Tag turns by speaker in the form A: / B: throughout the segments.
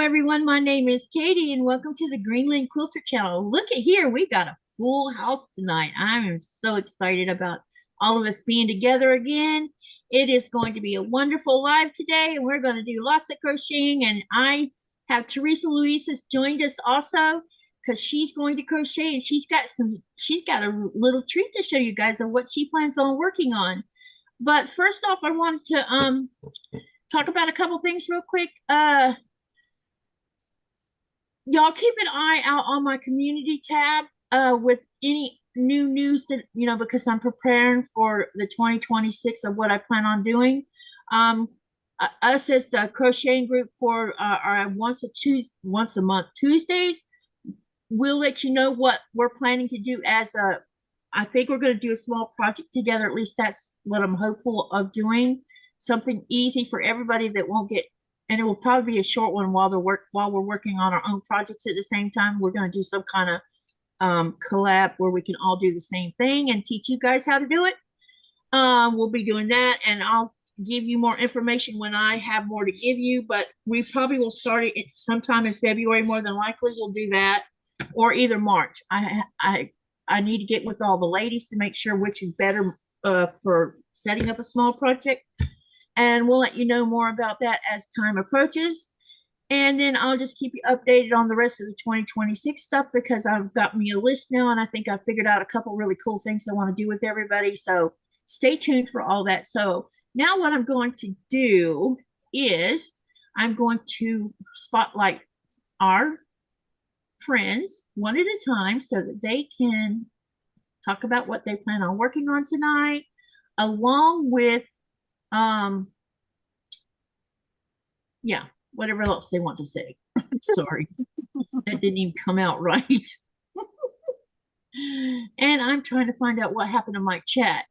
A: everyone. My name is Katie and welcome to the Greenland Quilter channel. Look at here. We got a full house tonight. I am so excited about all of us being together again. It is going to be a wonderful live today and we're going to do lots of crocheting, and I have Teresa Louise has joined us also because she's going to crochet and she's got a little treat to show you guys of what she plans on working on. But first off, I wanted to talk about a couple things real quick. Y'all keep an eye out on my community tab with any new news that, because I'm preparing for the 2026 of what I plan on doing. Us as the crocheting group for our once a month Tuesdays, we'll let you know what we're planning to do I think we're going to do a small project together. At least that's what I'm hopeful of doing. Something easy for everybody that won't get, and it will probably be a short one while we're working on our own projects at the same time. We're going to do some kind of collab where we can all do the same thing and teach you guys how to do it. We'll be doing that, and I'll give you more information when I have more to give you, but we probably will start it sometime in February. More than likely we'll do that, or either March. I need to get with all the ladies to make sure which is better for setting up a small project. And we'll let you know more about that as time approaches. And then I'll just keep you updated on the rest of the 2026 stuff because I've got me a list now and I think I've figured out a couple really cool things I want to do with everybody. So stay tuned for all that. So now what I'm going to do is I'm going to spotlight our friends one at a time so that they can talk about what they plan on working on tonight, along with whatever else they want to say. Sorry, that didn't even come out right. And I'm trying to find out what happened to my chat.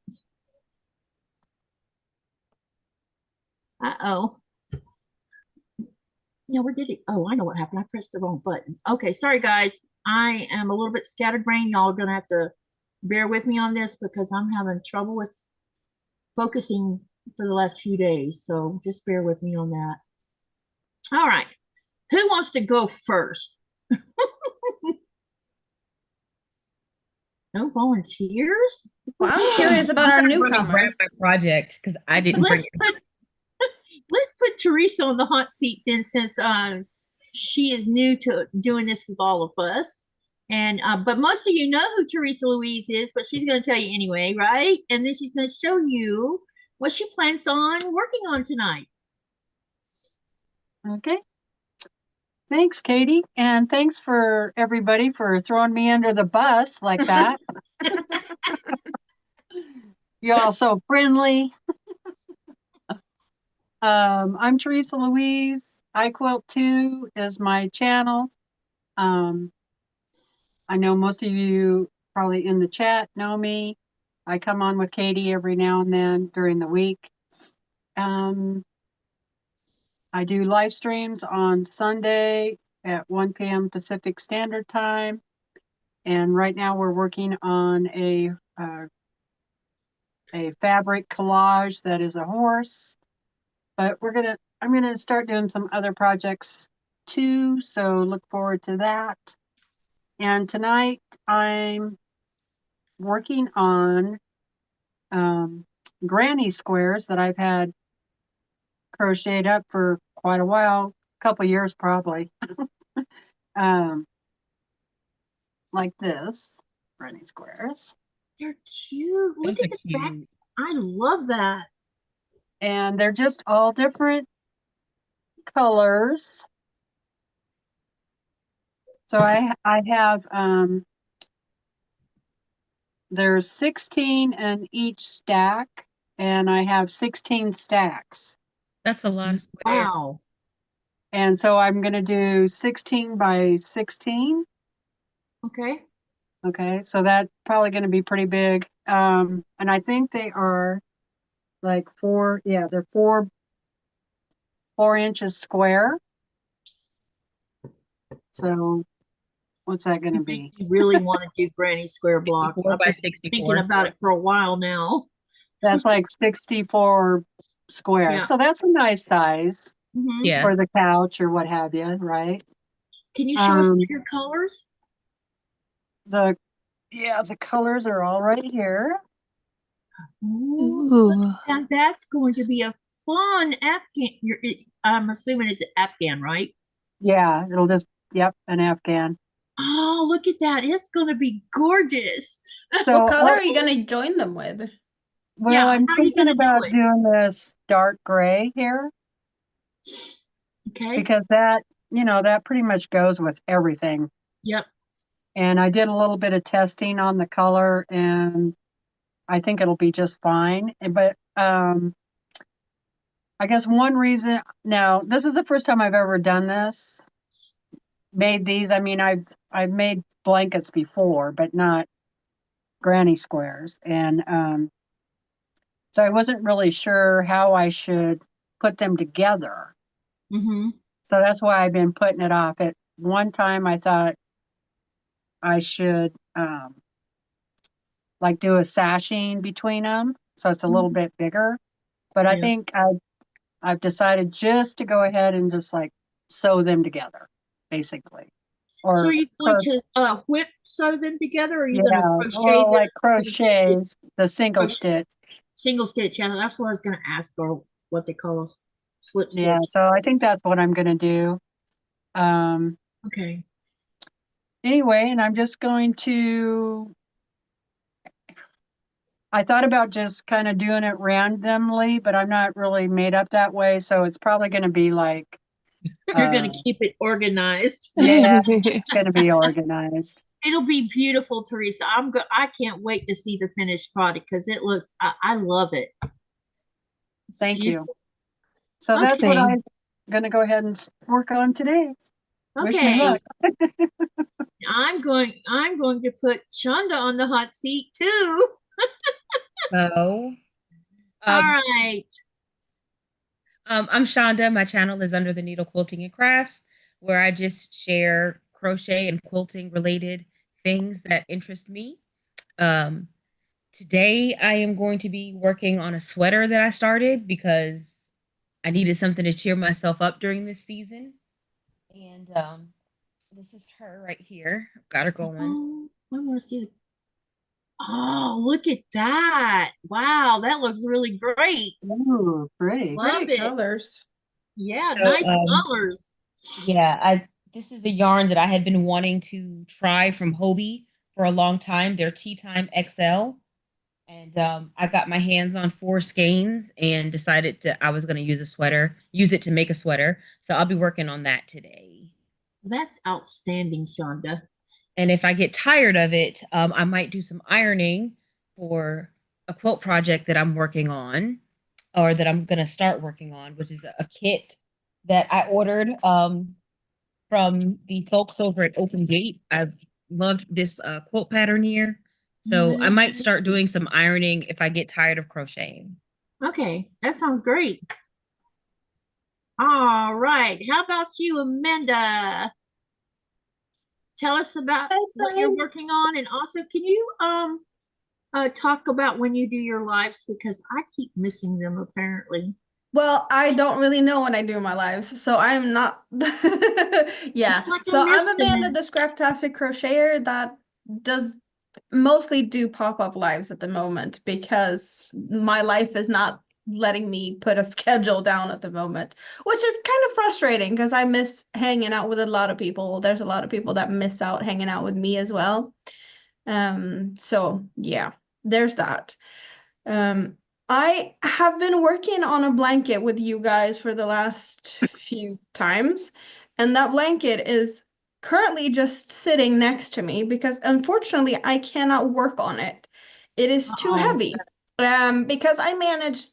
A: Uh-oh. Yeah, where did it? Oh, I know what happened. I pressed the wrong button. Okay, sorry guys. I am a little bit scatterbrained. Y'all are gonna have to bear with me on this because I'm having trouble with focusing for the last few days. So just bear with me on that. All right. Who wants to go first? No volunteers?
B: Well, I'm curious about our newcomer.
C: Grab my project because I didn't bring it.
A: Let's put Teresa on the hot seat then, since she is new to doing this with all of us. And but most of you know who Teresa Louise is, but she's going to tell you anyway, right? And then she's going to show you what she plans on working on tonight.
D: Okay. Thanks, Katie. And thanks for everybody for throwing me under the bus like that. You're all so friendly. I'm Teresa Louise. I Quilt Too is my channel. I know most of you probably in the chat know me. I come on with Katie every now and then during the week. I do live streams on Sunday at 1 p.m. Pacific Standard Time. And right now we're working on a fabric collage that is a horse. But I'm gonna start doing some other projects too, so look forward to that. And tonight I'm working on granny squares that I've had crocheted up for quite a while, a couple years probably. Like this, granny squares.
A: They're cute. Look at the back. I love that.
D: And they're just all different colors. So I have there's 16 in each stack, and I have 16 stacks.
C: That's a lot of squares.
A: Wow.
D: And so I'm going to do 16 by 16.
A: Okay.
D: Okay, so that's probably going to be pretty big. And I think they are like they're 4 inches square. So what's that going to be?
A: You really want to do granny square blocks? I've been thinking about it for a while now.
D: That's like 64 square. Yeah. So that's a nice size.
A: Mhm.
C: Yeah.
D: for the couch or what have you, right?
A: Can you show us
D: Um,
A: your colors?
D: the the colors are all right here.
A: Ooh,
C: Ooh.
A: and that's going to be a fun Afghan. I'm assuming it's an Afghan, right?
D: Yeah, it'll just an Afghan.
A: Oh, look at that. It's going to be gorgeous.
B: What
D: So,
B: color are you gonna join them with?
A: Yeah,
D: well, I'm
A: how are you
D: thinking
A: going to do
D: about
A: it?
D: doing this dark gray here
A: Okay.
D: because that pretty much goes with everything.
A: Yep.
D: And I did a little bit of testing on the color and I think it'll be just fine. But I guess one reason now, this is the first time I've ever done this, made these. I mean, I've made blankets before, but not granny squares. And so I wasn't really sure how I should put them together.
A: Mm-hmm.
D: So that's why I've been putting it off. At one time I thought I should like do a sashing between them so it's a little bit bigger. But I
A: Yeah.
D: think I've decided just to go ahead and just like sew them together, basically.
A: So are
D: Or
A: you going to whip sew them together, or are you going to
D: yeah,
A: crochet
D: well,
A: them?
D: like crochet, the single
A: Crochet.
D: stitch.
A: Single stitch. Yeah, that's what I was going to ask, or what they call a slip
D: Yeah,
A: stitch.
D: so I think that's what I'm gonna do. Um,
A: Okay.
D: anyway, and I'm just going to I thought about just kind of doing it randomly, but I'm not really made up that way, so it's probably gonna be like
A: You're going to keep it organized.
D: yeah, it's gonna be organized.
A: It'll be beautiful, Teresa. I can't wait to see the finished product because it looks. I love it. It's
D: Thank you.
A: beautiful.
D: So that's what
C: Same.
D: I'm gonna go ahead and work on today. Wish me
A: Okay.
D: luck.
A: I'm going to put Shonda on the hot seat too.
C: So,
A: All
C: um,
A: right.
C: I'm Shonda. My channel is Under the Needle Quilting and Crafts, where I just share crochet and quilting related things that interest me. Um, Today I am going to be working on a sweater that I started because I needed something to cheer myself up during this season. And this is her right here. Got her going.
A: Oh, I want to see the. Oh, look at that. Wow, that looks really great.
D: Ooh, pretty.
A: Love
B: Pretty
A: it.
B: colors.
A: Yeah,
C: So
A: nice colors.
C: yeah, I this is a yarn that I had been wanting to try from Hobie for a long time. Their Tea Time XL. And I got my hands on 4 skeins and decided I was going to use it to make a sweater. So I'll be working on that today.
A: That's outstanding, Shonda.
C: And if I get tired of it, I might do some ironing for a quilt project that I'm working on, or that I'm going to start working on, which is a kit that I ordered from the folks over at Open Gate. I've loved this quilt pattern here. So I might start doing some ironing if I get tired of crocheting.
A: Okay, that sounds great. All right. How about you, Amanda? Tell us about what you're working on, and also can you talk about when you do your lives, because I keep missing them apparently.
B: Well, I don't really know when I do my lives, so I'm not. Yeah.
A: It's like I
B: So I'm
A: missed
B: Amanda,
A: them.
B: the Scraptastic Crocheter that does mostly do pop-up lives at the moment because my life is not letting me put a schedule down at the moment, which is kind of frustrating because I miss hanging out with a lot of people. There's a lot of people that miss out hanging out with me as well. So yeah, there's that. Um, I have been working on a blanket with you guys for the last few times, and that blanket is currently just sitting next to me because unfortunately I cannot work on it. It is too
A: Uh-oh.
B: heavy. Because I managed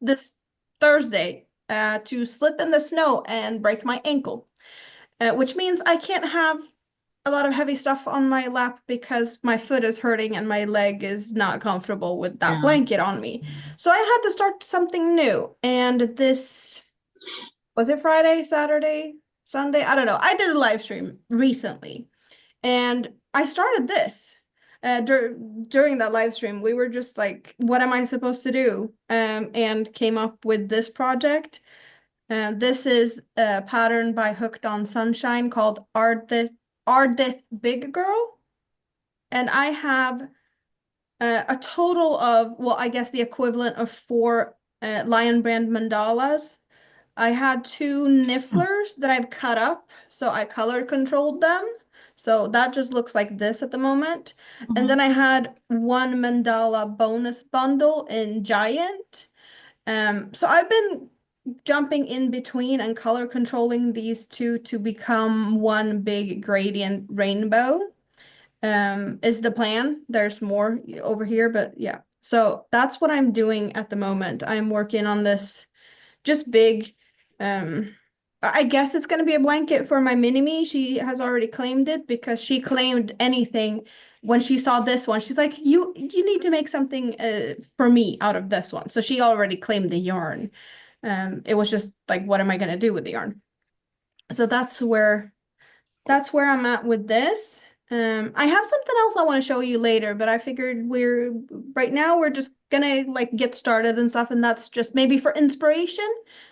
B: this Thursday to slip in the snow and break my ankle, which means I can't have a lot of heavy stuff on my lap because my foot is hurting and my leg is not comfortable with that
A: Yeah.
B: blanket on me. So I had to start something new. And this was it Friday, Saturday, Sunday? I don't know. I did a live stream recently and I started this. During that live stream, we were just like, what am I supposed to do? And came up with this project. This is a pattern by Hooked on Sunshine called Ardith Big Girl. And I have a total of, well, I guess the equivalent of 4 Lion Brand mandalas. I had 2 nifflers that I've cut up, so I color controlled them. So that just looks like this at the moment. And then I had 1 mandala bonus bundle in Giant. So I've been jumping in between and color controlling these 2 to become one big gradient rainbow. Is the plan. There's more over here, but yeah. So that's what I'm doing at the moment. I'm working on this just big, I guess it's going to be a blanket for my mini-me. She has already claimed it because she claimed anything when she saw this one. She's like, you need to make something for me out of this one. So she already claimed the yarn. It was just like, what am I going to do with the yarn? So that's where I'm at with this. I have something else I want to show you later, but I figured right now we're just gonna like get started and stuff, and that's just maybe for inspiration,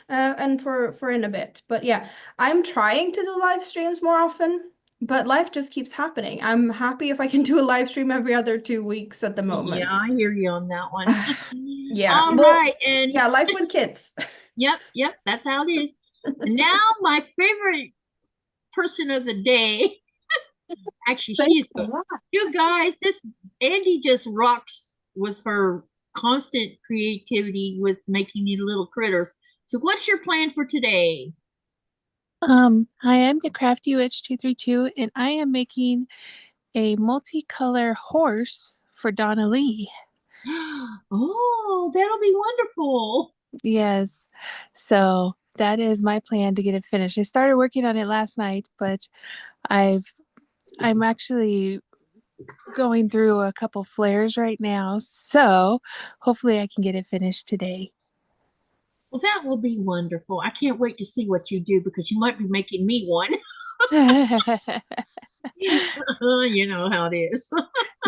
B: and for in a bit. But yeah, I'm trying to do live streams more often, but life just keeps happening. I'm happy if I can do a live stream every other 2 weeks at the moment.
A: Yeah, I hear you on that one.
B: Yeah.
A: All
B: well,
A: right, and
B: yeah, life with kids.
A: Yep, that's how it is. Now my favorite person of the day. Actually, she's you guys. This Andi just rocks with her constant creativity with making these little critters. So, what's your plan for today?
E: Hi, I'm the Crafty Witch 232, and I am making a multicolor horse for Donna Lee.
A: Oh, that'll be wonderful.
E: Yes, so that is my plan to get it finished. I started working on it last night, but I'm actually going through a couple flares right now, so hopefully I can get it finished today.
A: Well, that will be wonderful. I can't wait to see what you do because you might be making me one. You know how it is.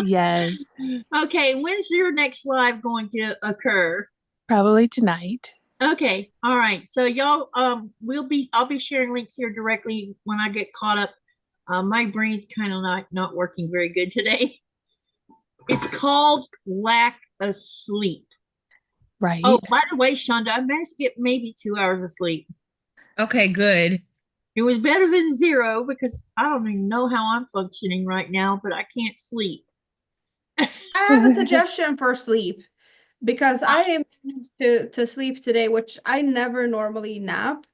E: Yes,
A: Okay, when's your next live going to occur?
E: probably tonight.
A: Okay, all right. So y'all, I'll be sharing links here directly when I get caught up. My brain's kind of not working very good today. It's called lack of sleep.
E: Right.
A: Oh, by the way, Shonda, I managed to get maybe 2 hours of sleep.
C: Okay, good.
A: It was better than 0 because I don't even know how I'm functioning right now, but I can't sleep.
B: I have a suggestion for sleep because I am to sleep today, which I never normally nap.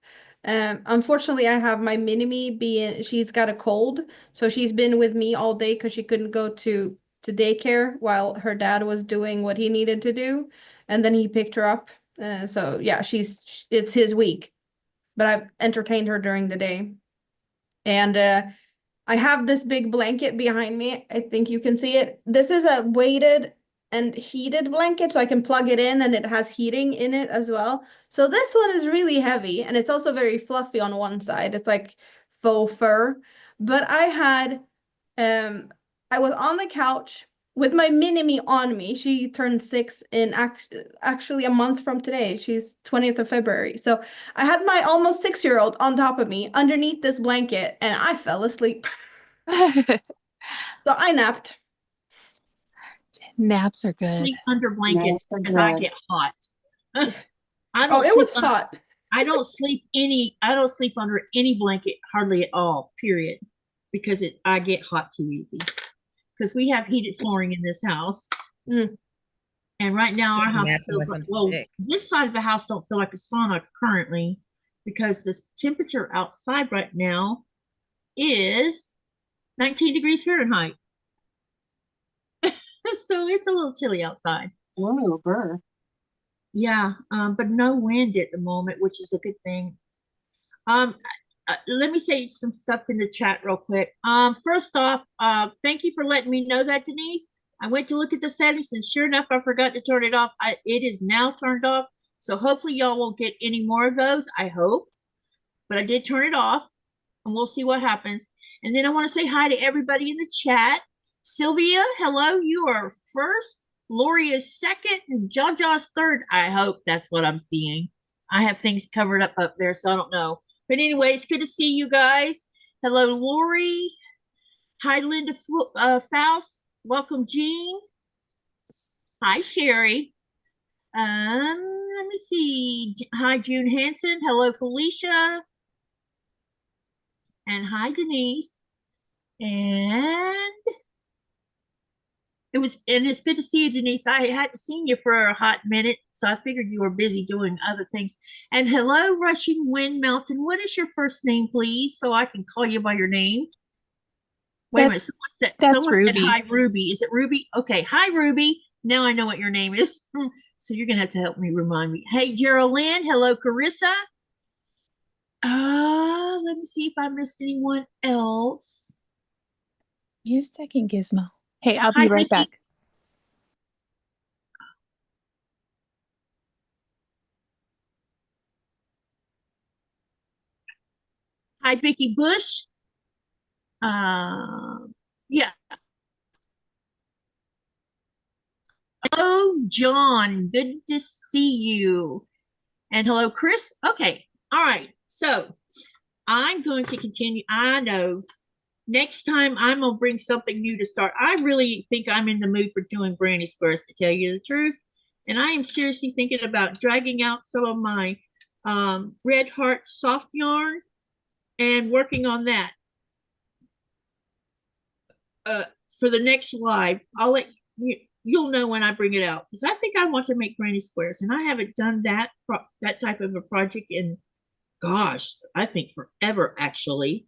B: Unfortunately, I have my mini-me she's got a cold, so she's been with me all day because she couldn't go to daycare while her dad was doing what he needed to do, and then he picked her up. So yeah, it's his week, but I've entertained her during the day, and I have this big blanket behind me. I think you can see it. This is a weighted and heated blanket, so I can plug it in and it has heating in it as well. So this one is really heavy and it's also very fluffy on one side. It's like faux fur. But I was on the couch with my mini-me on me. She turned 6 in actually a month from today. She's 20th of February. So I had my almost 6-year-old on top of me underneath this blanket and I fell asleep. So I napped.
E: Naps are good.
A: Sleep under blankets because I get hot. I don't
B: Oh, it was
A: sleep
B: hot.
A: I don't sleep under any blanket hardly at all, period. Because I get hot too easy. Because we have heated flooring in this house.
B: Mm.
A: And right now our house feels like, well,
C: sick.
A: this side of the house don't feel like a sauna currently because the temperature outside right now is 19 degrees Fahrenheit. So it's a little chilly outside.
D: Oh, burr.
A: Yeah, but no wind at the moment, which is a good thing. Let me say some stuff in the chat real quick. First off, thank you for letting me know that, Denise. I went to look at the settings and sure enough, I forgot to turn it off. It is now turned off. So hopefully y'all won't get any more of those. I hope. But I did turn it off and we'll see what happens. And then I want to say hi to everybody in the chat. Sylvia, hello. You are first. Lori is second and Jaja's third. I hope that's what I'm seeing. I have things covered up there, so I don't know. But anyway, it's good to see you guys. Hello, Lori. Hi, Linda Faust. Welcome, Jean. Hi, Cheri. Let me see. Hi, June Hanson. Hello, Felicia. And hi, Denise. And it's good to see you, Denise. I hadn't seen you for a hot minute, so I figured you were busy doing other things. And hello, Rushing Wind Mountain. What is your first name, please, so I can call you by your name? Wait a minute.
E: That's
A: someone said
E: Ruby.
A: hi, Ruby. Is it Ruby? Okay. Hi, Ruby. Now I know what your name is. So you're going to have to help me remind me. Hey, Geraldine. Hello, Carissa. Let me see if I missed anyone else.
E: Give me a second, Gizmo. Hey, I'll
A: Hi,
E: be right
A: Vicky.
E: back.
A: Hi, Vicky Bush. Yeah. Hello, John. Good to see you. And hello, Chris. Okay. All right. So I'm going to continue. I know next time I'm going to bring something new to start. I really think I'm in the mood for doing granny squares, to tell you the truth. And I am seriously thinking about dragging out some of my Red Heart soft yarn and working on that. For the next live, I'll let you'll know when I bring it out, because I think I want to make granny squares, and I haven't done that type of a project in, gosh, I think forever actually.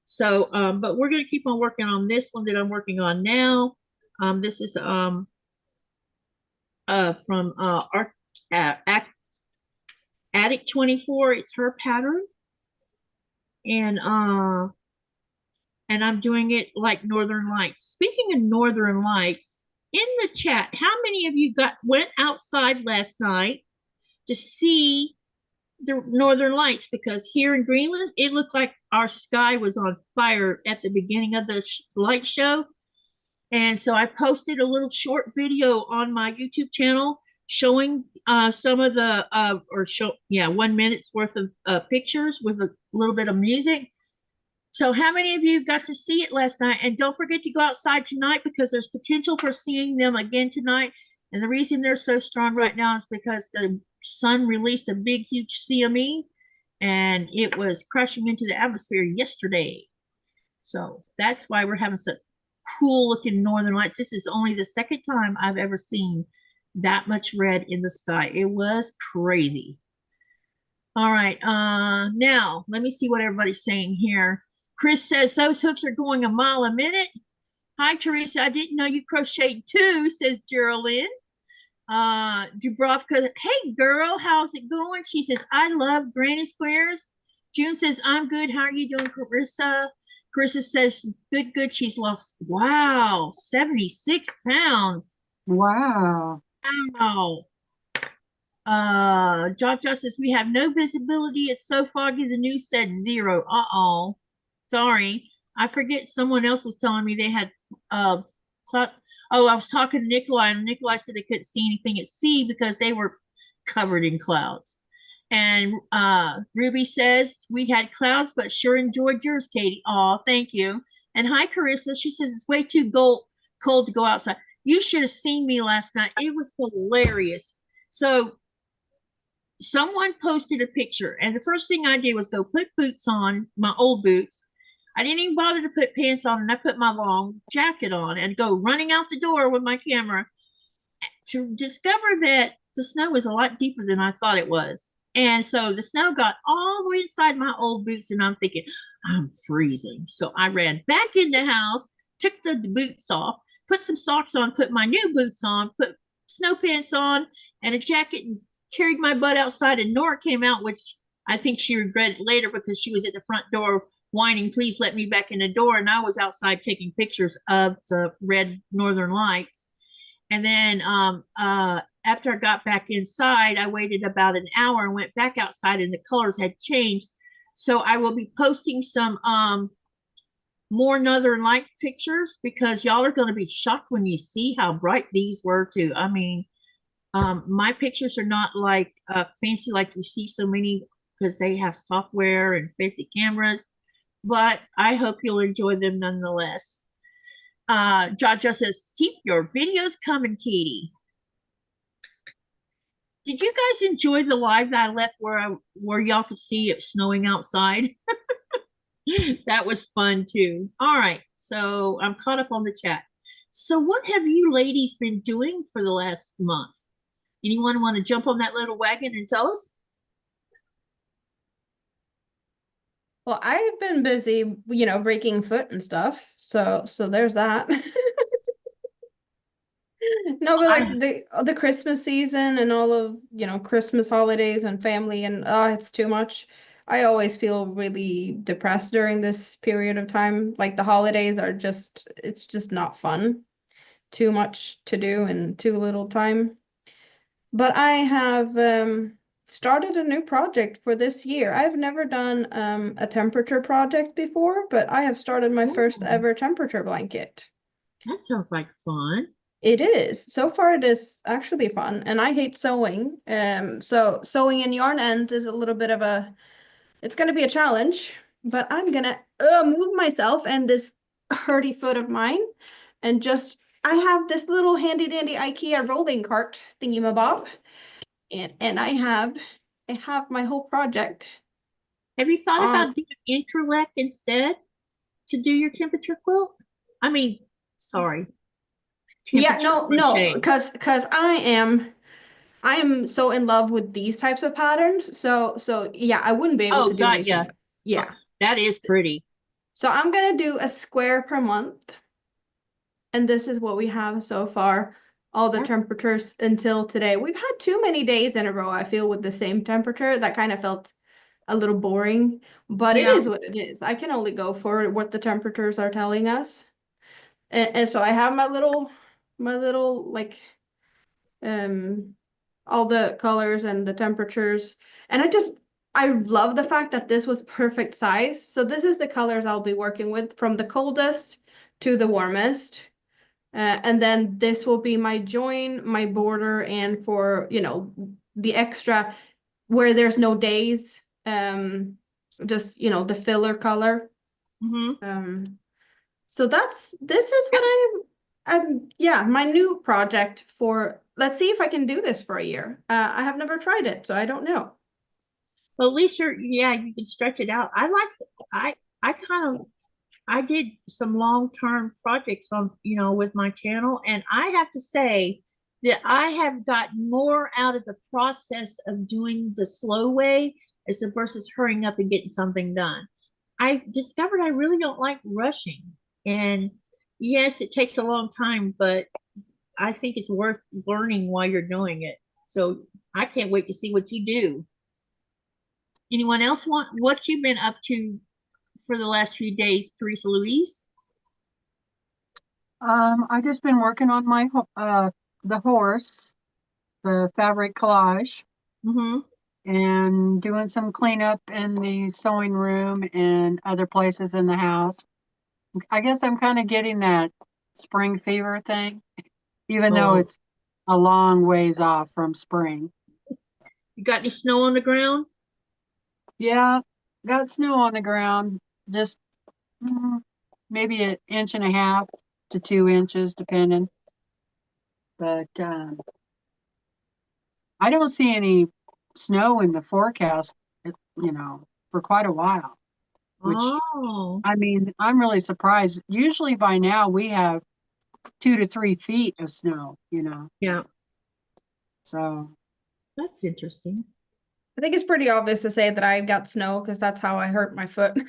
A: So, but we're gonna keep on working on this one that I'm working on now. This is from Attic 24. It's her pattern, and I'm doing it like Northern Lights. Speaking of Northern Lights, in the chat, how many of you went outside last night to see the Northern Lights? Because here in Greenland, it looked like our sky was on fire at the beginning of the light show. And so I posted a little short video on my YouTube channel showing some of the 1 minute's worth of pictures with a little bit of music. So how many of you got to see it last night? And don't forget to go outside tonight, because there's potential for seeing them again tonight. And the reason they're so strong right now is because the sun released a big, huge CME, and it was crashing into the atmosphere yesterday. So that's why we're having such cool looking northern lights. This is only the second time I've ever seen that much red in the sky. It was crazy. All right, now let me see what everybody's saying here. Chris says those hooks are going a mile a minute. Hi, Teresa. I didn't know you crocheted too, says Geraldine. Dubrovka, hey girl, how's it going? She says, I love granny squares. June says, I'm good. How are you doing, Carissa? Carissa says, good. She's lost, wow, 76 pounds.
D: Wow.
A: Wow. Josh says, we have no visibility. It's so foggy. The news said 0. Uh-oh. Sorry. I forget, someone else was telling me they had I was talking to Nikolai, and Nikolai said they couldn't see anything at sea because they were covered in clouds. And Ruby says, we had clouds, but sure enjoyed yours, Katie. Oh, thank you. And hi, Carissa. She says, it's way too cold to go outside. You should have seen me last night. It was hilarious. So someone posted a picture, and the first thing I did was go put boots on, my old boots. I didn't even bother to put pants on, and I put my long jacket on and go running out the door with my camera to discover that the snow was a lot deeper than I thought it was. And so the snow got all the way inside my old boots, and I'm thinking, I'm freezing. So I ran back in the house, took the boots off, put some socks on, put my new boots on, put snow pants on and a jacket, and carried my butt outside. And Nora came out, which I think she regretted later, because she was at the front door whining, please let me back in the door. And I was outside taking pictures of the red northern lights. And then after I got back inside, I waited about an hour and went back outside, and the colors had changed. So I will be posting some more northern light pictures, because y'all are going to be shocked when you see how bright these were too. I mean, My pictures are not like fancy like you see so many because they have software and fancy cameras, but I hope you'll enjoy them nonetheless. Jojo says, keep your videos coming, Katie. Did you guys enjoy the live that I left where y'all could see it snowing outside? That was fun too. All right, so I'm caught up on the chat. So what have you ladies been doing for the last month? Anyone want to jump on that little wagon and tell us?
B: Well, I've been busy, breaking foot and stuff. So there's that. No, but like the Christmas season and all of, Christmas holidays and family and it's too much. I always feel really depressed during this period of time. Like the holidays are it's just not fun. Too much to do and too little time. But I have started a new project for this year. I've never done a temperature project before, but I have started my first ever temperature blanket.
A: That sounds like fun.
B: It is. So far it is actually fun, and I hate sewing. So sewing in yarn ends is a little bit of it's gonna be a challenge, but I'm gonna move myself and this hurdy foot of mine and I have this little handy dandy IKEA rolling cart thingy-mabob. And I have my whole project.
A: Have you thought about doing Intralect instead to do your temperature quilt? I mean, sorry.
B: Yeah, no, because I am so in love with these types of patterns. So yeah, I wouldn't be able to do anything. Yeah.
A: That is pretty.
B: So I'm gonna do a square per month. And this is what we have so far. All the temperatures until today. We've had too many days in a row, I feel, with the same temperature. That kind of felt a little boring, but it is what it is. I can only go for what the temperatures are telling us. And so I have my little like all the colors and the temperatures. And I love the fact that this was perfect size. So this is the colors I'll be working with from the coldest to the warmest. And then this will be my join, my border, and for, the extra where there's no days, just, the filler color. So this is what my new project for, let's see if I can do this for a year. I have never tried it, so I don't know.
A: Well, at least you can stretch it out. I did some long-term projects on, with my channel, and I have to say that I have gotten more out of the process of doing the slow way versus hurrying up and getting something done. I discovered I really don't like rushing. And yes, it takes a long time, but I think it's worth learning while you're doing it. So I can't wait to see what you do. Anyone else want what you've been up to for the last few days, Teresa Louise?
D: I just been working on my the horse, the fabric collage, and doing some cleanup in the sewing room and other places in the house. I guess I'm kind of getting that spring fever thing, even though it's a long ways off from spring.
A: You got any snow on the ground?
D: Yeah, got snow on the ground, just maybe 1.5 to 2 inches, depending. But I don't see any snow in the forecast, for quite a while. Which, I mean, I'm really surprised. Usually by now we have 2 to 3 feet of snow,
A: Yeah.
D: So.
A: That's interesting.
B: I think it's pretty obvious to say that I got snow because that's how I hurt my foot.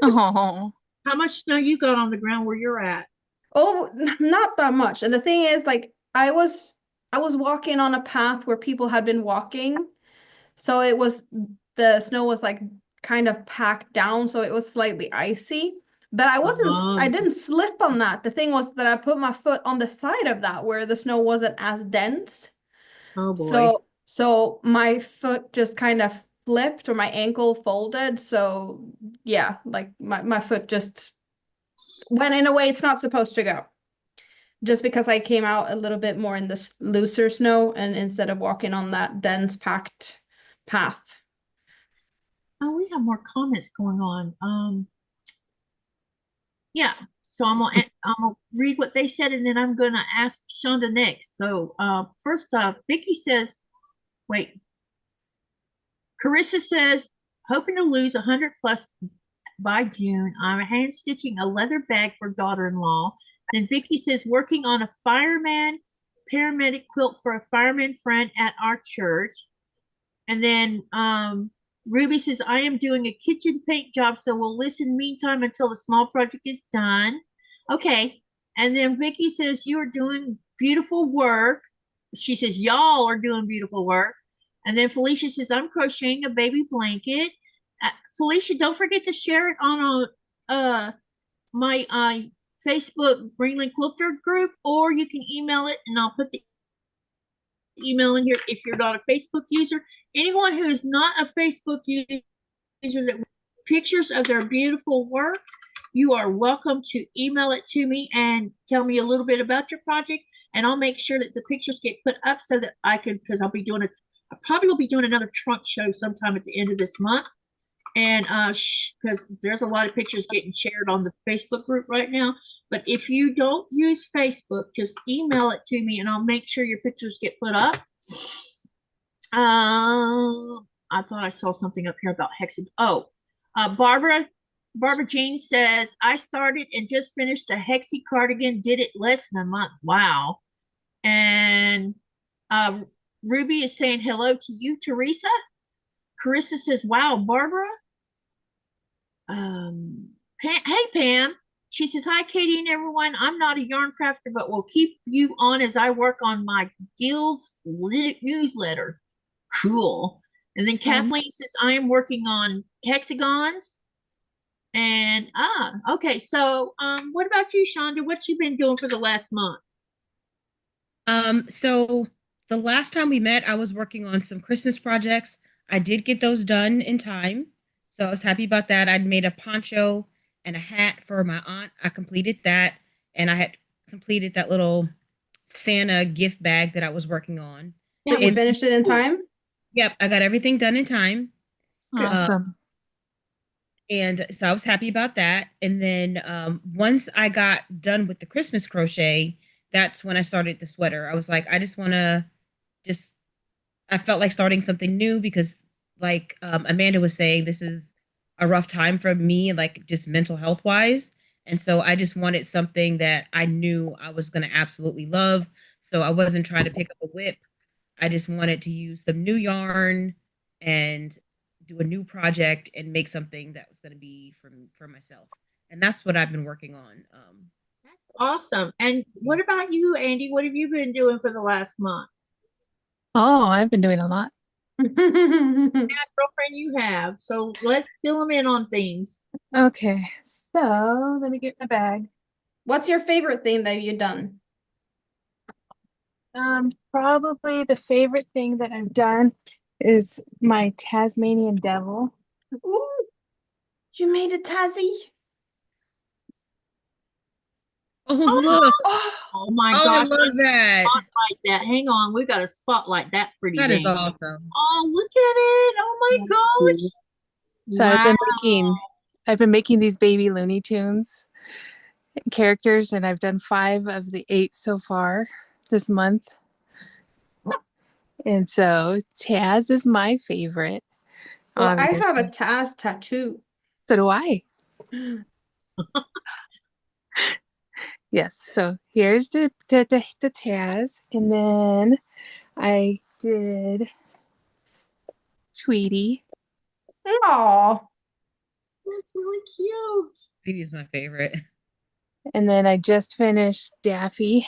E: Oh.
A: How much snow you got on the ground where you're at?
B: Oh, not that much. And the thing is, like, I was walking on a path where people had been walking. So the snow was like kind of packed down, so it was slightly icy. But I didn't slip on that. The thing was that I put my foot on the side of that where the snow wasn't as dense.
A: Oh boy.
B: So my foot just kind of flipped, or my ankle folded. So yeah, like my foot just went in a way it's not supposed to go. just because I came out a little bit more in this looser snow and instead of walking on that dense packed path.
A: Oh, we have more comments going on. Yeah, so I'm gonna read what they said and then I'm gonna ask Shonda next. So first off, Vicky says, wait, Carissa says, hoping to lose 100 plus by June. I'm hand stitching a leather bag for daughter-in-law. Then Vicky says, working on a fireman paramedic quilt for a fireman friend at our church. And then Ruby says, I am doing a kitchen paint job, so we'll listen meantime until the small project is done. Okay. And then Vicky says, you are doing beautiful work. She says, y'all are doing beautiful work. And then Felicia says, I'm crocheting a baby blanket. Felicia, don't forget to share it on my Facebook Greenland Quilter group, or you can email it and I'll put the email in here if you're not a Facebook user. Anyone who is not a Facebook user that pictures of their beautiful work, you are welcome to email it to me and tell me a little bit about your project, and I'll make sure that the pictures get put up so that I can, because I probably will be doing another trunk show sometime at the end of this month. And because there's a lot of pictures getting shared on the Facebook group right now. But if you don't use Facebook, just email it to me and I'll make sure your pictures get put up. I thought I saw something up here about hexagon. Oh, Barbara Jean says, I started and just finished a hexi cardigan, did it less than a month. Wow. And Ruby is saying hello to you, Teresa. Carissa says, wow, Barbara. Hey, Pam. She says, hi, Katie and everyone. I'm not a yarn crafter, but will keep you on as I work on my guild's newsletter. Cool. And then Kathleen says, I am working on hexagons. And okay. So what about you, Shonda? What you been doing for the last month?
C: So the last time we met, I was working on some Christmas projects. I did get those done in time, so I was happy about that. I'd made a poncho and a hat for my aunt. I completed that, and I had completed that little Santa gift bag that I was working on.
B: So you finished it in time?
C: Yep, I got everything done in time.
E: Awesome.
C: And so I was happy about that. And then once I got done with the Christmas crochet, that's when I started the sweater. I was like, I just want to I felt like starting something new because like Amanda was saying, this is a rough time for me, like just mental health wise. And so I just wanted something that I knew I was going to absolutely love. So I wasn't trying to pick up a whip. I just wanted to use some new yarn and do a new project and make something that was going to be for myself. And that's what I've been working on.
A: That's awesome. And what about you, Andi? What have you been doing for the last month?
E: Oh, I've been doing a lot.
A: Yeah, girlfriend, you have. So let's fill them in on things.
E: Okay, so let me get my bag.
B: What's your favorite thing that you've done?
E: Probably the favorite thing that I've done is my Tasmanian devil.
B: Ooh, you made a Tassie.
C: Oh, look.
A: Oh my
C: Oh,
A: gosh.
C: I love that.
A: Spotlight that. Hang on. We got to spotlight that pretty
C: That is
A: thing.
C: awesome.
A: Oh, look at it. Oh my gosh.
E: So I've been making these baby Looney Tunes characters, and I've done 5 of the 8 so far this month. And so Taz is my favorite.
B: Well, I have a
E: obviously.
B: Taz tattoo.
E: So do I. Yes, so here's the Taz, and then I did Tweety.
B: Aw.
A: That's really cute.
C: Phoebe is my favorite.
E: And then I just finished Daffy.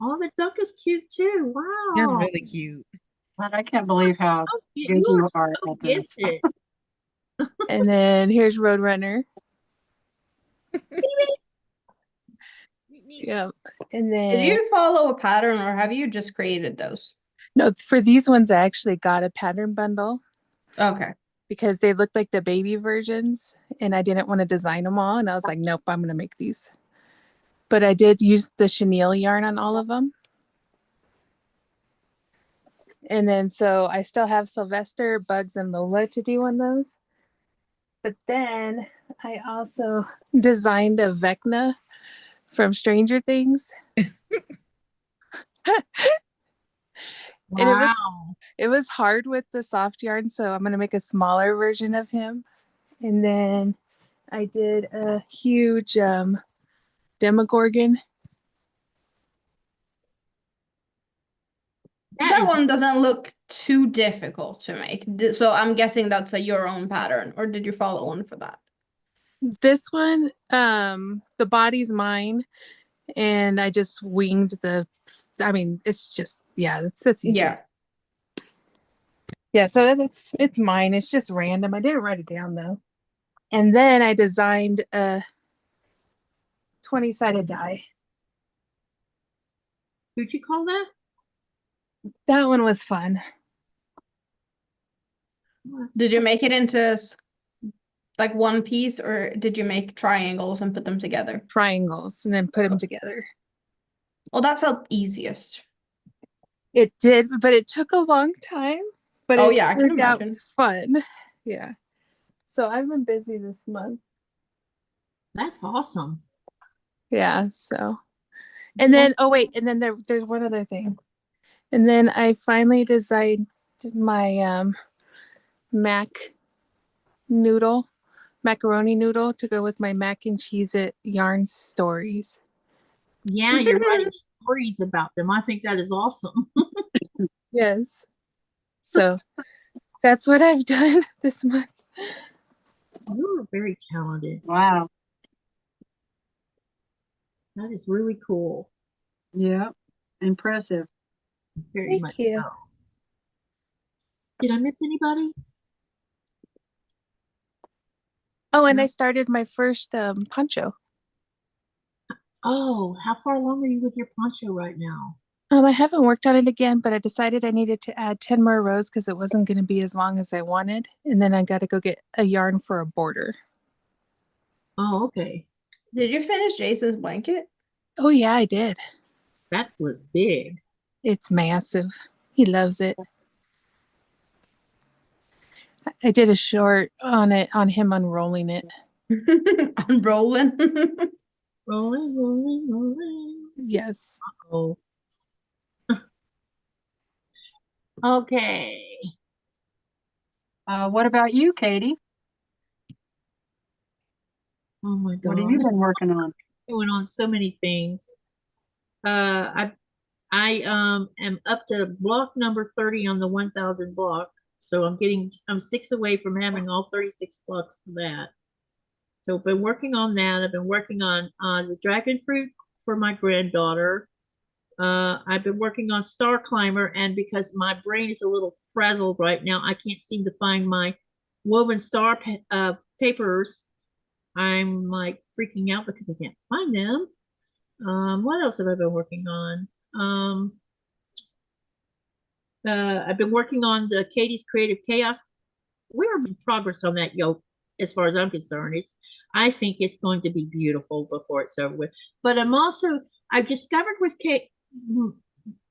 A: Oh, the duck is cute too.
C: You're
A: Wow.
C: really cute.
D: But I can't believe how
A: You
D: good you
A: are
D: are
A: so
D: at this.
A: gifted.
E: And then here's Roadrunner. Yep. And
B: Did
E: then
B: you follow a pattern or have you just created those?
E: no, for these ones I actually got a pattern bundle
B: Okay.
E: because they looked like the baby versions and I didn't want to design them all, and I was like, nope, I'm gonna make these. but I did use the chenille yarn on all of them. And then so I still have Sylvester, Bugs, and Lola to do on those. But then I also designed a Vecna from Stranger Things. And
A: Wow.
E: it was hard with the soft yarn, so I'm going to make a smaller version of him. And then I did a huge Demogorgon.
B: That one doesn't look too difficult to make. So I'm guessing that's your own pattern, or did you follow one for that?
E: This one, the body's mine, and I just winged I mean, it's just, yeah, that's easy.
B: Yeah.
E: Yeah, so it's mine. It's just random. I didn't write it down though. And then I designed a 20-sided die.
A: Who'd you call that?
E: That one was fun.
B: Did you make it into like one piece, or did you make triangles and put them together?
E: Triangles and then put them together.
B: Well, that felt easiest.
E: It did, but it took a long time. But
B: Oh,
E: it
B: yeah, I can
E: turned out
B: imagine.
E: fun. Yeah. So I've been busy this month.
A: That's awesome.
E: Yeah, so. And then, oh wait, and then there's one other thing. And then I finally designed my macaroni noodle to go with my mac and cheese it yarn stories.
A: Yeah, you're writing stories about them. I think that is awesome.
E: Yes. So that's what I've done this month.
A: You're very talented.
D: Wow.
A: That is really cool.
D: Yeah. Impressive.
A: Very
E: Thank
A: much
E: you.
A: so. Did I miss anybody?
E: Oh, and
A: No.
E: I started my first poncho.
A: Oh, how far along are you with your poncho right now?
E: I haven't worked on it again, but I decided I needed to add 10 more rows because it wasn't going to be as long as I wanted. And then I got to go get a yarn for a border.
A: Oh, okay.
B: Did you finish Jason's blanket?
E: Oh, yeah, I did.
A: That was big.
E: It's massive. He loves it. I did a short on him unrolling it.
B: I'm rolling.
A: Rolling, rolling, rolling.
E: Yes.
A: Oh. Okay.
D: What about you, Katie?
A: Oh my God.
D: What have you been working on?
A: Doing on so many things. I am up to block number 30 on the 1000 block. So I'm 6 away from having all 36 blocks for that. So I've been working on that. I've been working on the dragon fruit for my granddaughter. I've been working on Star Climber, and because my brain is a little frazzled right now, I can't seem to find my woven star papers. I'm like freaking out because I can't find them. What else have I been working on? I've been working on the Katie's Creative Chaos. We're in progress on that yoke, as far as I'm concerned. I think it's going to be beautiful before it's over with. But I've discovered with Kate,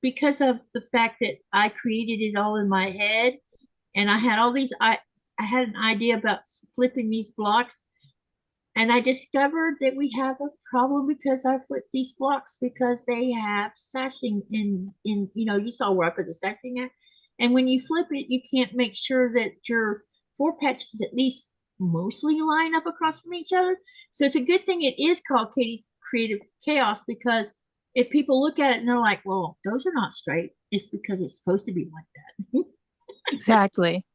A: because of the fact that I created it all in my head, and I had I had an idea about flipping these blocks, and I discovered that we have a problem because I flipped these blocks because they have sashing in you saw where I put the sashing at. And when you flip it, you can't make sure that your 4 patches at least mostly line up across from each other. So it's a good thing it is called Katie's Creative Chaos, because if people look at it and they're like, well, those are not straight, it's because it's supposed to be like that.
E: Exactly.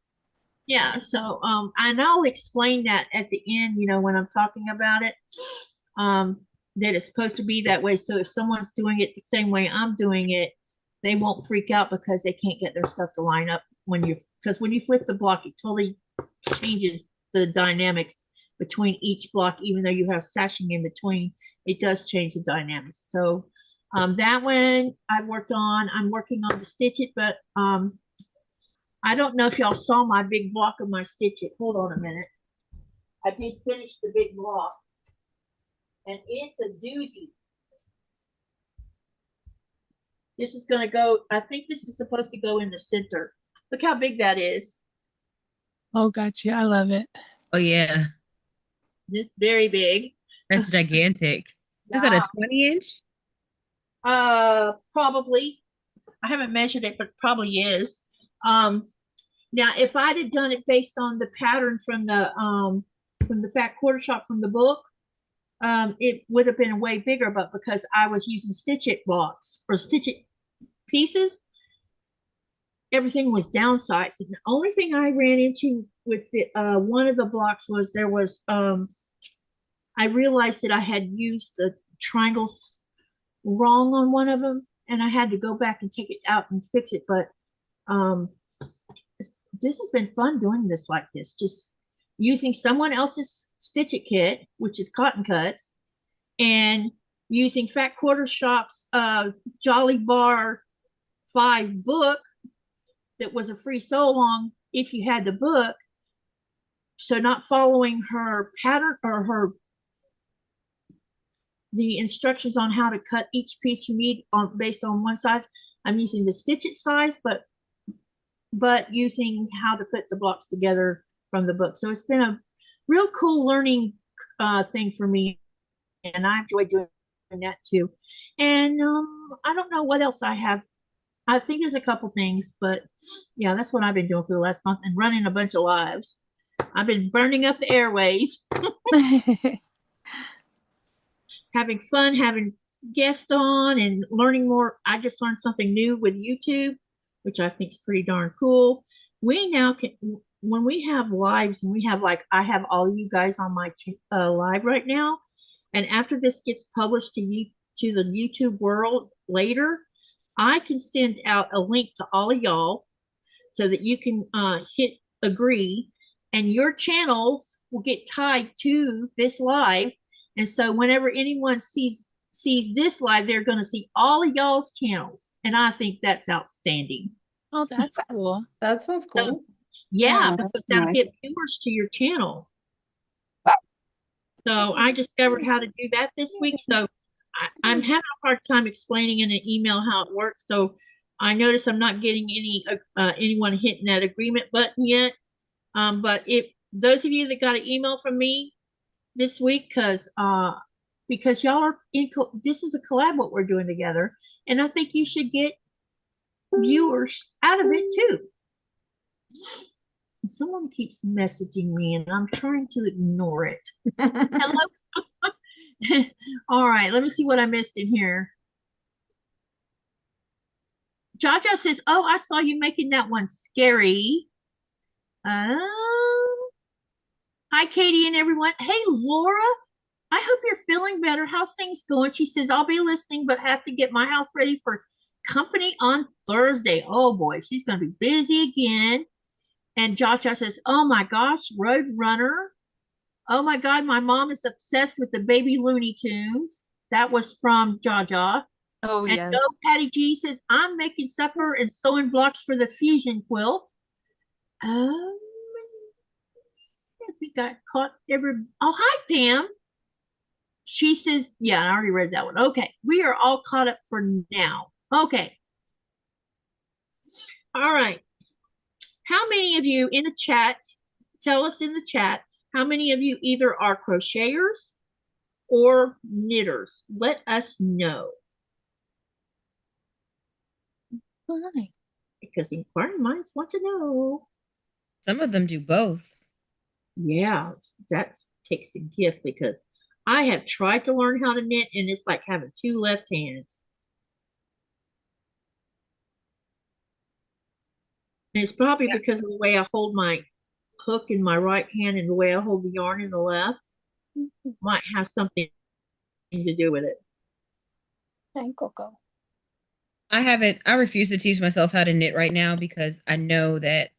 A: Yeah, so and I'll explain that at the end, when I'm talking about it, that it's supposed to be that way. So if someone's doing it the same way I'm doing it, they won't freak out because they can't get their stuff to line up because when you flip the block, it totally changes the dynamics between each block, even though you have sashing in between, it does change the dynamics. So that one I'm working on to stitch it, but I don't know if y'all saw my big block of my stitch it. Hold on a minute. I did finish the big block, and it's a doozy. This is going to go, I think this is supposed to go in the center. Look how big that is.
E: Oh, gotcha. I love it.
C: Oh yeah,
A: It's very big.
C: that's gigantic. Is that a 20-inch?
A: Probably. I haven't measured it, but probably is. Now if I'd have done it based on the pattern from the Fat Quarter Shop from the book, it would have been way bigger, but because I was using Stitch It blocks or Stitch It pieces, everything was downsized. And the only thing I ran into with the, one of the blocks was there was, I realized that I had used the triangles wrong on one of them, and I had to go back and take it out and fix it. But this has been fun doing this like this, just using someone else's Stitch It kit, which is cotton cuts, and using Fat Quarter Shop's Jolly Bar 5 book that was a free sew along if you had the book. So not following her pattern or the instructions on how to cut each piece you need on based on one size. I'm using the Stitch It size, but using how to put the blocks together from the book. So it's been a real cool learning thing for me, and I enjoy doing that too. And I don't know what else I have. I think there's a couple things, but yeah, that's what I've been doing for the last month, and running a bunch of lives. I've been burning up the airways, having fun, having guests on, and learning more. I just learned something new with YouTube, which I think is pretty darn cool. We now can, when we have lives, and we have like, I have all of you guys on my live right now, and after this gets published to you to the YouTube world later, I can send out a link to all of y'all so that you can hit agree, and your channels will get tied to this live. And so whenever anyone sees this live, they're going to see all of y'all's channels. And I think that's outstanding.
E: Oh, that's cool.
B: That sounds cool.
A: So, yeah,
D: Yeah,
A: because
D: that's
A: that'll
D: nice.
A: get viewers to your channel. So I discovered how to do that this week. So I'm having a hard time explaining in an email how it works. So I notice I'm not getting anyone hitting that agreement button yet. But if those of you that got an email from me this week, because y'all are this is a collab what we're doing together, and I think you should get viewers out of it too. Someone keeps messaging me, and I'm trying to ignore it. Hello. All right, let me see what I missed in here. Jaja says, "Oh, I saw you making that one scary." Hi, Katie and everyone. Hey, Laura. I hope you're feeling better. How's things going? She says, "I'll be listening, but have to get my house ready for company on Thursday." Oh boy, she's gonna be busy again. And Jaja says, "Oh my gosh, Road Runner. Oh my God, my mom is obsessed with the baby Looney Tunes." That was from Jaja.
E: Oh,
A: And
E: yes.
A: Patty G says, "I'm making supper and sewing blocks for the fusion quilt." I think I caught oh, hi, Pam. She says, yeah, I already read that one. Okay, we are all caught up for now. Okay. All right. How many of you in the chat, tell us in the chat, how many of you either are crocheters or knitters? Let us know.
E: Why?
A: Because inquiring minds want to know.
C: Some of them do both.
A: Yeah, that takes a gift, because I have tried to learn how to knit, and it's like having two left hands. And it's probably because of the way I hold my hook in my right hand and the way I hold the yarn in the left. Might have something to do with it.
E: Thank Coco.
C: I refuse to teach myself how to knit right now because I know that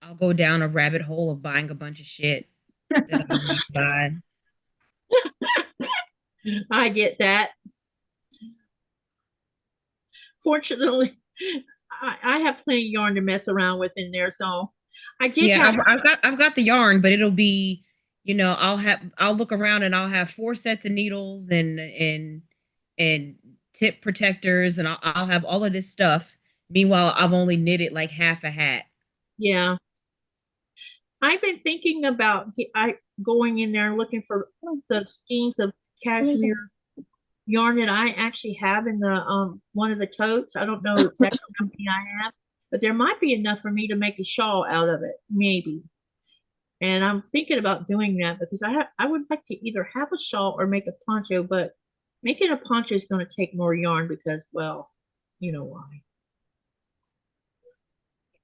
C: I'll go down a rabbit hole of buying a bunch of shit that I don't need to buy.
A: I get that. Fortunately, I have plenty of yarn to mess around with in there, so I did have.
C: I've got the yarn, but it'll be, you know, I'll look around and I'll have 4 sets of needles and tip protectors, and I'll have all of this stuff. Meanwhile, I've only knitted like half a hat.
A: Yeah. I've been thinking about going in there and looking for the skeins of cashmere yarn that I actually have in the one of the totes. I don't know exactly how many I have, but there might be enough for me to make a shawl out of it, maybe. And I'm thinking about doing that because I would like to either have a shawl or make a poncho, but making a poncho is going to take more yarn because, well, you know why.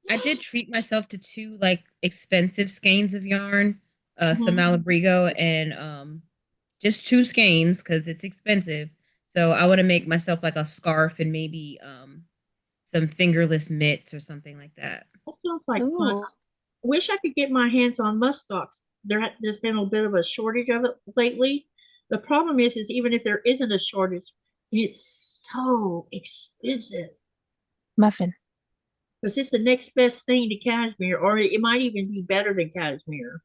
C: I did treat myself to two like expensive skeins of yarn, some
A: Mhm.
C: Malabrigo and just two skeins because it's expensive. So I want to make myself like a scarf and maybe some fingerless mitts or something like that.
A: That sounds like fun.
E: Ooh.
A: Wish I could get my hands on muskox. There's been a bit of a shortage of it lately. The problem is even if there isn't a shortage, it's so expensive.
E: Muffin.
A: Because it's the next best thing to cashmere, or it might even be better than cashmere.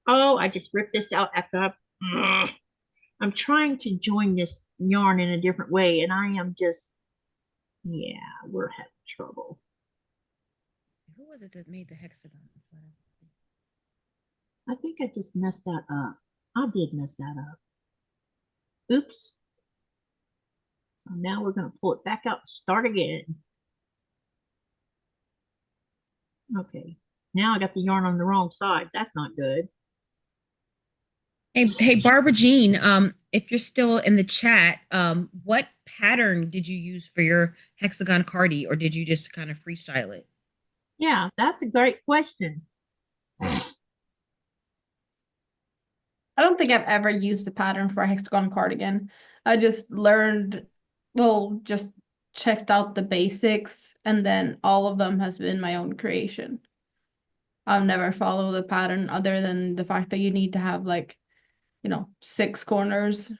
A: Oh, I just ripped this out after I'm trying to join this yarn in a different way, and I am just, yeah, we're having trouble.
C: Who was it that made the hexagon?
A: I think I just messed that up. I did mess that up. Oops. So now we're going to pull it back out and start again. Okay. Now I got the yarn on the wrong side. That's not good.
C: Hey, Barbara Jean, if you're still in the chat, what pattern did you use for your hexagon cardi, or did you just kind of freestyle it?
A: Yeah, that's a great question.
B: I don't think I've ever used a pattern for a hexagon cardigan. I just learned, well, just checked out the basics, and then all of them has been my own creation. I've never followed a pattern other than the fact that you need to have like, 6 corners.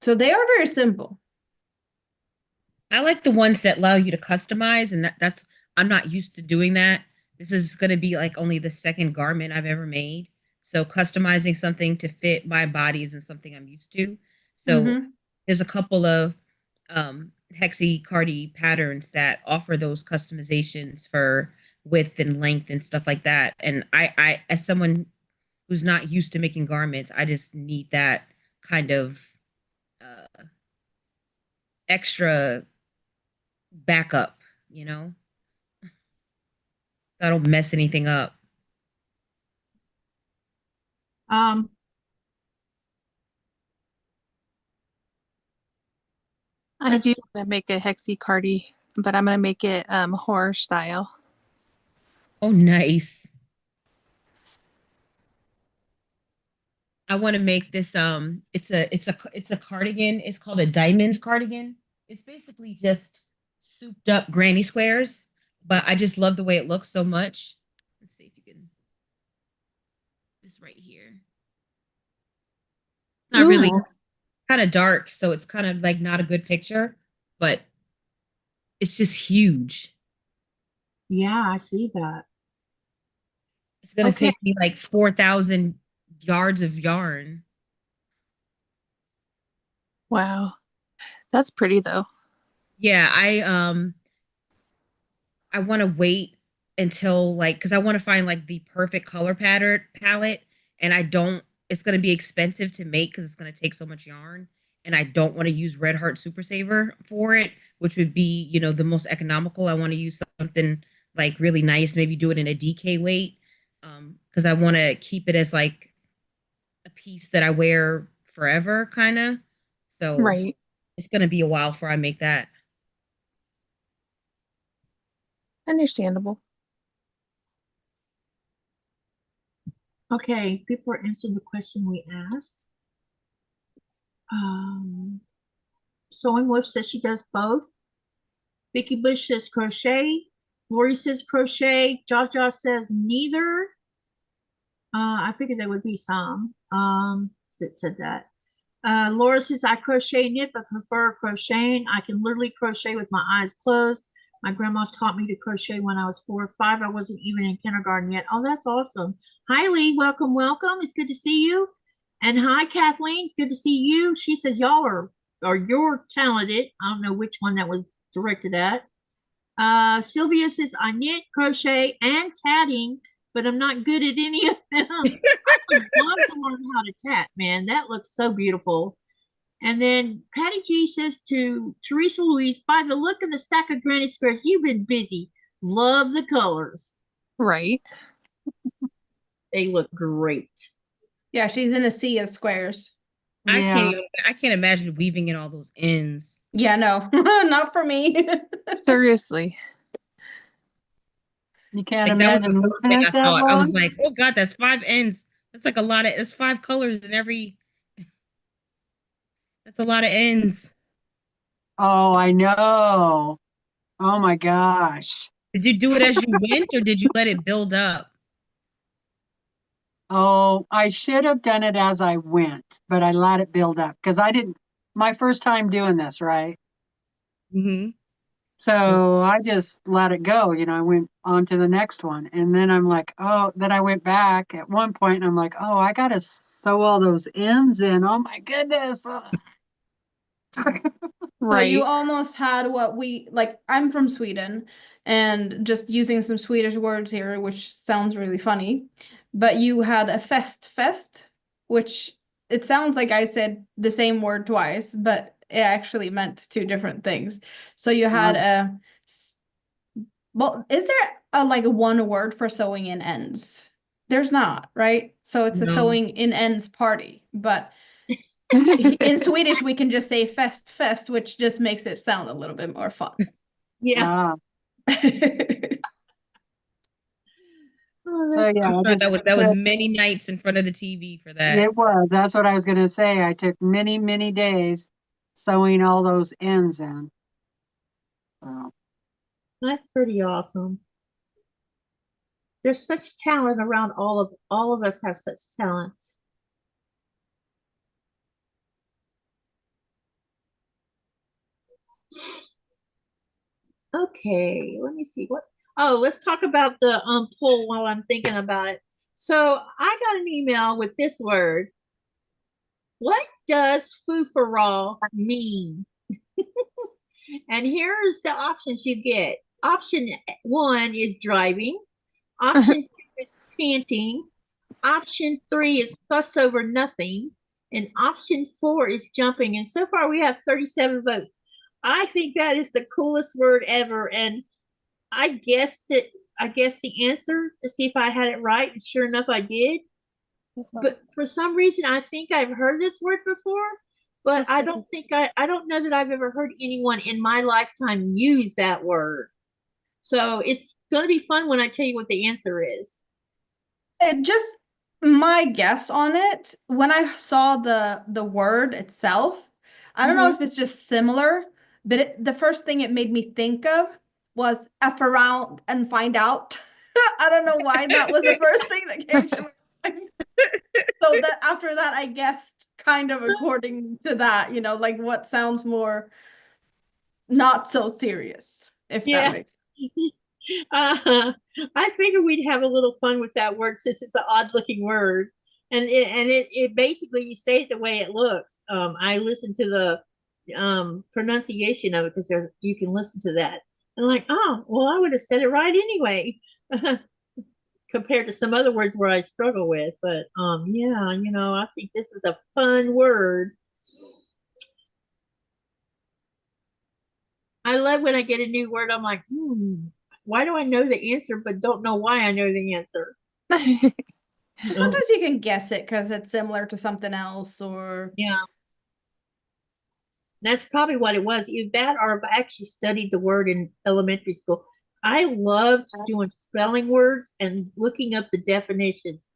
B: So they are very simple.
C: I like the ones that allow you to customize, and that's I'm not used to doing that. This is going to be like only the second garment I've ever made. So customizing something to fit my body isn't something I'm used to. So there's a couple of hexi cardi patterns that offer those customizations for width and length and stuff like that. And I as someone who's not used to making garments, I just need that kind of extra backup, so I don't mess anything up.
A: Um,
E: I do want to make a hexi cardi, but I'm going to make it horror style.
C: Oh, nice. I want to make this it's a cardigan. It's called a diamond cardigan. It's basically just souped up granny squares, but I just love the way it looks so much. Let's see if you can this right here. It's not really kind of dark, so it's kind of like not a good picture, but it's just huge.
A: Yeah, I see that.
C: It's gonna take me like 4,000 yards of yarn.
E: Wow. That's pretty though.
C: Yeah, I want to wait until like because I want to find like the perfect color pattern palette, and it's gonna be expensive to make because it's gonna take so much yarn, and I don't want to use Red Heart Super Saver for it, which would be, the most economical. I want to use something like really nice, maybe do it in a DK weight, because I want to keep it as like a piece that I wear forever, kind of. So
E: right.
C: It's gonna be a while before I make that.
E: Understandable.
A: Okay, people are answering the question we asked. Sewing Wolf says she does both. Vicky Bush says crochet. Lori says crochet. Jaja says neither. I figured there would be some that said that. Laura says I crochet knit but prefer crocheting. I can literally crochet with my eyes closed. My grandma taught me to crochet when I was 4 or 5. I wasn't even in kindergarten yet. Oh, that's awesome. Hi, Lee. Welcome, welcome. It's good to see you. And hi, Kathleen. It's good to see you. She says y'all are you're talented. I don't know which one that was directed at. Sylvia says I knit, crochet, and tatting, but I'm not good at any of them. I would love to learn how to tat, man. That looks so beautiful. And then Patty G says to Teresa Louise, by the look of the stack of granny squares, you've been busy. Love the colors.
E: Right.
A: They look great.
B: Yeah, she's in a sea of squares.
D: Yeah.
C: I can't imagine weaving in all those ends.
B: Yeah, no, not for me.
E: Seriously.
D: You can't
C: Like that was the
D: imagine
C: first
D: moving
C: thing
D: it
C: I
D: that
C: thought. I was
D: long.
C: like, oh God, that's 5 ends. That's like a lot of, it's 5 colors in every, that's a lot of ends.
D: Oh, I know. Oh my gosh.
C: Did you do it as you went or did you let it build up?
D: Oh, I should have done it as I went, but I let it build up because I didn't, my first time doing this, right?
C: Mm-hmm.
D: So I just let it go. I went on to the next one. And then I'm like, oh, then I went back at one point and I'm like, oh, I got to sew all those ends in. Oh my goodness.
B: But you
E: Right.
B: almost had what we like. I'm from Sweden, and just using some Swedish words here, which sounds really funny. But you had a fest, which it sounds like I said the same word twice, but it actually meant two different things. So you had well, is there a like one word for sewing in ends? There's not, right? So it's a
C: No.
B: sewing in ends party, but in Swedish, we can just say fest, which just makes it sound a little bit more fun.
A: Yeah. Oh,
D: So yeah,
C: I'm
D: I
C: sure
D: just
C: that was many nights in front of the TV for that.
D: it was. That's what I was gonna say. I took many, many days sewing all those ends in. So,
A: that's pretty awesome. There's such talent around all of us have such talent. Okay, let me see what. Oh, let's talk about the poll while I'm thinking about it. So I got an email with this word. What does foo-for-all mean? And here's the options you get. Option 1 is driving. Option 2 is panting. Option 3 is fuss over nothing. And option 4 is jumping. And so far we have 37 votes. I think that is the coolest word ever. And I guessed the answer to see if I had it right. And sure enough, I did. But for some reason, I think I've heard this word before, but I don't know that I've ever heard anyone in my lifetime use that word. So it's going to be fun when I tell you what the answer is.
B: It just my guess on it, when I saw the word itself, I don't know if it's just similar, but the first thing it made me think of was F around and find out. I don't know why that was the first thing that came to mind. So that after that, I guessed kind of according to that, like what sounds more not so serious, if that makes sense.
A: I figured we'd have a little fun with that word since it's an odd looking word. And it basically, you say it the way it looks. I listened to the pronunciation of it because you can listen to that. And like, oh, well, I would have said it right anyway. Compared to some other words where I struggle with. But yeah, I think this is a fun word. I love when I get a new word, I'm like, why do I know the answer but don't know why I know the answer?
B: Sometimes you can guess it because it's similar to something else, or
A: Yeah. That's probably what it was. Either that or I've actually studied the word in elementary school. I loved doing spelling words and looking up the definitions.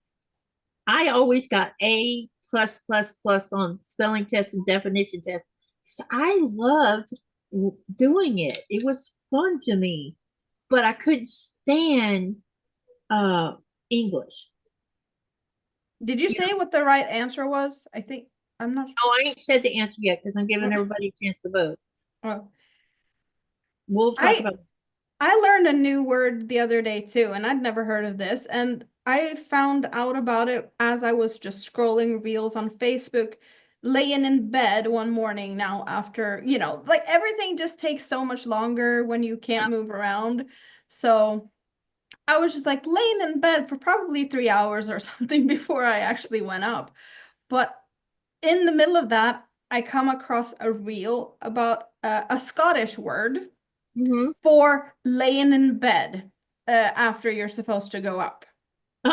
A: I always got A plus plus plus on spelling tests and definition tests. So I loved doing it. It was fun to me, but I couldn't stand English.
B: Did you say what the right answer was? I'm not sure.
A: Oh, I ain't said the answer yet because I'm giving everybody a chance to vote.
B: Well,
A: We'll talk about.
B: I learned a new word the other day too, and I'd never heard of this. And I found out about it as I was just scrolling reels on Facebook, laying in bed one morning now after, like everything just takes so much longer when you can't move around. So I was just like laying in bed for probably 3 hours or something before I actually went up. But in the middle of that, I come across a reel about a Scottish word for laying in bed after you're supposed to go up.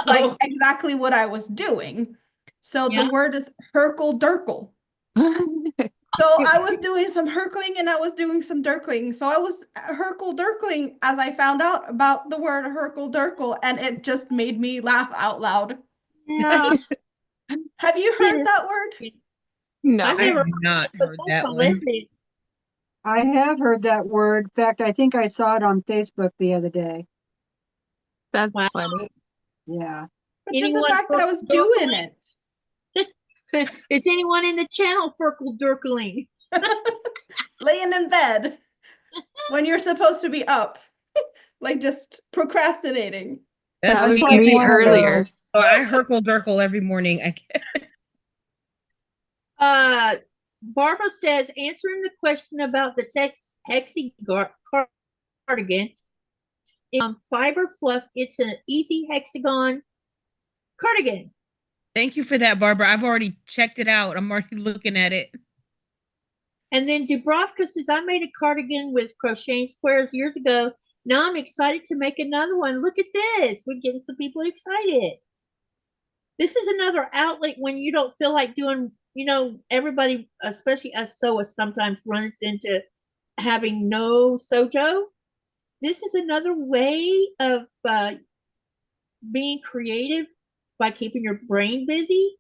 B: Like exactly what I was doing. So the word is herkle durkle. So I was doing some herkling and I was doing some dirkling. So I was herkle durkling as I found out about the word herkle durkle, and it just made me laugh out loud.
A: Yeah.
B: Have you heard that word?
E: No.
A: I've
C: I
A: never
C: have not
A: but
C: heard
A: that's
C: that one.
A: hilarious.
D: I have heard that word. In fact, I think I saw it on Facebook the other day.
E: That's
A: Wow.
E: funny.
D: Yeah.
B: But just the
A: Anyone
B: fact that I was
A: for
B: doing it.
A: Is anyone in the channel Ferkle Durkling?
B: Laying in bed when you're supposed to be up, like just procrastinating.
C: That's
E: That was
C: me
D: like
E: me
D: one of
E: earlier.
D: those.
C: So I herkle durkle every morning.
A: Barbara says, answering the question about the text hexi cardigan, fiber fluff, it's an easy hexagon cardigan.
C: Thank you for that, Barbara. I've already checked it out. I'm already looking at it.
A: And then Dubrovka says, I made a cardigan with crocheting squares years ago. Now I'm excited to make another one. Look at this. We're getting some people excited. This is another outlet when you don't feel like doing, everybody, especially us sewers, sometimes runs into having no sojo. This is another way of being creative by keeping your brain busy.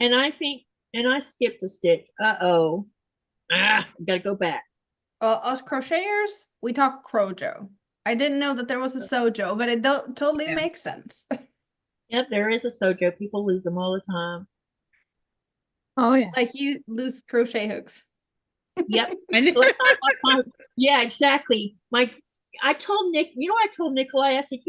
A: And I skipped a stitch. Gotta go back.
B: Us crocheters, we talk crojo. I didn't know that there was a sojo, but it totally makes sense.
A: Yep, there is a sojo. People lose them all the time.
E: Oh yeah.
B: Like you lose crochet hooks.
A: Yep.
C: I know.
A: Yeah, exactly. I told Nick, I told Nikolai, I said,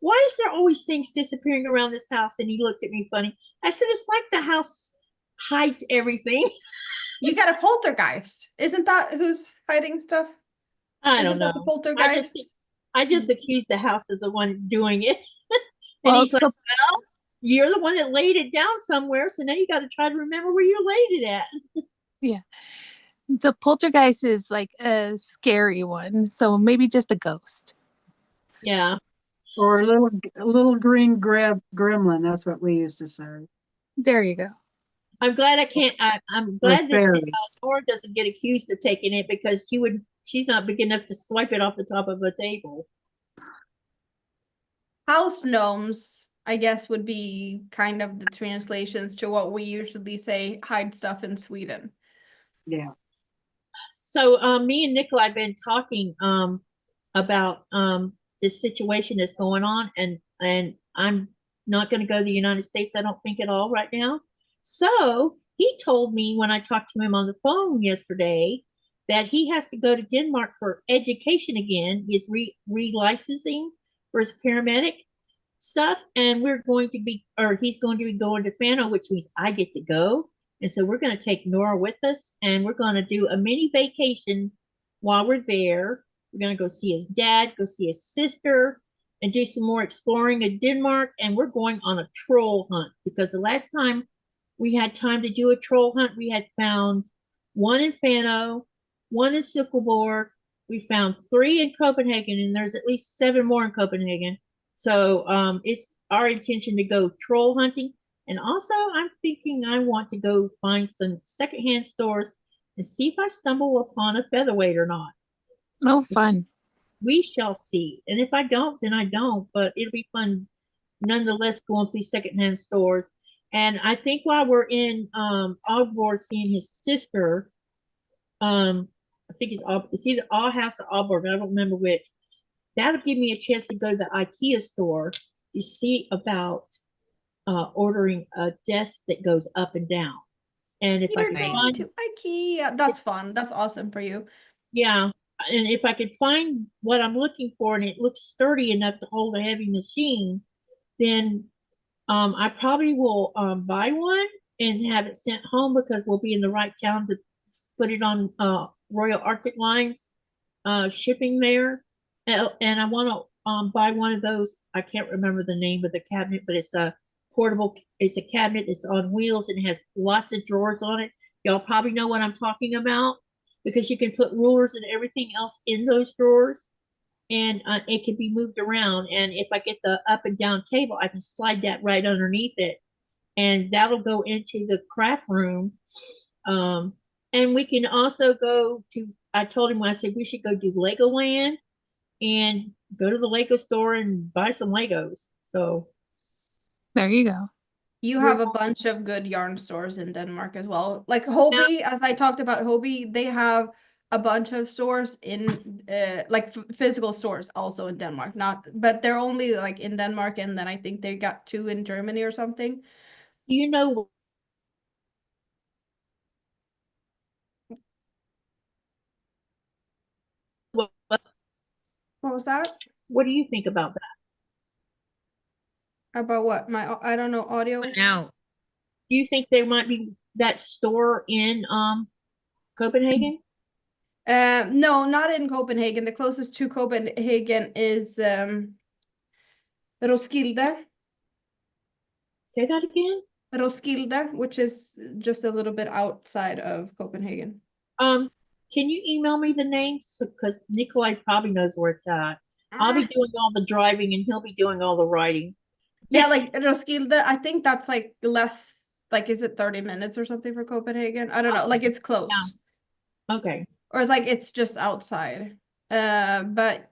A: why is there always things disappearing around this house? And he looked at me funny. I said, it's like the house hides everything.
B: You got a poltergeist. Isn't that who's hiding stuff?
A: I don't know.
B: The poltergeist?
A: I just accused the house of the one doing it. And
E: Well,
A: he's like, well, you're the one that laid it down somewhere, so now you got to try to remember where you laid it at.
E: yeah. The poltergeist is like a scary one, so maybe just a ghost.
A: Yeah.
D: Or a little green gremlin. That's what we used to say.
E: There you go.
A: I'm glad I'm glad that Nora doesn't get accused of taking it because she's not big enough to swipe it off the top of a table.
B: House gnomes, I guess, would be kind of the translations to what we usually say hide stuff in Sweden.
D: Yeah.
A: So me and Nicola have been talking about this situation that's going on, and I'm not going to go to the United States, I don't think, at all right now. So he told me when I talked to him on the phone yesterday that he has to go to Denmark for education again. He's re-licensing for his paramedic stuff, and he's going to be going to Fano, which means I get to go. And so we're going to take Nora with us, and we're going to do a mini vacation while we're there. We're going to go see his dad, go see his sister, and do some more exploring in Denmark. And we're going on a troll hunt because the last time we had time to do a troll hunt, we had found one in Fano, one in Silkeborg. We found 3 in Copenhagen, and there's at least 7 more in Copenhagen. So it's our intention to go troll hunting. And also, I'm thinking I want to go find some secondhand stores and see if I stumble upon a featherweight or not.
E: Oh, fun.
A: We shall see. And if I don't, then I don't. But it'll be fun nonetheless going through secondhand stores. And I think while we're in Aalborg seeing his sister, I think it's either Aarhus or Aalborg, I don't remember which. That'll give me a chance to go to the IKEA store to see about ordering a desk that goes up and down. And if
B: You're
A: I can
B: going to IKEA. That's fun. That's awesome for you.
A: yeah. and if I could find what I'm looking for and it looks sturdy enough to hold a heavy machine, then I probably will buy one and have it sent home because we'll be in the right town to put it on Royal Arctic Lines shipping there. And I want to buy one of those. I can't remember the name of the cabinet, but it's a portable. It's a cabinet. It's on wheels and has lots of drawers on it. Y'all probably know what I'm talking about because you can put rulers and everything else in those drawers, and it can be moved around. And if I get the up and down table, I can slide that right underneath it, and that'll go into the craft room. And we can also go to. I told him when I said we should go do Legoland and go to the Lego store and buy some Legos. So
E: There you go.
B: You have a bunch of good yarn stores in Denmark as well. Like Hobie, as I talked about Hobie, they have a bunch of stores in like physical stores also in Denmark. Not, but they're only like in Denmark, and then I think they got 2 in Germany or something.
A: you know what,
B: What was that?
A: what do you think about that?
B: About what? I don't know, audio.
C: Now,
A: Do you think there might be that store in Copenhagen?
B: No, not in Copenhagen. The closest to Copenhagen is Roskilde.
A: Say that again.
B: Roskilde, which is just a little bit outside of Copenhagen.
A: Can you email me the names? Because Nikolai probably knows where it's at. I'll be doing all the driving and he'll be doing all the writing.
B: Yeah, like Roskilde, I think that's like less, like, is it 30 minutes or something for Copenhagen? I don't know, like it's close.
A: Yeah. Okay.
B: Or like it's just outside. But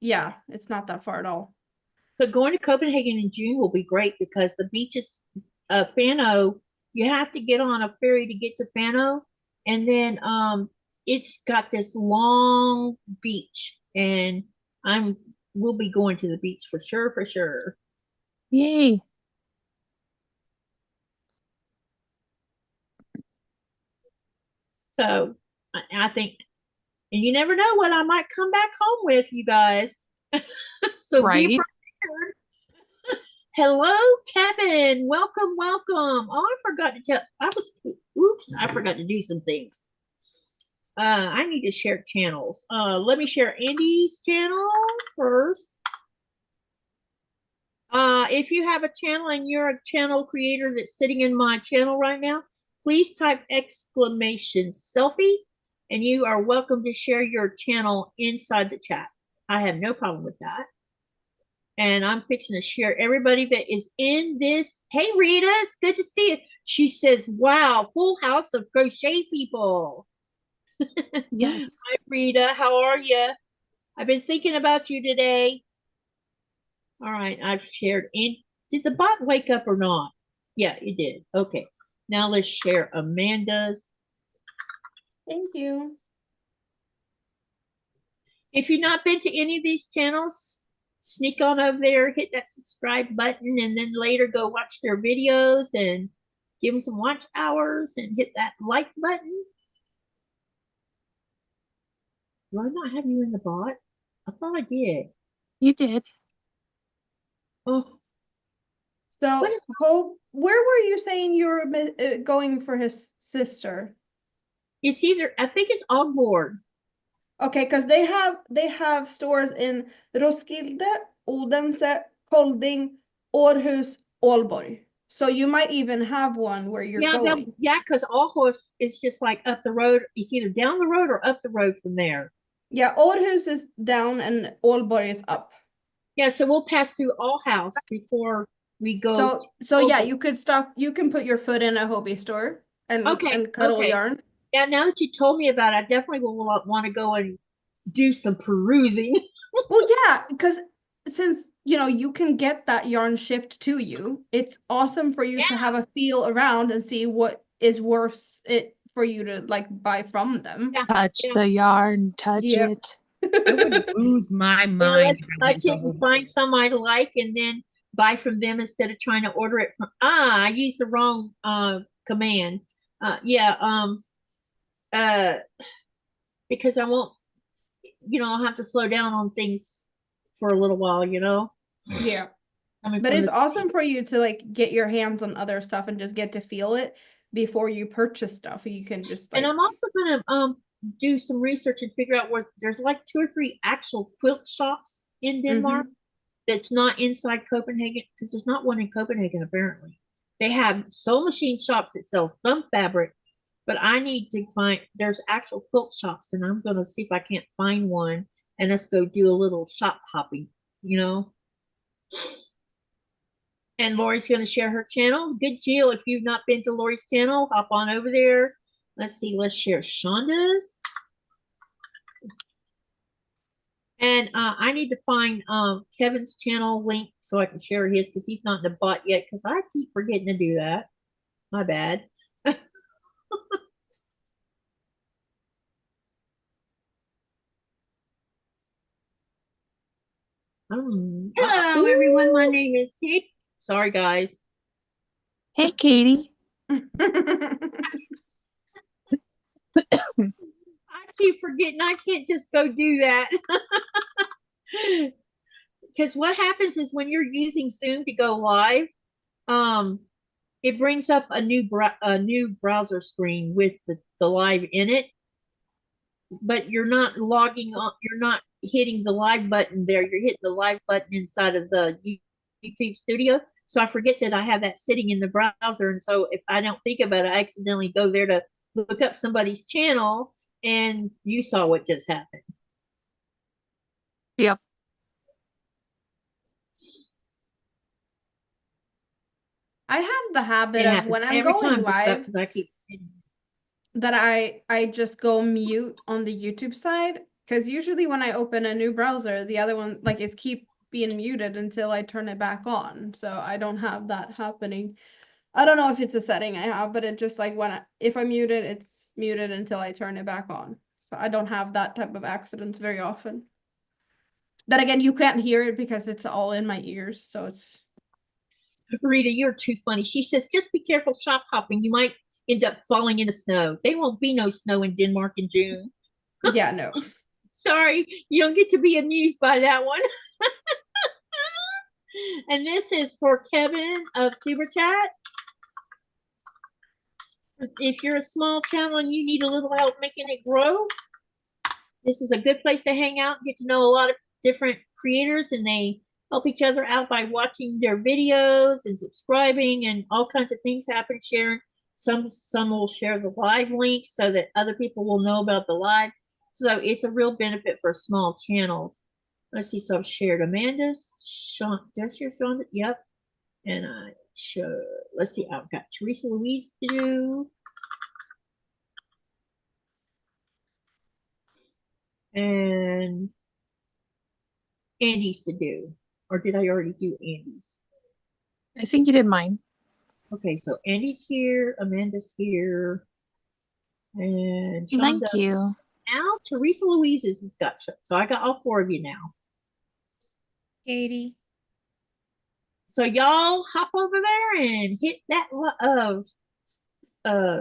B: yeah, it's not that far at all.
A: So going to Copenhagen in June will be great because the beaches, Fano, you have to get on a ferry to get to Fano, and then it's got this long beach, and we'll be going to the beach for sure, for sure.
E: Yay.
A: So I think, and you never know what I might come back home with, you guys. So
E: Right.
A: be prepared. Hello, Kevin. Welcome, welcome. Oh, I forgot to tell. I forgot to do some things. I need to share channels. Let me share Andi's channel first. If you have a channel and you're a channel creator that's sitting in my channel right now, please type exclamation Sophie, and you are welcome to share your channel inside the chat. I have no problem with that. And I'm fixing to share everybody that is in this. Hey, Rita, it's good to see you. She says, wow, full house of crochet people.
E: Yes.
A: Hi, Rita. How are you? I've been thinking about you today. All right, I've shared. And did the bot wake up or not? Yeah, it did. Okay. Now let's share Amanda's.
B: Thank you.
A: If you've not been to any of these channels, sneak on over there, hit that subscribe button, and then later go watch their videos and give them some watch hours and hit that like button. Do I not have you in the bot? I thought I did.
E: You did.
A: Oh,
B: So,
A: What is-
B: Hope, where were you saying you were going for his sister?
A: it's either, I think it's Ogboard.
B: Okay, because they have stores in Roskilde, Odense, Kolding, Aarhus, Aalborg. So you might even have one where you're going.
A: Yeah, because Aarhus is just like up the road. It's either down the road or up the road from there.
B: Yeah, Aarhus is down and Aalborg is up.
A: Yeah, so we'll pass through Aarhus before we go.
B: So yeah,
A: Aalborg.
B: you could stop. You can put your foot in a Hobie store and cuddle yarn.
A: Yeah, now that you told me about it, I definitely will want to go and do some perusing.
B: Well, yeah, because since you can get that yarn shipped to you, it's awesome for you to have a feel around and see what is worth it for you to like buy from them.
A: Yeah.
E: Touch the yarn, touch
B: Yeah.
E: it.
C: I would lose my mind.
A: Let's
C: if I went
A: touch
C: to
A: it
C: a
A: and
C: Hobie
A: find some I like and then buy from them instead of trying to order it from. I used the wrong command. Because I won't. I'll have to slow down on things for a little while,
B: Yeah.
A: Coming
B: But
A: from
B: it's
A: the
B: awesome for you to like get your hands on other stuff and just get to feel it before you purchase stuff. You can just like
A: And I'm also gonna do some research and figure out what there's like 2 or 3 actual quilt shops in Denmark that's not inside Copenhagen, because there's not one in Copenhagen apparently. They have sewing machine shops that sell some fabric, but I need to find there's actual quilt shops, and I'm gonna see if I can't find one, and let's go do a little shop hopping, And Lori's going to share her channel. Good Jill, if you've not been to Lori's channel, hop on over there. Let's see, let's share Shonda's. And I need to find Kevin's channel link so I can share his, because he's not in the bot yet, because I keep forgetting to do that. My bad. Hello, everyone. My name is Kate. Sorry, guys.
E: Hey, Katie.
A: I keep forgetting I can't just go do that. Because what happens is when you're using Zoom to go live, it brings up a new browser screen with the live in it, but you're not logging on. You're not hitting the live button there. You're hitting the live button inside of the YouTube Studio. So I forget that I have that sitting in the browser, and so if I don't think about it, I accidentally go there to look up somebody's channel, and you saw what just happened.
E: Yep.
B: I have the habit
A: It
B: of
A: happens
B: when I'm
A: every
B: going
A: time
B: live
A: because I keep.
B: that I just go mute on the YouTube side, because usually when I open a new browser, the other one like it's keep being muted until I turn it back on. So I don't have that happening. I don't know if it's a setting I have, but it just like if I mute it, it's muted until I turn it back on. So I don't have that type of accidents very often. Then again, you can't hear it because it's all in my ears, so it's
A: Rita, you're too funny. She says, just be careful shop hopping. You might end up falling in the snow. There won't be no snow in Denmark in June.
B: yeah, no.
A: Sorry, you don't get to be amused by that one. And this is for Kevin of Tuber Chat. If you're a small channel and you need a little help making it grow, this is a good place to hang out, get to know a lot of different creators, and they help each other out by watching their videos and subscribing, and all kinds of things happen, sharing. Some will share the live links so that other people will know about the live. So it's a real benefit for small channels. Let's see, so I've shared Amanda's, does your Shonda? Yep. And I show, let's see, I've got Teresa Louise to do. And Andy's to do. Or did I already do Andy's?
E: I think you did mine.
A: Okay, so Andy's here, Amanda's here, and Shonda.
E: Thank you.
A: Now Teresa Louise's has got, so I got all 4 of you now.
C: Katie.
A: So y'all hop over there and hit that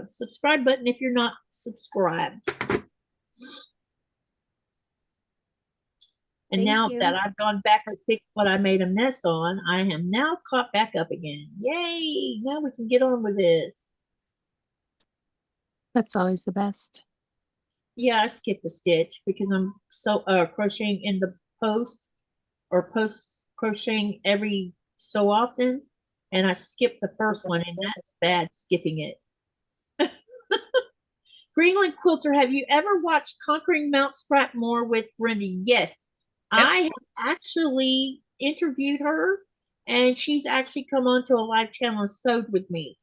A: subscribe button if you're not subscribed. And
B: Thank
A: now
B: you.
A: that I've gone back and fixed what I made a mess on, I am now caught back up again. Yay! Now we can get on with this.
E: That's always the best.
A: Yeah, I skipped a stitch because I'm so crocheting in the post crocheting every so often, and I skipped the first one, and that's bad skipping it. Greenland Quilter, have you ever watched Conquering Mount Scrapmore with Brenda? Yes. Yep. I have actually interviewed her, and she's actually come onto a live channel and sewed with me.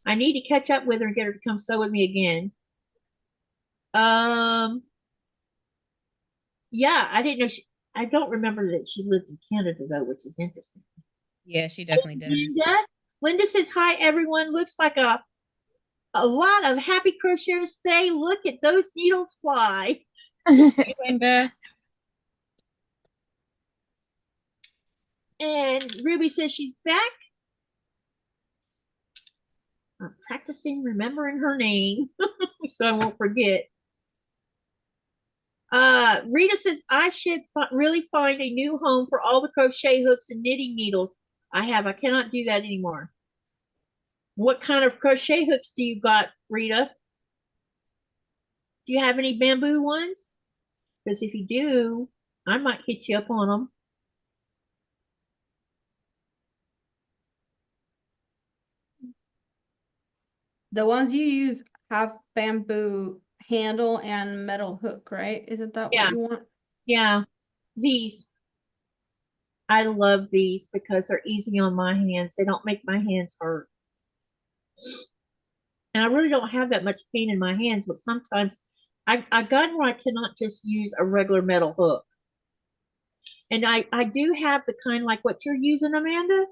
A: I need to catch up with her and get her to come sew with me again. Yeah, I didn't know I don't remember that she lived in Canada though, which is interesting.
C: Yeah, she definitely does.
A: Linda says, hi everyone. Looks like a lot of happy crocheters today. Look at those needles fly.
C: Hey, Linda.
A: And Ruby says she's back. I'm practicing remembering her name so I won't forget. Rita says I should really find a new home for all the crochet hooks and knitting needles I have. I cannot do that anymore. What kind of crochet hooks do you got, Rita? Do you have any bamboo ones? Because if you do, I might hit you up on them.
B: The ones you use have bamboo handle and metal hook, right? Isn't that
A: Yeah.
B: what you want?
A: Yeah, these. I love these because they're easy on my hands. They don't make my hands hurt. And I really don't have that much pain in my hands, but sometimes I got where I cannot just use a regular metal hook. And I do have the kind like what you're using, Amanda.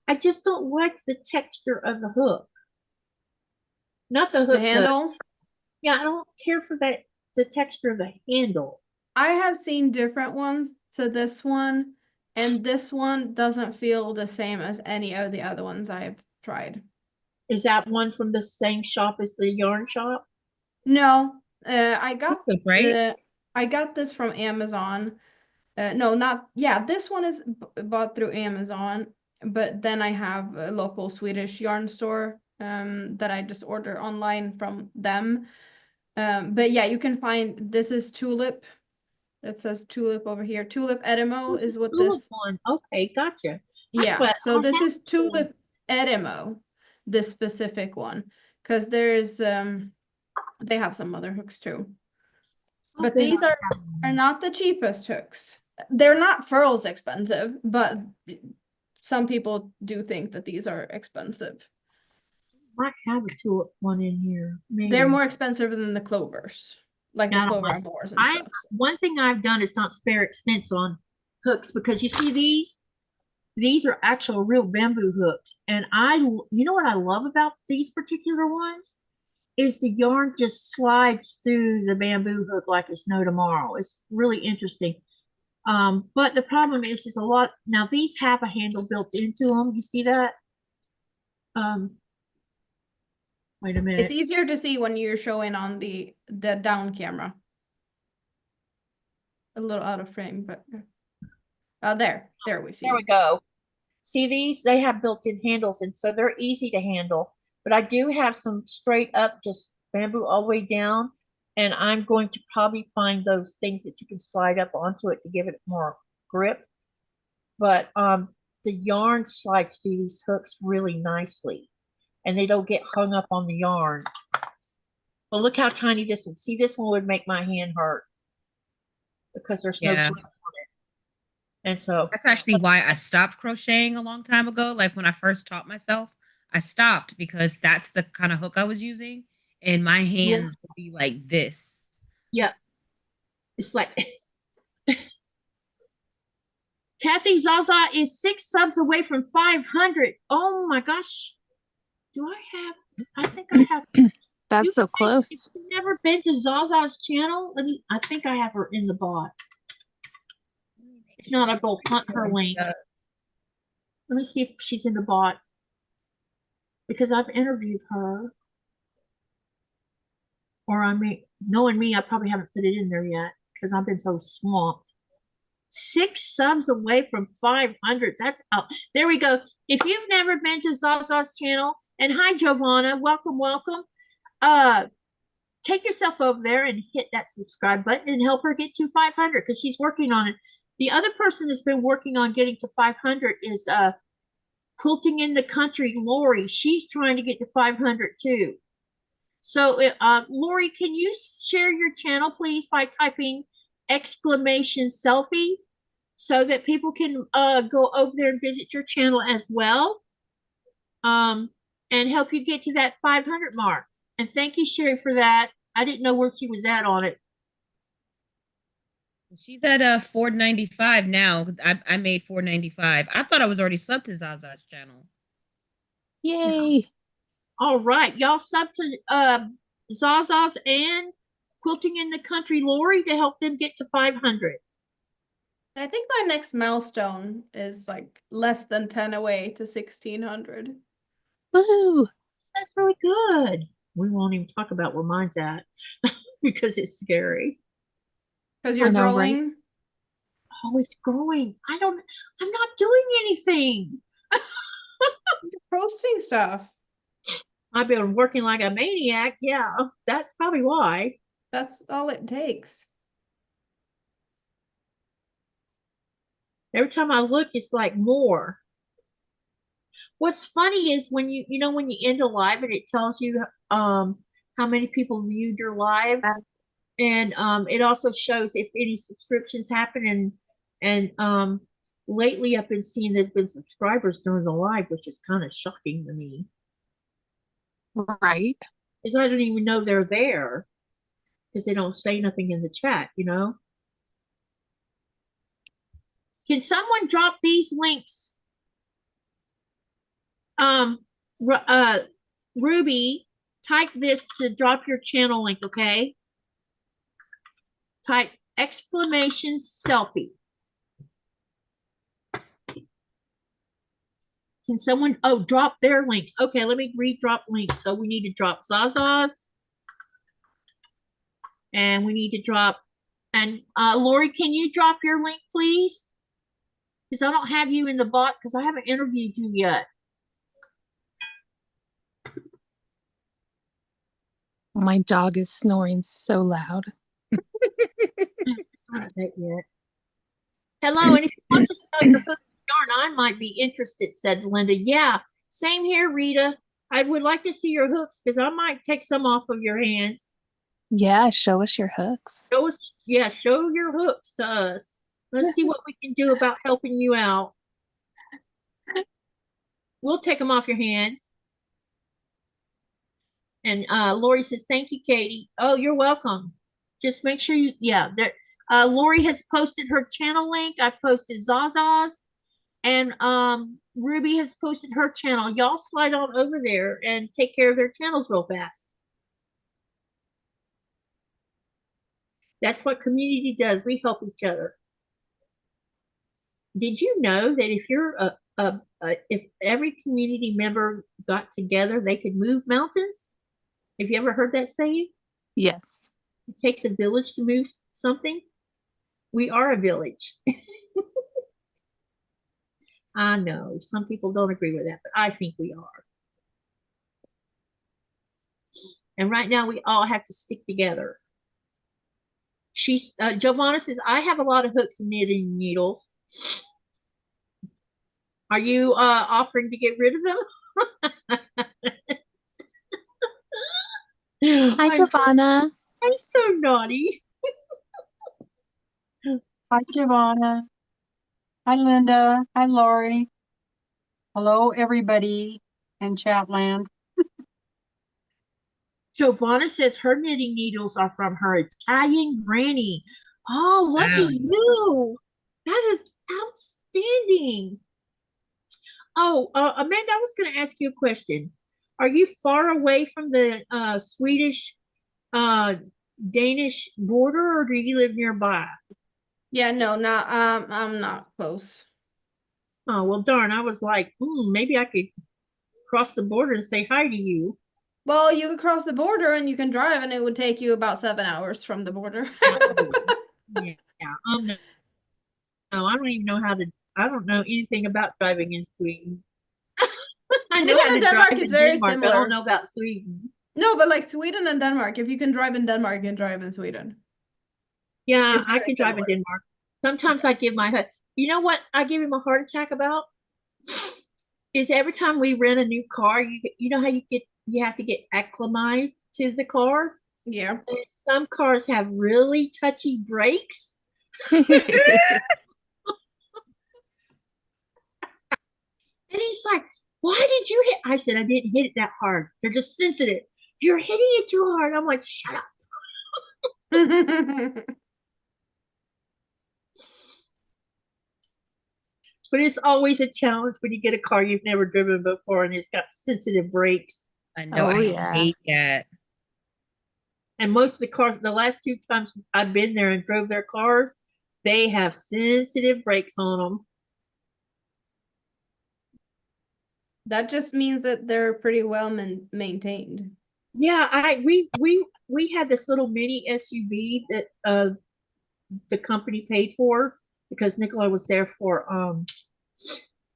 A: I just don't like the texture of the hook. Not the hook.
B: The handle?
A: Yeah, I don't care for that, the texture of the handle.
B: I have seen different ones to this one, and this one doesn't feel the same as any of the other ones I've tried.
A: Is that one from the same shop as the yarn shop?
B: No, I got
C: right?
B: I got this from Amazon. No, not yeah. This one is bought through Amazon, but then I have a local Swedish yarn store that I just order online from them. But yeah, you can find this is Tulip. It says Tulip over here. Tulip Edimo
A: This
B: is what
A: Tulip
B: this.
A: one. Okay, gotcha.
B: Yeah,
A: But
B: so
A: I
B: this
A: have
B: is
A: one.
B: Tulip Edimo, this specific one, because there's they have some other hooks too.
A: I
B: But
A: bet
B: these
A: I
B: are not the cheapest hooks. They're not furls expensive, but some people do think that these are expensive.
A: might have a tulip one in here. Maybe.
B: They're more expensive than the clovers, like the
A: I don't
B: clover
A: know.
B: on boars and
A: I
B: stuff.
A: one thing I've done is not spare expense on hooks because you see these are actual real bamboo hooks. And you know what I love about these particular ones is the yarn just slides through the bamboo hook like it's no tomorrow. It's really interesting. But the problem is a lot. Now these have a handle built into them. You see that? Wait a minute.
B: It's easier to see when you're showing on the down camera. A little out of frame, but there we see.
A: There we go. See these? They have built-in handles, and so they're easy to handle. But I do have some straight up, just bamboo all the way down, and I'm going to probably find those things that you can slide up onto it to give it more grip. But the yarn slides through these hooks really nicely, and they don't get hung up on the yarn. But look how tiny this one. See, this one would make my hand hurt because there's no grip on it. And so
C: that's actually why I stopped crocheting a long time ago. Like when I first taught myself, I stopped because that's the kind of hook I was using, and my hands would be like this.
A: Yeah, it's like Kathy Zaza is 6 subs away from 500. Oh my gosh, do I have? I think I have.
E: That's so close.
A: If you've never been to Zaza's channel, I think I have her in the bot. If not, I will hunt her link. Let me see if she's in the bot because I've interviewed her. Or I mean, knowing me, I probably haven't put it in there yet because I've been so swamped. 6 subs away from 500. That's up. There we go. If you've never been to Zaza's channel, and hi Giovanna, welcome. Take yourself over there and hit that subscribe button and help her get to 500 because she's working on it. The other person that's been working on getting to 500 is Quilting in the Country, Lori. She's trying to get to 500 too. So, Lori, can you share your channel, please, by typing !selfie so that people can go over there and visit your channel as well and help you get to that 500 mark. And thank you, Cheri, for that. I didn't know where she was at on it.
C: She's at 495 now. I made 495. I thought I was already subbed to Zaza's channel.
E: Yay.
A: All right, y'all sub to Zaza's and Quilting in the Country, Lori, to help them get to 500.
B: I think my next milestone is like less than 10 away to 1600.
E: Woohoo.
A: That's really good. We won't even talk about where mine's at because it's scary.
B: Because you're
E: I know, right?
B: growing.
A: Oh, it's growing. I'm not doing anything.
B: Posting stuff.
A: I've been working like a maniac. Yeah, that's probably why.
B: That's all it takes.
A: Every time I look, it's like more. What's funny is when when you end a live and it tells you how many people viewed your live, and it also shows if any subscriptions happen, and lately I've been seeing there's been subscribers during the live, which is kind of shocking to me.
E: Right.
A: Because I don't even know they're there because they don't say nothing in the chat, Can someone drop these links? Ruby, type this to drop your channel link, okay? Type exclamation selfie. Can someone, drop their links. Okay, let me re-drop links. So we need to drop Zaza's. And we need to drop, and Lori, can you drop your link, please? Because I don't have you in the bot because I haven't interviewed you yet.
E: My dog is snoring so loud.
A: I haven't started that yet. Hello, and if you want to sell your hooks and yarn, I might be interested, said Linda. Yeah, same here, Rita. I would like to see your hooks because I might take some off of your hands.
E: Yeah, show us your hooks.
A: Show your hooks to us. Let's see what we can do about helping you out. We'll take them off your hands. And Lori says, thank you, Katie. Oh, you're welcome. Just make sure Lori has posted her channel link. I posted Zaza's. And Ruby has posted her channel. Y'all slide on over there and take care of their channels real fast. That's what community does. We help each other. Did you know that if you're if every community member got together, they could move mountains? Have you ever heard that saying?
E: Yes.
A: It takes a village to move something. We are a village. I know some people don't agree with that, but I think we are. And right now we all have to stick together. Giovanna says, I have a lot of hooks and knitting needles. Are you offering to get rid of them?
E: Hi, Giovanna.
A: I'm so naughty.
D: Hi, Giovanna. Hi, Linda. Hi, Lori. Hello, everybody in Chatland.
A: Giovanna says her knitting needles are from her Italian granny. Oh, lucky
C: Wow.
A: you. That is outstanding. Oh, Amanda, I was going to ask you a question. Are you far away from the Swedish Danish border, or do you live nearby?
B: Yeah, no, not I'm not close.
A: Oh, well, darn, I was like, maybe I could cross the border and say hi to you.
B: Well, you could cross the border and you can drive, and it would take you about 7 hours from the border.
A: Yeah. No, I don't even know I don't know anything about driving in Sweden. I know how to
B: Denmark
A: drive
B: is
A: in
B: very
A: Denmark, but I
B: similar.
A: don't know about Sweden.
B: No, but like Sweden and Denmark, if you can drive in Denmark, you can drive in Sweden.
A: Yeah,
B: It's
A: I
B: very
A: can drive in
B: similar.
A: Denmark. Sometimes I give my husband, you know what I give him a heart attack about? Is every time we rent a new car, you know how you have to get acclimatized to the car?
B: Yeah.
A: And some cars have really touchy brakes. And he's like, why did you hit? I said, I didn't hit it that hard. They're just sensitive. You're hitting it too hard. I'm like, shut up. But it's always a challenge when you get a car you've never driven before and it's got sensitive brakes.
C: I know.
E: Oh,
C: I
E: yeah.
C: hate that.
A: And most of the cars, the last 2 times I've been there and drove their cars, they have sensitive brakes on them.
B: That just means that they're pretty well maintained.
A: Yeah, we had this little mini SUV that the company paid for because Nicola was there for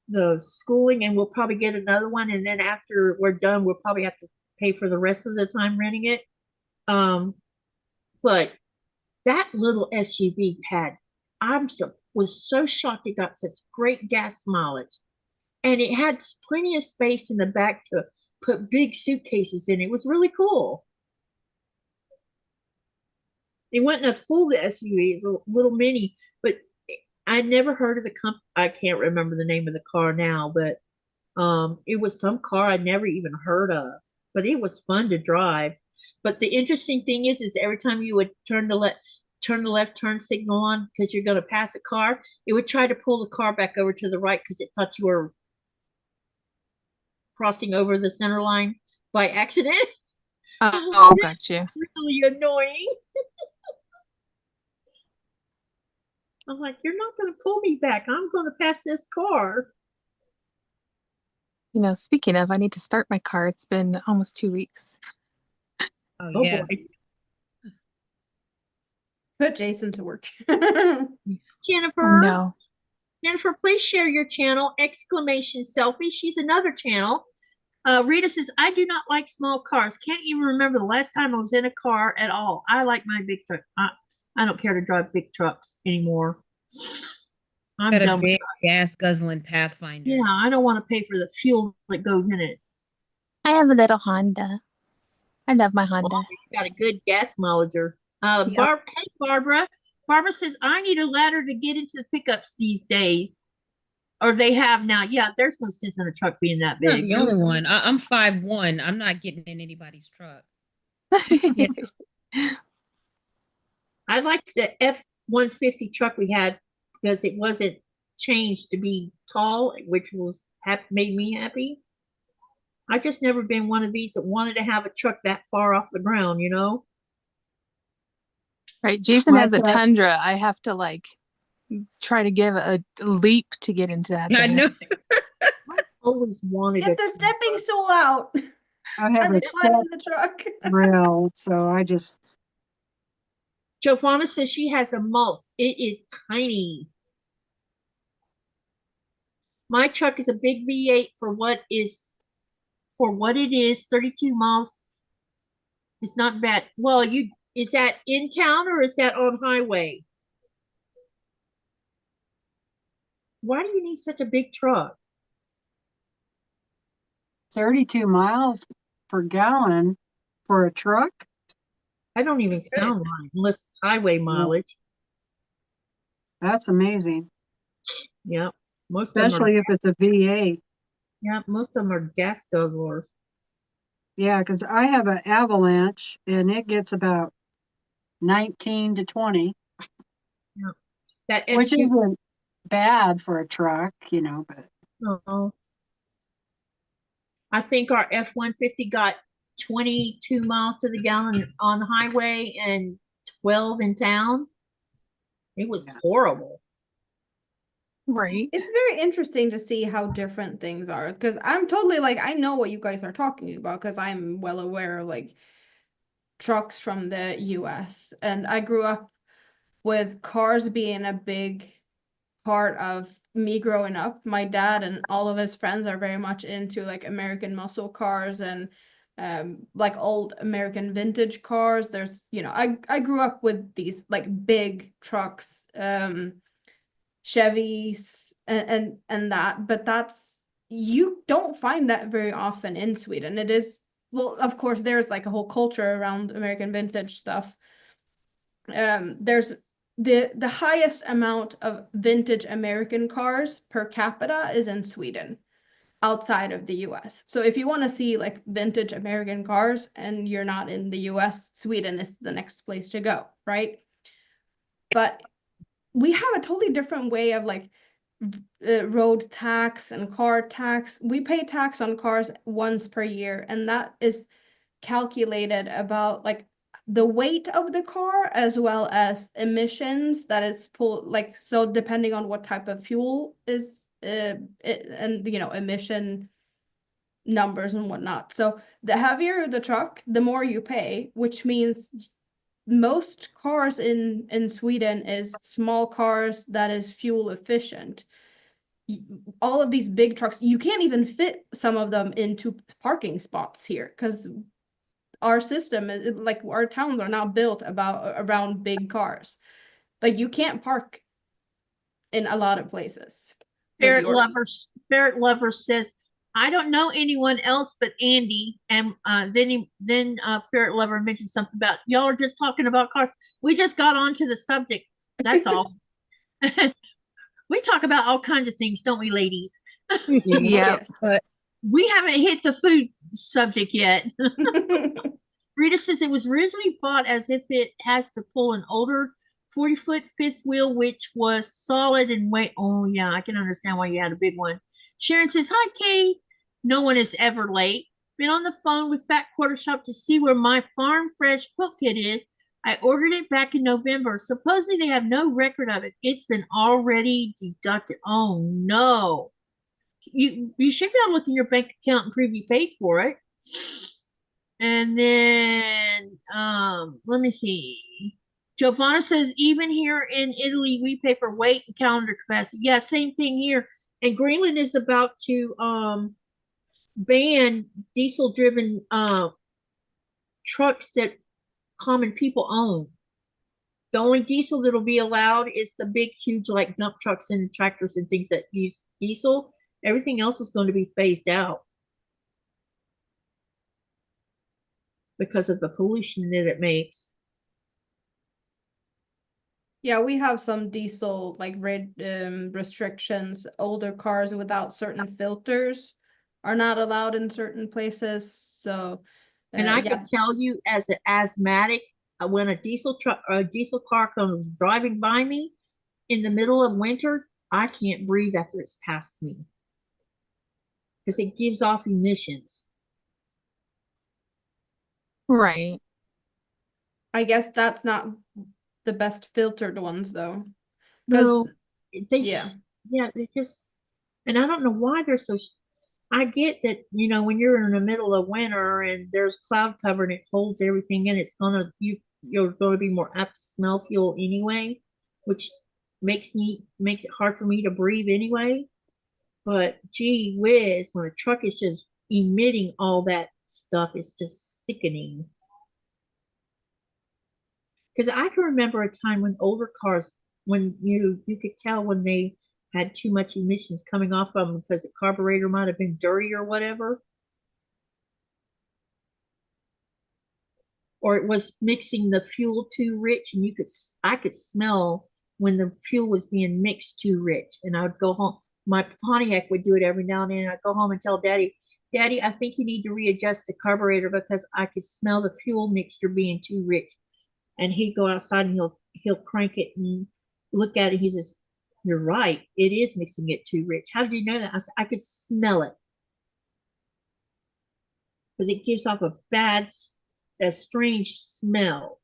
A: the schooling, and we'll probably get another one, and then after we're done we'll probably have to pay for the rest of the time renting it. But that little SUV was so shocked it got such great gas mileage, and it had plenty of space in the back to put big suitcases in. It was really cool. It wasn't a full SUV, it was a little mini, but I never heard of the company. I can't remember the name of the car now, but it was some car I'd never even heard of, but it was fun to drive. But the interesting thing is every time you would turn the left turn signal on because you're going to pass a car, it would try to pull the car back over to the right because it thought you were crossing over the center line by accident.
E: Oh, gotcha.
A: Really annoying. I'm like, you're not going to pull me back. I'm going to pass this car.
E: You know, speaking of, I need to start my car. It's been almost 2 weeks.
A: Oh
C: yeah.
A: boy.
B: Put Jason to work.
A: Jennifer.
E: No.
A: Jennifer, please share your channel, exclamation selfie. She's another channel. Rita says, I do not like small cars. Can't even remember the last time I was in a car at all. I like my big truck. I don't care to drive big trucks anymore. I'm
C: Got a
A: done with
C: big gas guzzling Pathfinder.
A: Yeah, I don't want to pay for the fuel that goes in it.
E: I have a little Honda. I love my Honda.
A: Well, you got a good gas mileager.
E: Yep.
A: Hey, Barbara. Barbara says, I need a ladder to get into the pickups these days. Or they have now. Yeah, there's no sense in a truck being that
C: You're not
A: big.
C: the only one. I'm 5'1". I'm not getting in anybody's truck.
A: Yeah. I liked the F-150 truck we had because it wasn't changed to be tall, which made me happy. I just never been one of these that wanted to have a truck that far off the ground, you know?
E: Right. Jason has a
D: Like,
E: Tundra. I have to like try to give a leap to get into that
C: I
E: thing.
C: know.
A: I always wanted
B: Get the stepping stool out.
D: I have
B: I'm
D: a
B: just climbing the truck.
D: rail, so I just,
A: Giovanna says she has a Mulch. It is tiny. My truck is a big V8 for what it is. 32 miles. It's not bad. Well, is that in town or is that on highway? Why do you need such a big truck?
D: 32 miles per gallon for a truck.
A: I don't even sound right unless it's highway mileage.
D: That's amazing,
A: Yeah, most of them
D: especially if it's a V8.
A: most of them are gas guzzlers.
D: Yeah, because I have an Avalanche and it gets about 19 to 20,
A: That
D: which
A: F2
D: isn't bad for a truck, but
A: Oh. I think our F-150 got 22 miles to the gallon on the highway and 12 in town. It was horrible.
E: Right.
B: It's very interesting to see how different things are because I'm totally like, I know what you guys are talking about because I'm well aware of like trucks from the US. And I grew up with cars being a big part of me growing up. My dad and all of his friends are very much into like American muscle cars and like old American vintage cars. There's, I grew up with these like big trucks, Chevys and that, but you don't find that very often in Sweden. It is, well, of course, there's like a whole culture around American vintage stuff. There's the highest amount of vintage American cars per capita is in Sweden, outside of the US. So if you want to see like vintage American cars and you're not in the US, Sweden is the next place to go, right? But we have a totally different way of like road tax and car tax. We pay tax on cars once per year, and that is calculated about like the weight of the car as well as emissions that it's like, so depending on what type of fuel is emission numbers and whatnot. So the heavier the truck, the more you pay, which means most cars in Sweden is small cars that is fuel efficient. All of these big trucks, you can't even fit some of them into parking spots here because our system is like our towns are now built around big cars. Like you can't park in a lot of places.
A: Ferret Lover says, I don't know anyone else but Andi. And then Ferret Lover mentioned something about y'all are just talking about cars. We just got onto the subject. That's all. We talk about all kinds of things, don't we, ladies?
E: Yeah.
B: Yes.
C: But
A: We haven't hit the food subject yet. Rita says it was originally bought as if it has to pull an older 40-foot fifth wheel, which was solid and weight. Oh, yeah, I can understand why you had a big one. Sharon says, hi, Katie. No one is ever late. Been on the phone with Fat Quarter Shop to see where my Farm Fresh quilt kit is. I ordered it back in November. Supposedly they have no record of it. It's been already deducted. Oh, no. You should be able to look in your bank account and prove you paid for it. And then let me see. Giovanna says, even here in Italy, we pay for weight and calendar capacity. Yeah, same thing here. And Greenland is about to ban diesel-driven trucks that common people own. The only diesel that'll be allowed is the big, huge, like dump trucks and tractors and things that use diesel. Everything else is going to be phased out because of the pollution that it makes.
B: Yeah, we have some diesel like restrictions. Older cars without certain filters are not allowed in certain places. So,
A: And I
B: yeah,
A: can tell you, as an asthmatic, when a diesel truck or a diesel car comes driving by me in the middle of winter, I can't breathe after it's past me because it gives off emissions.
E: Right.
B: I guess that's not the best filtered ones though. 'Cause
A: No, they
B: yeah.
A: yeah, they just, and I don't know why they're so. I get that, you know, when you're in the middle of winter and there's cloud cover and it holds everything in, it's gonna you're gonna be more apt to smell fuel anyway, which makes it hard for me to breathe anyway. But gee whiz, when a truck is just emitting all that stuff, it's just sickening. Because I can remember a time when older cars, when you could tell when they had too much emissions coming off of them because the carburetor might have been dirty or whatever. Or it was mixing the fuel too rich, and I could smell when the fuel was being mixed too rich. And I would go home. My Pontiac would do it every now and then. I'd go home and tell Daddy, I think you need to readjust the carburetor because I could smell the fuel mixture being too rich. And he'd go outside and he'll crank it and look at it. He says, you're right, it is mixing it too rich. How did you know that? I said, I could smell it because it gives off a strange smell.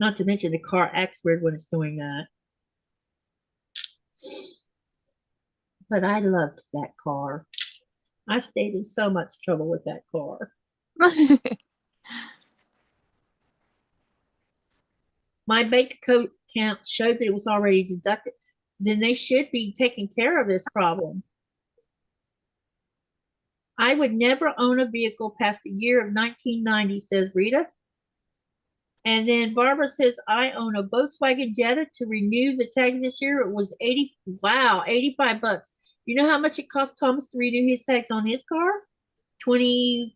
A: Not to mention the car acts weird when it's doing that. But I loved that car. I stayed in so much trouble with that car. My bank account showed that it was already deducted. Then they should be taking care of this problem. I would never own a vehicle past the year of 1990, says Rita. And then Barbara says, I own a Volkswagen Jetta to renew the tags this year. It was 85 bucks. You know how much it cost Thomas to renew his tags on his car? $22.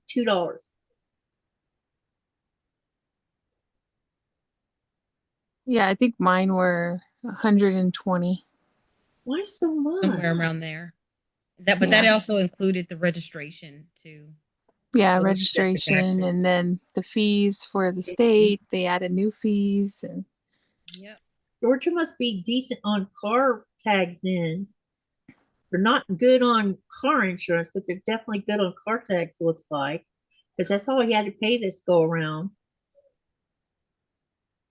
E: Yeah, I think mine were 120.
A: Why so much?
C: somewhere around there. But
E: Yeah.
C: that also included the registration too.
E: Yeah,
C: So it's just the
E: registration
C: taxes.
E: and then the fees for the state. They added new fees and
C: Yep.
A: Georgia must be decent on car tags then. They're not good on car insurance, but they're definitely good on car tags, looks like. Because that's all he had to pay this go around.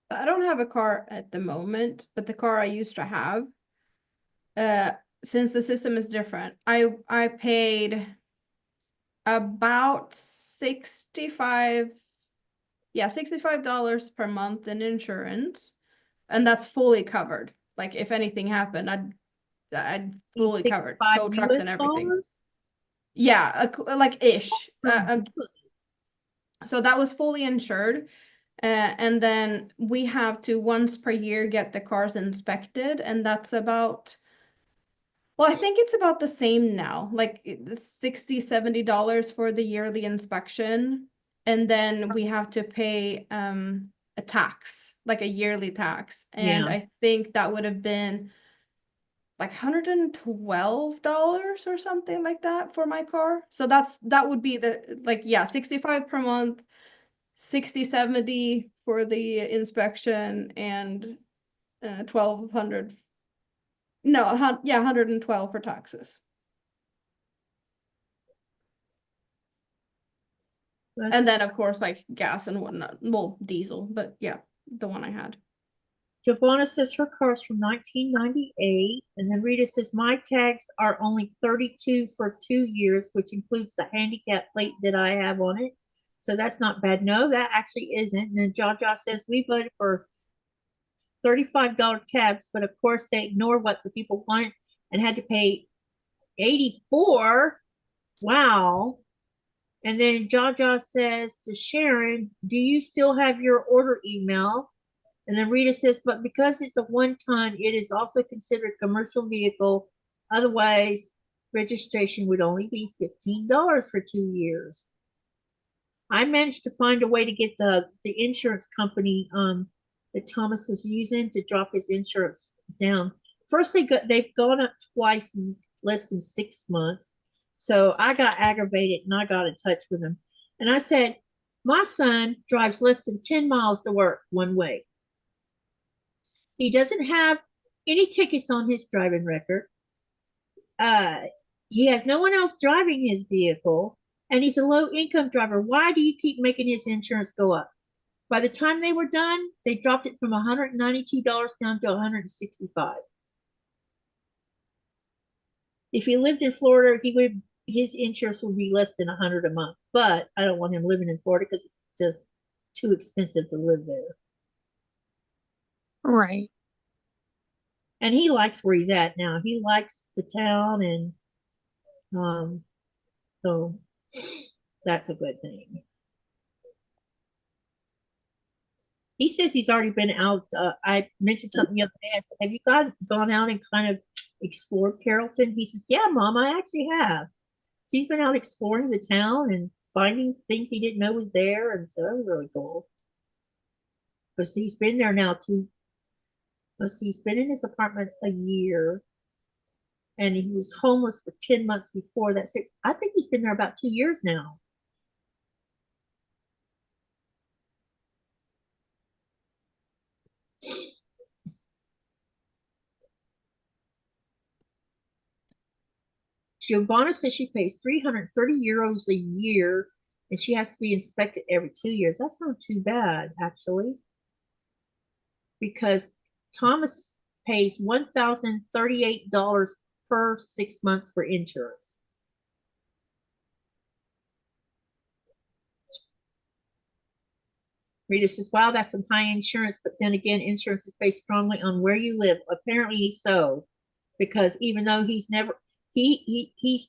B: I don't have a car at the moment, but the car I used to have, since the system is different, I paid about 65 yeah, $65 per month in insurance, and that's fully covered. Like if anything happened, I'd fully covered
A: 65
B: tow trucks and
A: US
B: everything.
A: dollars?
B: Yeah, like ish.
A: Oh,
B: So that was fully insured. And then we have to once per year get the cars inspected, and that's about, well, I think it's about the same now, like $60-70 for the yearly inspection. And then we have to pay a tax, like a yearly tax. And
A: Yeah.
B: I think that would have been like $112 or something like that for my car. So that would be the, like, yeah, 65 per month, 60-70 for the inspection, and 1200, no, yeah, 112 for taxes. And then of course like gas and whatnot, well, diesel, but yeah, the one I had.
A: Giovanna says her car's from 1998, and then Rita says my tags are only 32 for 2 years, which includes the handicap plate that I have on it. So that's not bad. No, that actually isn't. And then Jaja says we voted for $35 tabs, but of course they ignore what the people wanted and had to pay 84. Wow. And then Jaja says to Sharon, do you still have your order email? And then Rita says, but because it's a 1 ton, it is also considered a commercial vehicle. Otherwise, registration would only be $15 for 2 years. I managed to find a way to get the insurance company that Thomas was using to drop his insurance down. First, they've gone up twice in less than 6 months. So I got aggravated and I got in touch with him. And I said, my son drives less than 10 miles to work one way. He doesn't have any tickets on his driving record. He has no one else driving his vehicle, and he's a low-income driver. Why do you keep making his insurance go up? By the time they were done, they dropped it from $192 down to $165. If he lived in Florida, his insurance would be less than $100 a month. But I don't want him living in Florida because it's just too expensive to live there.
E: Right.
A: And he likes where he's at now. He likes the town, and so that's a good thing. He says he's already been out. I mentioned something the other day. I said, have you gone out and kind of explored Carrollton? He says, yeah, Mom, I actually have. He's been out exploring the town and finding things he didn't know was there. And so that was really cool. Because he's been there now he's been in his apartment a year. And he was homeless for 10 months before that. So I think he's been there about 2 years now. Giovanna says she pays 330 euros a year, and she has to be inspected every 2 years. That's not too bad, actually, because Thomas pays $1,038 per 6 months for insurance. Rita says, wow, that's some high insurance, but then again, insurance is based strongly on where you live. Apparently so, because even though he's never, he's,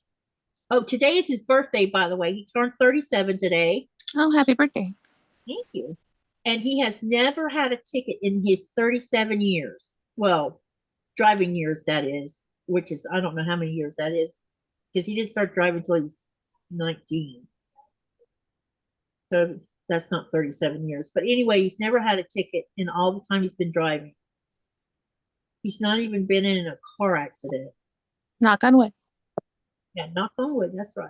A: oh, today is his birthday, by the way. He turned 37 today.
E: Oh, happy birthday.
A: Thank you. And he has never had a ticket in his 37 years. Well, driving years, that is, which is, I don't know how many years that is, because he didn't start driving until he was 19. So that's not 37 years. But anyway, he's never had a ticket in all the time he's been driving. He's not even been in a car accident.
E: Knock on wood.
A: Yeah, knock on wood. That's right.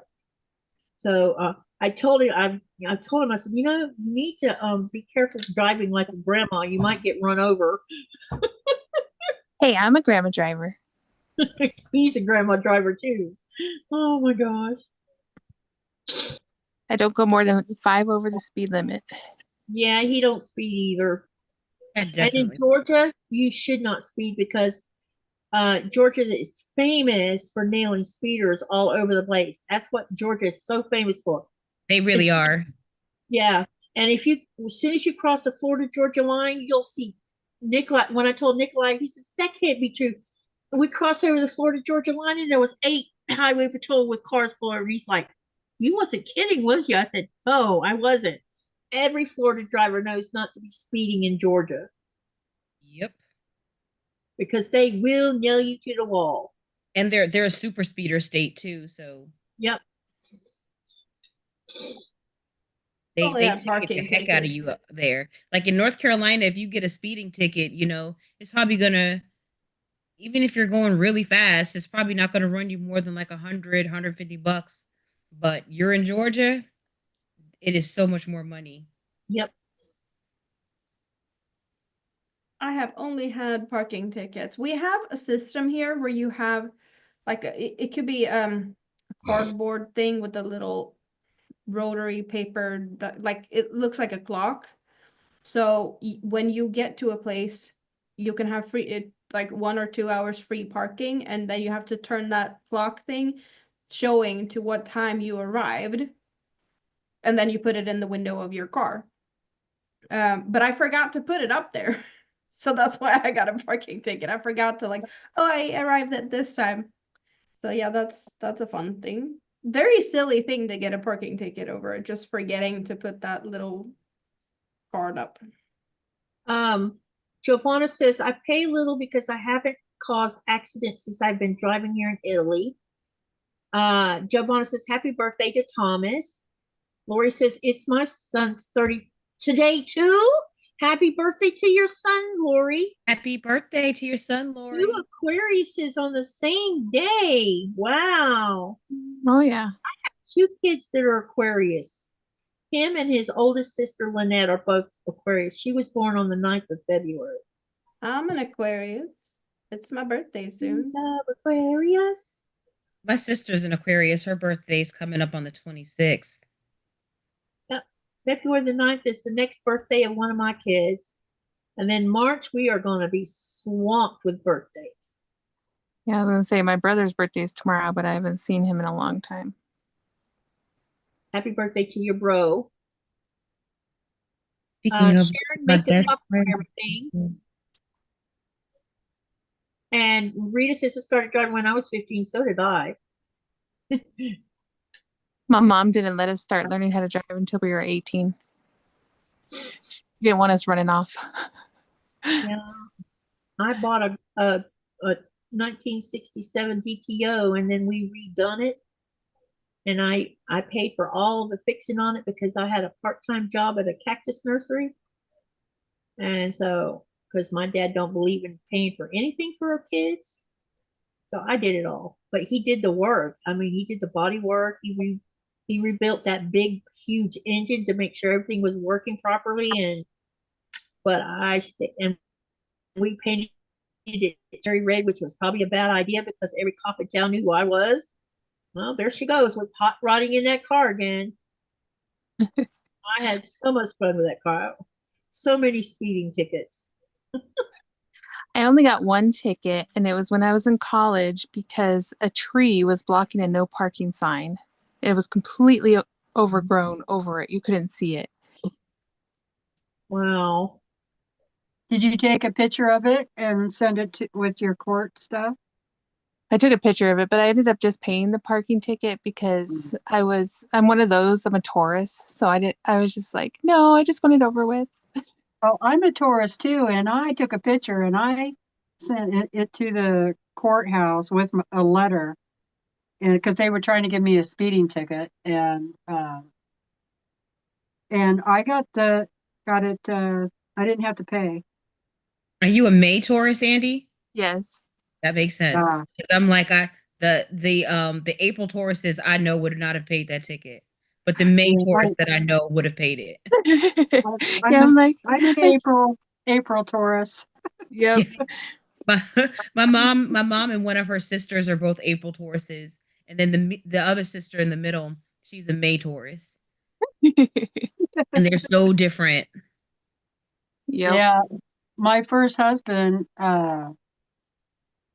A: So I told him, I told him, I said, you know, you need to be careful driving like a grandma. You might get run over.
E: Hey, I'm a grandma driver.
A: He's a grandma driver too. Oh my gosh.
E: I don't go more than 5 over the speed limit.
A: Yeah, he don't speed either. And in
C: Definitely.
A: Georgia, you should not speed because Georgia is famous for nailing speeders all over the place. That's what Georgia is so famous for.
C: They really are.
A: Yeah. And if you, as soon as you cross the Florida Georgia line, you'll see Nikolai. When I told Nikolai, he says that can't be true. We crossed over the Florida Georgia line, and there was 8 highway patrol with cars pulling. He's like, "You wasn't kidding, was you?" I said, "No, I wasn't." Every Florida driver knows not to be speeding in Georgia
C: Yep.
A: because they will nail you to the wall.
C: And they're a super speeder state too, so
A: Yep.
C: they
B: Only had
C: ticket
B: parking
C: the heck out of you
B: tickets.
C: up there. Like in North Carolina, if you get a speeding ticket, you know, it's probably gonna, even if you're going really fast, it's probably not gonna run you more than like 150 bucks. But you're in Georgia, it is so much more money.
A: Yep.
B: I have only had parking tickets. We have a system here where you have like it could be a cardboard thing with a little rotary paper that like it looks like a clock. So when you get to a place, you can have free like 1 or 2 hours free parking, and then you have to turn that clock thing showing to what time you arrived, and then you put it in the window of your car. But I forgot to put it up there. So that's why I got a parking ticket. I forgot to like, oh, I arrived at this time. So yeah, that's a fun thing. Very silly thing to get a parking ticket over, just forgetting to put that little card up.
A: Giovanna says, I pay little because I haven't caused accidents since I've been driving here in Italy. Giovanna says, happy birthday to Thomas. Lori says, it's my son's 30 today too. Happy birthday to your son, Lori.
C: Happy birthday to your son, Lori.
A: 2 Aquariuses on the same day. Wow.
E: Oh yeah.
A: 2 kids that are Aquarius. Him and his oldest sister, Lynette, are both Aquarius. She was born on the 9th of February.
B: I'm an Aquarius. It's my birthday soon.
A: Love Aquarius.
C: My sister's an Aquarius. Her birthday's coming up on the 26th.
A: Yep. February the 9th is the next birthday of one of my kids. And then March, we are going to be swamped with birthdays.
E: Yeah, I was gonna say my brother's birthday is tomorrow, but I haven't seen him in a long time.
A: Happy birthday to your bro.
C: Speaking of
A: Sharon,
C: my
A: make the
C: best
A: top for
C: friend.
A: everything. And Rita says I started driving when I was 15. So did I.
E: My mom didn't let us start learning how to drive until we were 18. She didn't want us running off.
A: Yeah. I bought a 1967 GTO and then we redone it. And I paid for all the fixing on it because I had a part-time job at a cactus nursery. And so, because my dad don't believe in paying for anything for our kids. So I did it all. But he did the work. I mean, he did the body work. He rebuilt that big, huge engine to make sure everything was working properly. But and we painted it cherry red, which was probably a bad idea because every cop in town knew who I was. Well, there she goes with hot rodding in that car again. I had so much fun with that car. So many speeding tickets.
E: I only got 1 ticket, and it was when I was in college because a tree was blocking a no parking sign. It was completely overgrown over it. You couldn't see it.
A: Wow.
D: Did you take a picture of it and send it to with your court stuff?
E: I took a picture of it, but I ended up just paying the parking ticket because I'm one of those, I'm a Taurus. So I was just like, no, I just want it over with.
D: Oh, I'm a Taurus too, and I took a picture and I sent it to the courthouse with a letter, and because they were trying to give me a speeding ticket, and I got it. I didn't have to pay.
C: Are you a May Taurus, Andi?
E: Yes.
C: That makes sense. Because I'm like the April Tauruses I know would not have paid that ticket. But the May Taurus that I know would have paid it.
E: Yeah, I'm like,
D: I'm an April Taurus.
E: yep.
C: My mom and one of her sisters are both April Tauruses, and then the other sister in the middle, she's a May Taurus, and they're so different.
E: Yep.
D: Yeah, my first husband,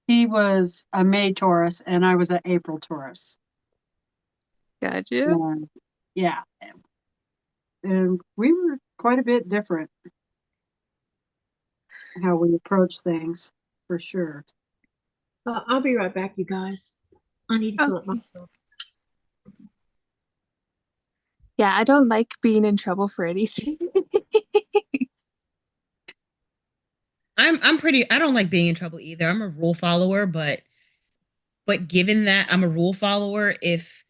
D: he was a May Taurus, and I was an April Taurus.
E: Gotcha.
D: Yeah. and we were quite a bit different how we approach things, for sure.
A: I'll be right back, you guys. I need to fill up my
E: Okay.
A: throat.
E: Yeah, I don't like being in trouble for anything.
C: I don't like being in trouble either. I'm a rule follower, but given that I'm a rule follower, if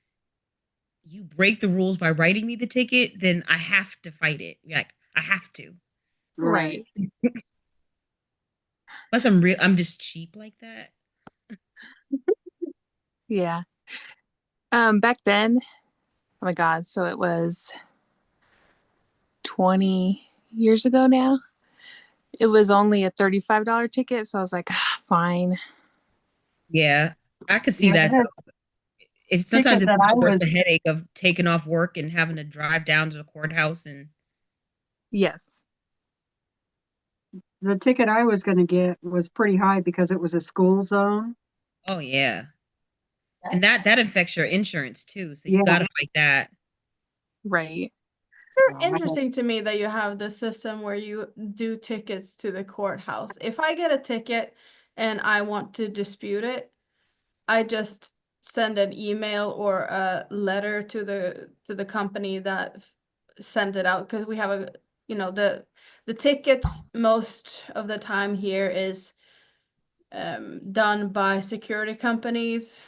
C: you break the rules by writing me the ticket, then I have to fight it. Like I have to.
E: Right.
C: Plus I'm just cheap like that.
E: Yeah. Back then, oh my God, so it was 20 years ago now. It was only a $35 ticket, so I was like, ah, fine.
C: Yeah. I could see
D: Yeah,
C: that
D: I had
C: though. If
D: a
C: sometimes
D: ticket
C: it's
D: that I
C: not worth
D: was,
C: the headache of taking off work and having to drive down to the courthouse and
E: Yes.
D: the ticket I was going to get was pretty high because it was a school zone.
C: oh yeah. And that affects your insurance too. So you
D: Yeah.
C: gotta fight that.
E: Right.
B: Very
D: I had-
B: interesting to me that you have the system where you do tickets to the courthouse. If I get a ticket and I want to dispute it, I just send an email or a letter to the company that sent it out, because we have a, you know, the tickets most of the time here is done by security companies.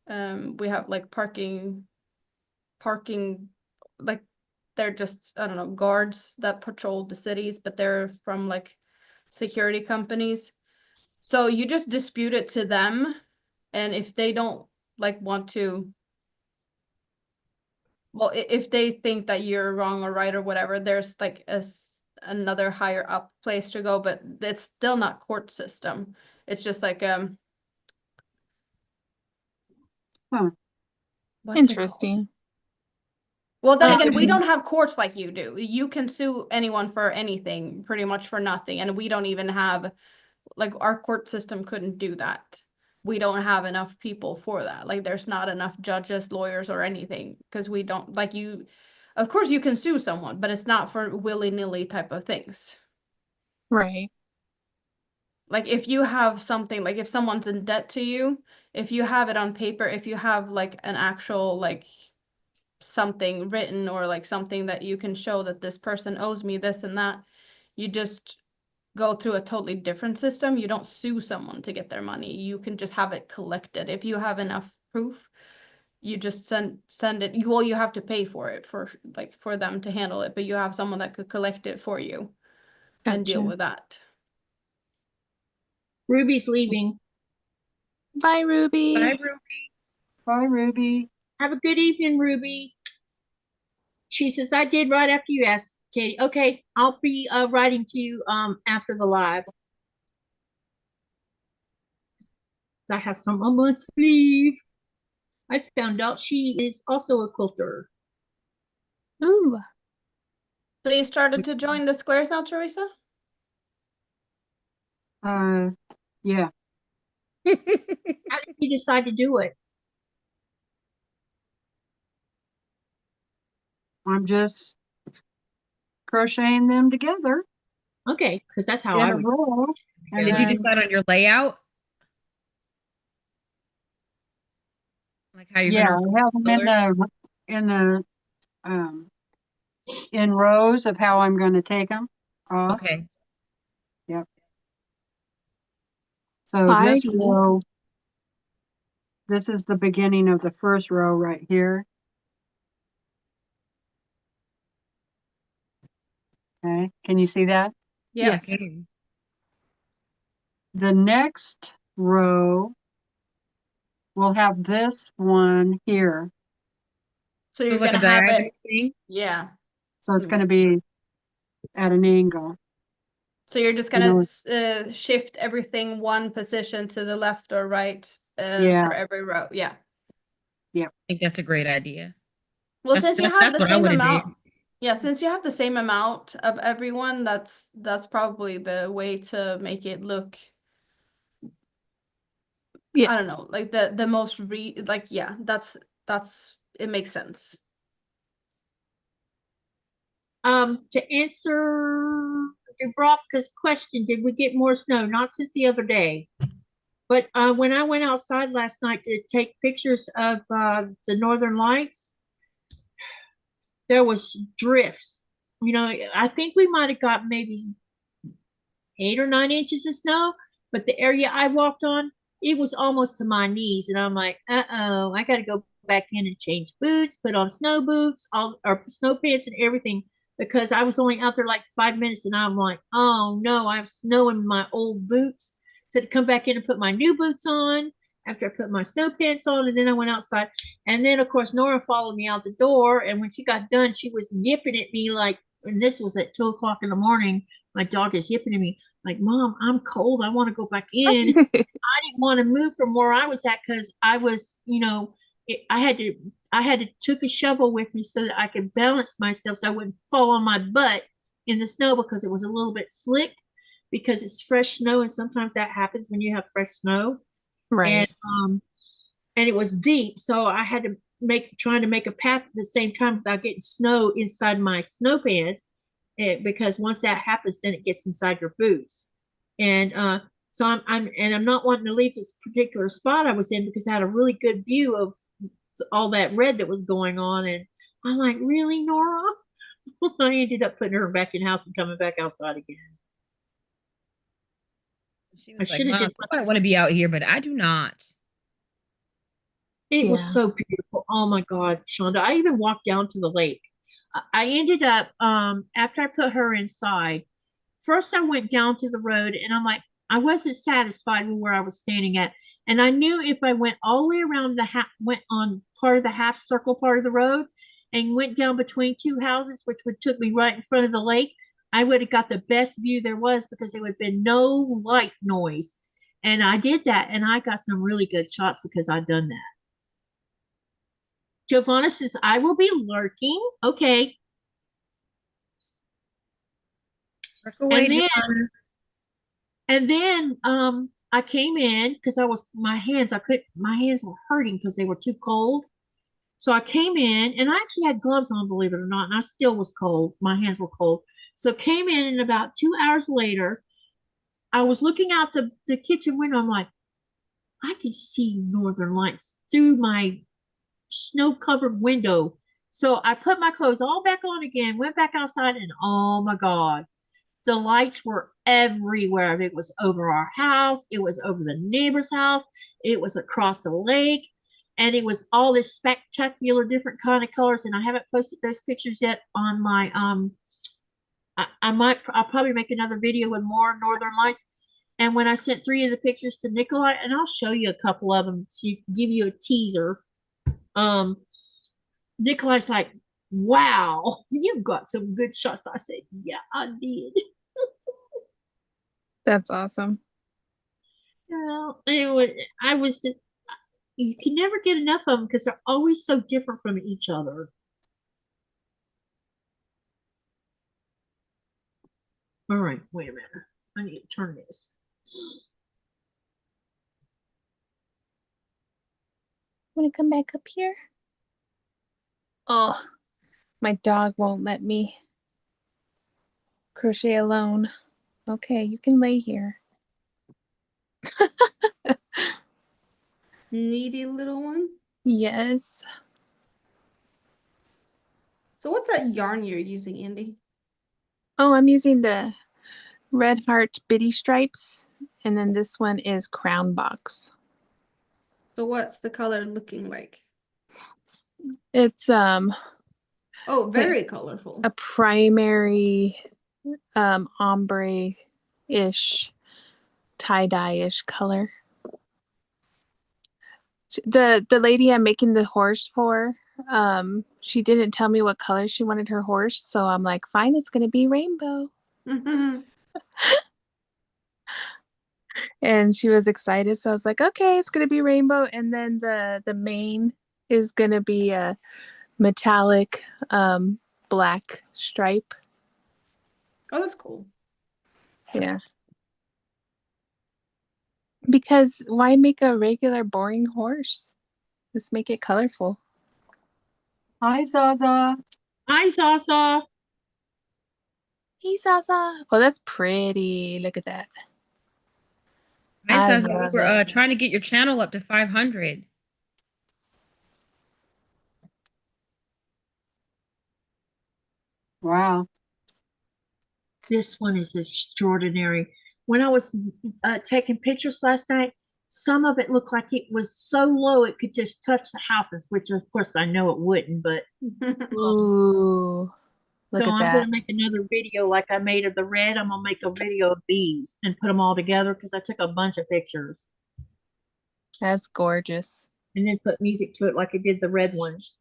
B: We have like parking, like they're just, I don't know, guards that patrol the cities, but they're from like security companies. So you just dispute it to them, and if they don't like want to, well, if they think that you're wrong or right or whatever, there's like another higher up place to go, but it's still not court system. It's just like
D: Huh.
B: what's it called?
E: Interesting.
B: Well, then again, we
A: Um,
B: don't have courts like you do. You can sue anyone for anything, pretty much for nothing, and we don't even have, like, our court system couldn't do that. We don't have enough people for that. Like, there's not enough judges, lawyers, or anything, because we don't, like, you, of course you can sue someone, but it's not for willy-nilly type of things.
E: Right.
B: Like, if you have something, like if someone's in debt to you, if you have it on paper, if you have like an actual like something written, or like something that you can show that this person owes me this and that, you just go through a totally different system. You don't sue someone to get their money. You can just have it collected. If you have enough proof, you just send it. Well, you have to pay for it, for like for them to handle it, but you have someone that could collect it for you and deal
E: Gotcha.
B: with that.
A: Ruby's leaving.
E: Bye, Ruby.
C: Bye, Ruby.
D: Bye, Ruby.
A: Have a good evening, Ruby. She says, I did right after you asked, Katie. Okay, I'll be writing to you after the live. I have some on my sleeve. I found out she is also a quilter.
E: Ooh.
B: So you started to join the squares now, Teresa?
D: Yeah.
A: How did you decide to do it?
D: I'm just crocheting them together
A: Okay, because that's how
D: in
A: I
D: a
A: would.
D: row. And
C: Did you
D: then,
C: decide on your layout? Like how you're
D: yeah,
C: gonna
D: I have them in the um in rows of how I'm going to take them off.
C: Okay.
D: So this
E: Party.
D: row, this is the beginning of the first row right here. Okay, can you see that?
B: Yeah.
E: Yes.
C: Okay.
D: The next row will have this one here.
B: So
C: So
B: you're
C: like a
B: gonna have
C: diagonal
B: it,
C: thing?
B: yeah.
D: So it's going to be at an angle.
B: So you're just
D: You
B: gonna
D: know,
B: shift everything one position to the left or right
D: Yeah.
B: for every row. Yeah.
C: I think that's a great idea.
B: Well,
C: That's
B: since you have the
C: what I
B: same
C: would have
B: amount,
C: did.
B: yeah, since you have the same amount of everyone, that's probably the way to make it look,
E: Yes.
B: I don't know, like the most like, yeah, that's it makes sense.
A: To answer Dubrovka's question, did we get more snow? Not since the other day. But when I went outside last night to take pictures of the Northern Lights, there was drifts. You know, I think we might have got maybe 8 or 9 inches of snow, but the area I walked on, it was almost to my knees. And I'm like, uh-oh, I got to go back in and change boots, put on snow boots, all or snow pants and everything, because I was only out there like 5 minutes and I'm like, oh no, I have snow in my old boots. So to come back in and put my new boots on after I put my snow pants on, and then I went outside. And then of course Nora followed me out the door, and when she got done, she was yipping at me like, and this was at 2 o'clock in the morning. My dog is yipping at me like, Mom, I'm cold. I want to go back in. I didn't want to move from where I was at because I was, you know, I had to took a shovel with me so that I could balance myself so I wouldn't fall on my butt in the snow because it was a little bit slick because it's fresh snow, and sometimes that happens when you have fresh snow.
E: Right.
A: And it was deep, so I had to trying to make a path at the same time without getting snow inside my snow pants, because once that happens, then it gets inside your boots. And so I'm not wanting to leave this particular spot I was in because I had a really good view of all that red that was going on, and I'm like, really, Nora? I ended up putting her back in house and coming back outside again.
C: She
A: I
C: was like,
A: should have
C: Mom,
A: just
C: I want to be out here, but I do not.
A: It was
E: Yeah.
A: so beautiful. Oh my God, Shonda. I even walked down to the lake. I ended up, after I put her inside, first I went down to the road and I'm like, I wasn't satisfied with where I was standing at. And I knew if I went all the way around went on part of the half circle part of the road and went down between two houses, which would took me right in front of the lake, I would have got the best view there was because there would have been no light noise. And I did that and I got some really good shots because I'd done that. Giovanna says, I will be lurking. Okay.
C: Work away, Giovanna.
A: And then I came in because my hands were hurting because they were too cold. So I came in and I actually had gloves on, believe it or not, and I still was cold. My hands were cold. So came in and about 2 hours later, I was looking out the kitchen window. I'm like, I can see Northern Lights through my snow-covered window. So I put my clothes all back on again, went back outside, and oh my God, the lights were everywhere. It was over our house, it was over the neighbor's house, it was across the lake, and it was all this spectacular different kind of colors. And I haven't posted those pictures yet on my I'll probably make another video with more Northern Lights. And when I sent 3 of the pictures to Nikolai, and I'll show you a couple of them to give you a teaser. Nikolai's like, wow, you got some good shots. I said, yeah, I did.
E: That's awesome.
A: Well, anyway, you can never get enough of them because they're always so different from each other. All right, wait a minute. I need to turn this.
E: Want to come back up here? Oh, my dog won't let me crochet alone. Okay, you can lay here.
B: Needy little one.
E: Yes.
B: So what's that yarn you're using, Andi?
E: Oh, I'm using the Red Heart Bitty Stripes, and then this one is Crown Box.
B: So what's the color looking like?
E: It's
B: Oh, very colorful.
E: a primary ombre-ish, tie-dye-ish color. The lady I'm making the horse for, she didn't tell me what color she wanted her horse, so I'm like, fine, it's gonna be rainbow. And she was excited, so I was like, okay, it's gonna be rainbow. And then the mane is gonna be a metallic black stripe.
B: Oh, that's cool.
E: Yeah. Because why make a regular boring horse? Let's make it colorful.
D: Hi, Zaza.
A: Hi, Sasa.
E: Hey, Sasa. Oh, that's pretty. Look at that.
C: Hi,
E: I
C: Zaza. We
E: love
C: were
E: it.
C: trying to get your channel up to 500.
D: Wow.
A: This one is extraordinary. When I was taking pictures last night, some of it looked like it was so low it could just touch the houses, which of course I know it wouldn't, but
E: Ooh, look
A: so
E: at
A: I'm
E: that.
A: gonna make another video like I made of the red. I'm gonna make a video of these and put them all together because I took a bunch of pictures
E: That's gorgeous.
A: and then put music to it like I did the red ones.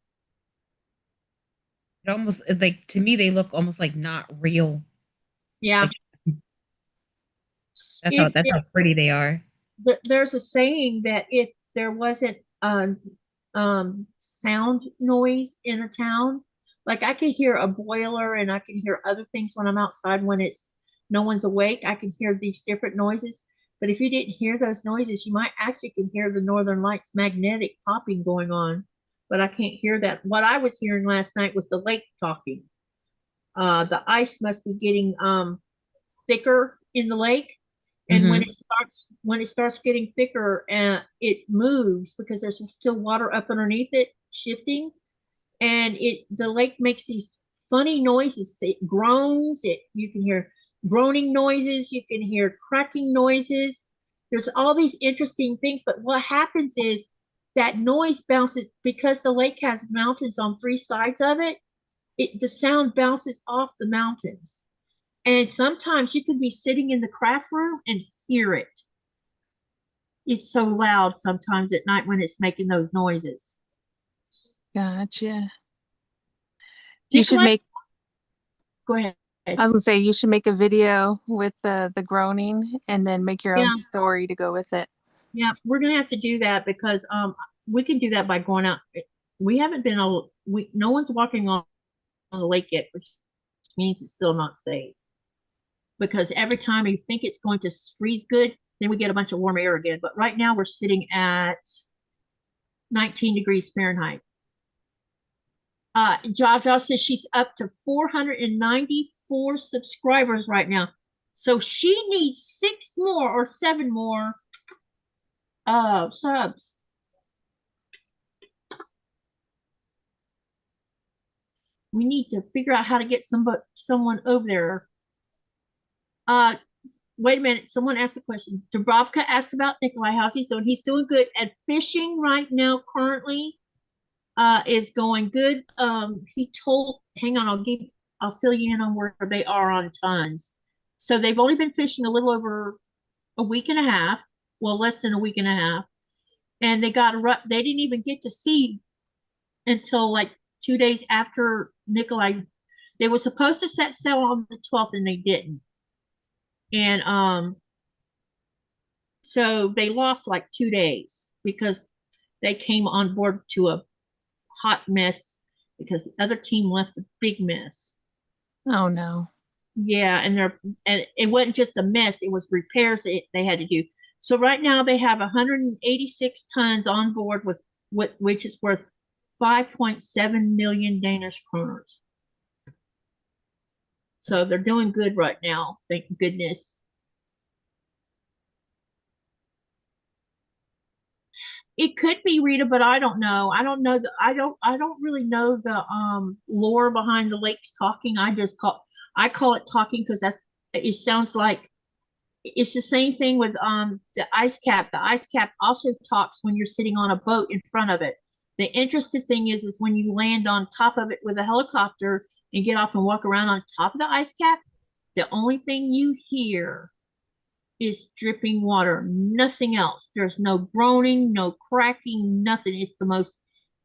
C: It almost like to me they look almost like not real.
A: Yeah.
C: Like that's how pretty they are.
A: There's a saying that if there wasn't sound noise in a town, like I can hear a boiler and I can hear other things when I'm outside when it's no one's awake. I can hear these different noises. But if you didn't hear those noises, you might actually can hear the Northern Lights magnetic popping going on. But I can't hear that. What I was hearing last night was the lake talking. The ice must be getting thicker in the lake, and
C: Mhm.
A: when it starts getting thicker, it moves because there's still water up underneath it shifting, and the lake makes these funny noises. It groans. It You can hear groaning noises. You can hear cracking noises. There's all these interesting things, but what happens is that noise bounces because the lake has mountains on three sides of it. The sound bounces off the mountains. And sometimes you can be sitting in the craft room and hear it. It's so loud sometimes at night when it's making those noises.
E: Gotcha. You should
A: Nikolai,
E: make,
A: go ahead.
E: I was gonna say, you should make a video with the groaning and then make your
A: Yeah,
E: own story to go with it.
A: yeah, we're gonna have to do that because we can do that by going out. We haven't been able, no one's walking on the lake yet, which means it's still not safe. Because every time you think it's going to freeze good, then we get a bunch of warm air again. But right now we're sitting at 19 degrees Fahrenheit. Jaja says she's up to 494 subscribers right now. So she needs 6 more or 7 more subs. We need to figure out how to get someone over there. Wait a minute. Someone asked a question. Dubrovka asked about Nikolai. How's he doing? He's doing good. And fishing right now currently is going good. He told, hang on, I'll fill you in on where they are on tons. So they've only been fishing a little over a week and a half, well, less than a week and a half, and they didn't even get to sea until like 2 days after Nikolai. They were supposed to set sail on the 12th and they didn't, and so they lost like 2 days because they came on board to a hot mess because the other team left a big mess.
E: Oh no.
A: Yeah, and it wasn't just a mess, it was repairs they had to do. So right now they have 186 tons on board with which is worth 5.7 million Danish kroners. So they're doing good right now, thank goodness. It could be Rita, but I don't know. I don't really know the lore behind the lakes talking. I call it talking because it sounds like it's the same thing with the ice cap. The ice cap also talks when you're sitting on a boat in front of it. The interesting thing is when you land on top of it with a helicopter and get off and walk around on top of the ice cap, the only thing you hear is dripping water, nothing else. There's no groaning, no cracking, nothing. It's the most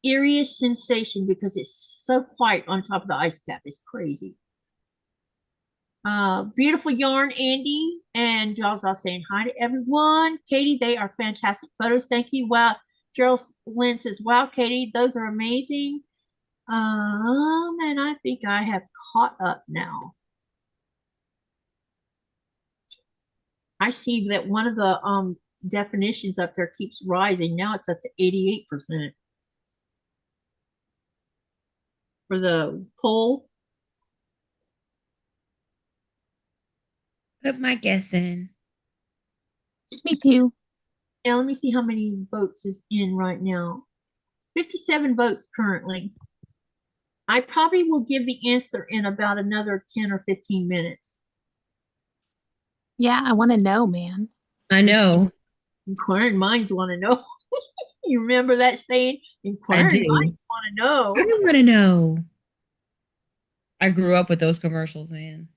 A: eeriest sensation because it's so quiet on top of the ice cap. It's crazy. Beautiful yarn, Andi and Jaws saying hi to everyone. Katie, they are fantastic photos. Thank you. Wow. Gerald Lynn says, wow, Katie, those are amazing. And I think I have caught up now. I see that one of the definitions up there keeps rising. Now it's up to 88% for the poll.
C: Put my guess in.
E: Me too.
A: Now let me see how many votes is in right now. 57 votes currently. I probably will give the answer in about another 10 or 15 minutes.
E: Yeah, I want to know, man.
C: I know.
A: Inquiring minds want to know. You remember that saying? Inquiring
C: do.
A: minds want to know.
C: I want to know. I grew up with those commercials, man.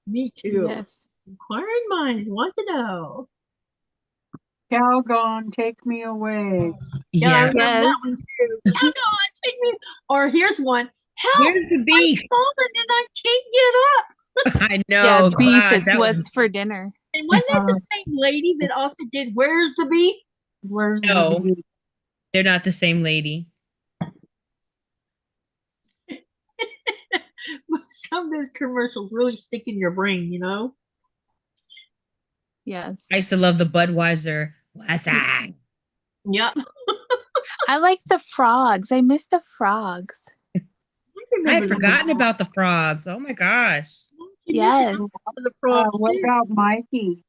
A: Me too.
E: Yes.
A: Inquiring minds want to know.
D: Calgon, take me away.
A: Yeah, I
C: Yeah.
A: remember that
E: Yes.
A: one too. Come on, take me. Or here's one. Help!
C: Here's the beef.
A: I've fallen and I can't get up.
C: I
E: Yeah,
C: know.
E: beef,
C: God,
E: it's
C: that was
E: what's for dinner.
A: And wasn't that the same lady that also did Where's the Beef?
D: Where's
C: No.
D: the beef?
C: They're not the same lady.
A: Some of those commercials really stick in your brain, you know?
E: Yes.
C: I used to love the Budweiser. What's that?
A: Yep.
E: I like the frogs. I miss the frogs.
C: I
A: remember
C: had
A: that.
C: forgotten about the frogs. Oh my gosh.
A: You
E: Yes.
A: mentioned the frogs
D: What
A: too.
D: about Mikey?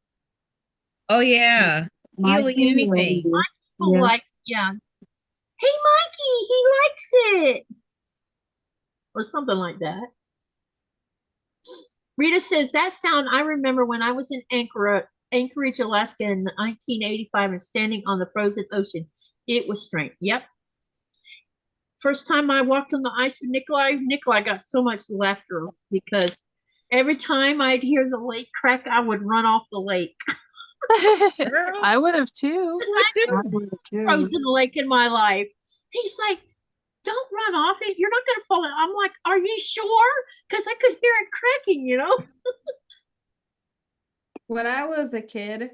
C: Oh yeah. He'll eat
D: Mikey,
C: anything.
A: People
D: Yes.
A: like, yeah. Hey, Mikey, he likes it. Or something like that. Rita says, that sound I remember when I was in Anchorage, Alaska in 1985 and standing on the frozen ocean. It was strange. Yep. First time I walked on the ice with Nikolai got so much laughter because every time I'd hear the lake crack, I would run off the lake.
C: Girl.
E: I would have too.
D: I would too.
A: Frozen lake in my life. He's like, don't run off it. You're not going to fall. I'm like, are you sure? Because I could hear it cracking, you know?
B: When I was a kid,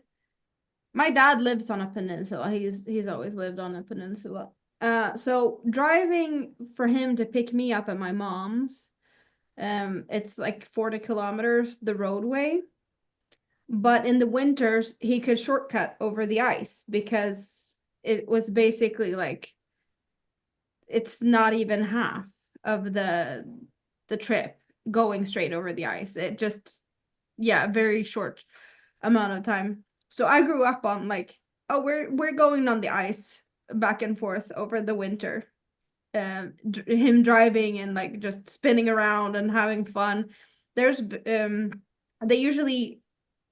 B: my dad lives on a peninsula. He's always lived on a peninsula. So driving for him to pick me up at my mom's, it's like 40 kilometers the roadway. But in the winters, he could shortcut over the ice because it was basically like it's not even half of the trip going straight over the ice. It just, yeah, very short amount of time. So I grew up on like, oh, we're going on the ice back and forth over the winter. Him driving and like just spinning around and having fun. There's they usually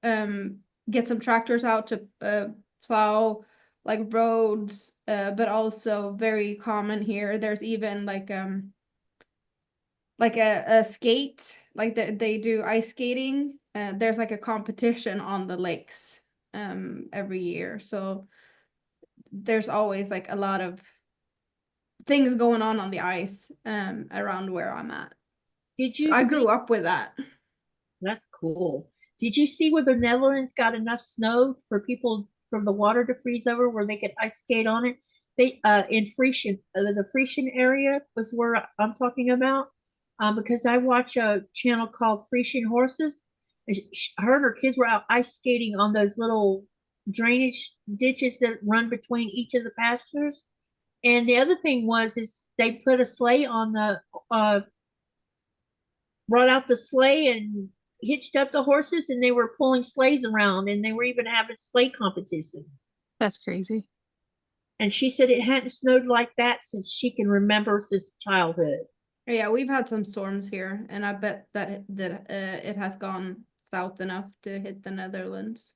B: get some tractors out to plow like roads, but also very common here. There's even like a skate, like they do ice skating. There's like a competition on the lakes every year. So there's always like a lot of things going on the ice around where I'm at.
A: Did you
B: So I
A: see-
B: grew up with that.
A: That's cool. Did you see where the Netherlands got enough snow for people from the water to freeze over where they could ice skate on it? They in Friesen, the Friesen area was where I'm talking about. Because I watch a channel called Friesen Horses. Her and her kids were out ice skating on those little drainage ditches that run between each of the pastures. And the other thing is they put a sleigh on the brought out the sleigh and hitched up the horses, and they were pulling sleighs around, and they were even having sleigh competitions.
E: That's crazy.
A: And she said it hadn't snowed like that since she can remember since childhood.
B: Yeah, we've had some storms here, and I bet that it has gone south enough to hit the Netherlands.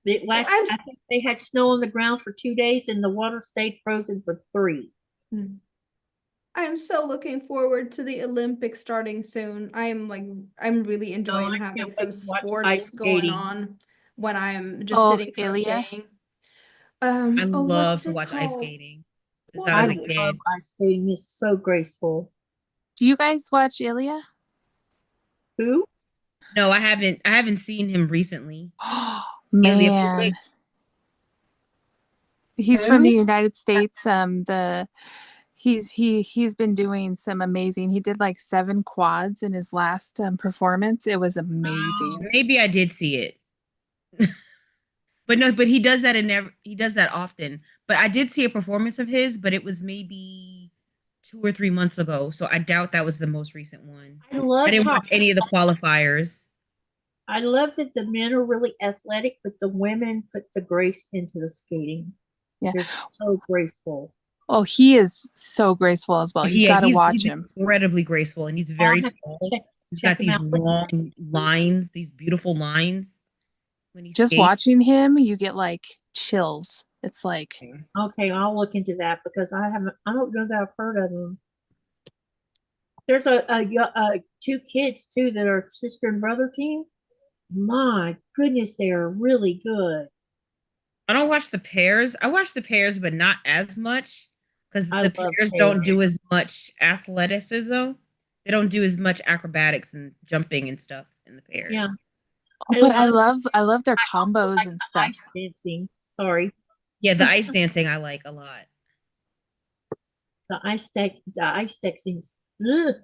A: I think they had snow on the ground for 2 days, and the water stayed frozen for 3.
B: I'm so looking forward to the Olympics starting soon. I'm really enjoying
A: I
B: having
A: can't
B: some
A: wait to watch
B: sports
A: ice
B: going
A: skating.
B: on when I'm just
E: Oh,
B: sitting
E: Ilya.
B: crocheting.
C: I love
B: what's
C: to
B: it
C: watch ice
B: called?
C: skating. Since
B: What
C: I was
A: I
C: a
B: is it?
C: kid.
A: love ice skating. It's so graceful.
E: Do you guys watch Ilya?
A: Who?
C: No, I haven't seen him recently.
E: Man,
C: Ilya,
E: he's from the
D: Who?
E: United States. He's been doing some amazing. He did like 7 quads in his last performance. It was amazing.
C: maybe I did see it. But no, but he does that he does that often. But I did see a performance of his, but it was maybe 2 or 3 months ago. So I doubt that was the most recent one.
A: I love
C: I didn't
A: how
C: watch any of the qualifiers.
A: I love that the men are really athletic, but the women put the grace into the skating.
E: Yeah.
A: They're so graceful.
E: Oh, he is so graceful as well. You
C: Yeah,
E: got to
C: he's
E: watch him.
C: incredibly graceful, and he's
A: I'll
C: very
A: have to
C: tall. He's
A: check
C: got
A: him
C: these
A: out. What's his
C: long lines, these beautiful lines when he
E: Just
C: skates.
E: watching him, you get like chills. It's like,
A: Okay, I'll look into that because I don't know that I've heard of him. There's two kids too that are sister and brother team. My goodness, they are really good.
C: I don't watch the pairs. I watch the pairs, but not as much because
A: I
C: the
A: love
C: pairs don't do as much athleticism. They don't do as much acrobatics and jumping and stuff in the pairs.
A: Yeah.
E: but I love their
A: I also
E: combos
A: like
E: and
A: the
E: stuff.
A: ice dancing. Sorry.
C: Yeah, the ice dancing I like a lot.
A: The ice dancing. Ugh.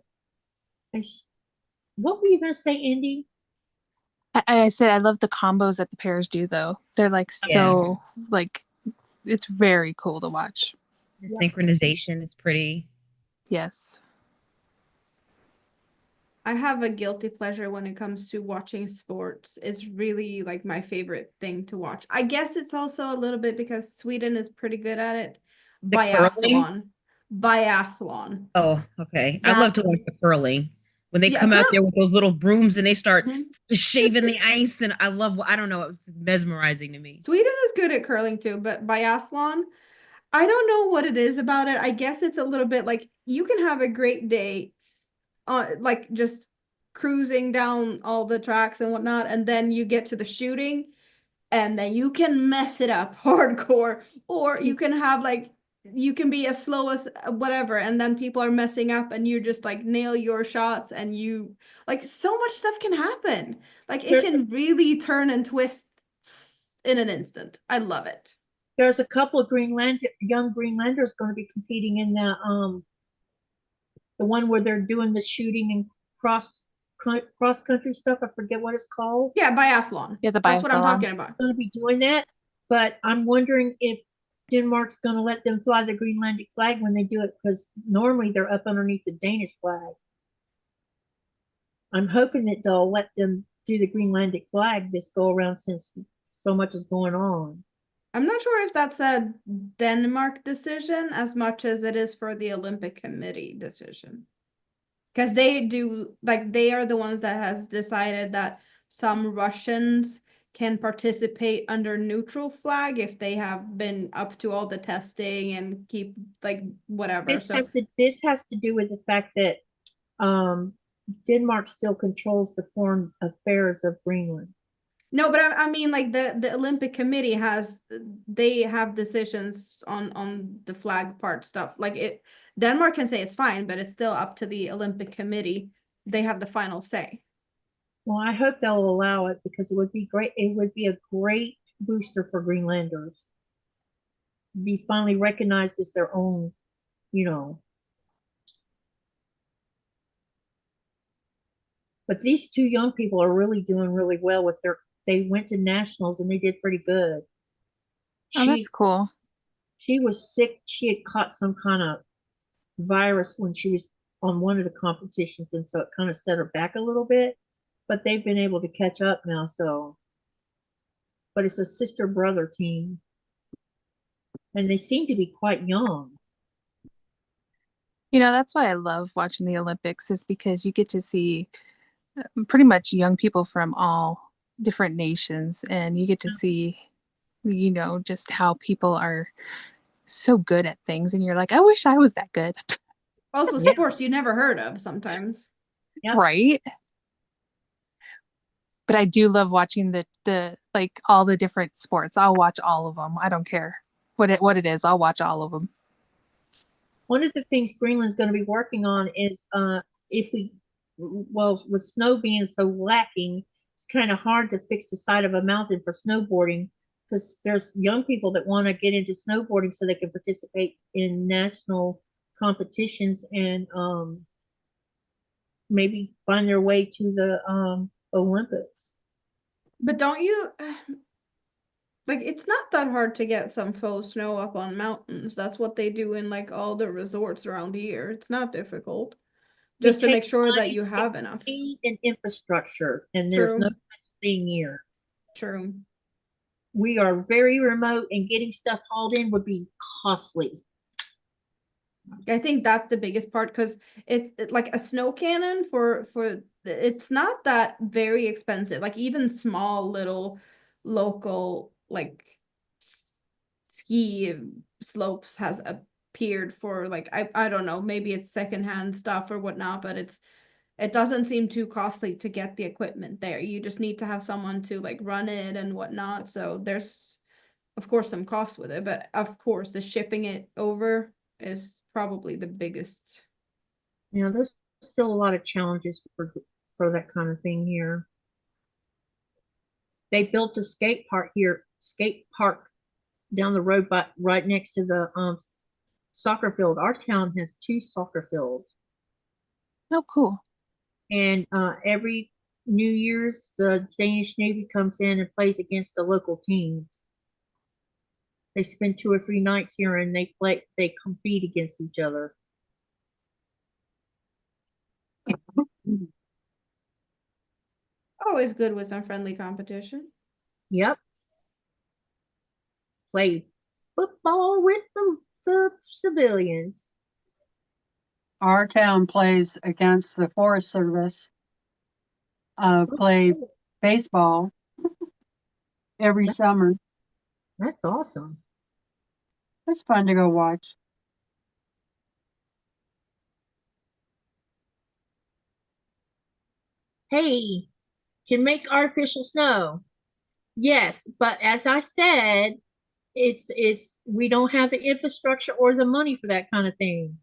A: What were you gonna say, Andi?
E: I said I love the combos that the pairs do though. They're like so like it's very cool to watch.
C: The synchronization is pretty.
E: Yes.
B: I have a guilty pleasure when it comes to watching sports. It's really like my favorite thing to watch. I guess it's also a little bit because Sweden is pretty good at it.
C: The curling?
B: Biathlon.
C: Oh, okay. I love to watch the curling. When they come out there with those little brooms and they start just shaving the ice, and I don't know, it's mesmerizing to me.
B: Sweden is good at curling too, but biathlon, I don't know what it is about it. I guess it's a little bit like you can have a great day, like just cruising down all the tracks and whatnot, and then you get to the shooting, and then you can mess it up hardcore, or you can have like you can be as slow as whatever, and then people are messing up, and you just like nail your shots, and you like so much stuff can happen. Like it can really turn and twist in an instant. I love it.
A: There's a couple of young Greenlanders going to be competing in the one where they're doing the shooting and cross country stuff. I forget what it's called.
B: Yeah, biathlon.
E: Yeah, the biathlon.
B: That's what I'm talking about.
A: Going to be doing that, but I'm wondering if Denmark's going to let them fly the Greenlandic flag when they do it, because normally they're up underneath the Danish flag. I'm hoping that they'll let them do the Greenlandic flag this go around since so much is going on.
B: I'm not sure if that's a Denmark decision as much as it is for the Olympic Committee decision. Because they do, like, they are the ones that has decided that some Russians can participate under neutral flag if they have been up to all the testing and keep, like, whatever.
A: This has to do with the fact that Denmark still controls the foreign affairs of Greenland.
B: No, but I mean, like the Olympic Committee they have decisions on the flag part stuff. Like Denmark can say it's fine, but it's still up to the Olympic Committee. They have the final say.
A: Well, I hope they'll allow it because it would be great. It would be a great booster for Greenlanders to be finally recognized as their own, But these two young people are really doing really well with they went to nationals and they did pretty good.
E: Oh, that's cool.
A: She was sick. She had caught some kind of virus when she was on one of the competitions, and so it kind of set her back a little bit. But they've been able to catch up now. But it's a sister-brother team, and they seem to be quite young.
E: That's why I love watching the Olympics, is because you get to see pretty much young people from all different nations, and you get to see just how people are so good at things, and you're like, I wish I was that good.
B: Also sports you never heard of sometimes.
E: Right? But I do love watching the like all the different sports. I'll watch all of them. I don't care what it is. I'll watch all of them.
A: One of the things Greenland's going to be working on is with snow being so lacking, it's kind of hard to fix the side of a mountain for snowboarding, because there's young people that want to get into snowboarding so they can participate in national competitions and maybe find their way to the Olympics.
B: But don't you like, it's not that hard to get some faux snow up on mountains. That's what they do in like all the resorts around here. It's not difficult. Just to make sure that you have enough
A: speed and infrastructure, and
B: True.
A: there's no thing here.
B: True.
A: We are very remote, and getting stuff hauled in would be costly.
B: I think that's the biggest part, because it's like a snow cannon for it's not that very expensive. Like even small little local like ski slopes has appeared for like I don't know, maybe it's secondhand stuff or whatnot, but it doesn't seem too costly to get the equipment there. You just need to have someone to like run it and whatnot. So there's of course some cost with it, but of course the shipping it over is probably the biggest.
A: You know, there's still a lot of challenges for that kind of thing here. They built a skate park down the road, but right next to the soccer field. Our town has 2 soccer fields,
E: Oh, cool.
A: and every New Year's the Danish Navy comes in and plays against the local team. They spend 2 or 3 nights here, and they compete against each other.
B: Always good with some friendly competition.
A: Yep. Play football with the civilians.
D: Our town plays against the Forest Service, play baseball every summer.
A: That's awesome.
D: It's fun to go watch.
A: Hey, can make artificial snow. Yes, but as I said, it's we don't have the infrastructure or the money for that kind of thing.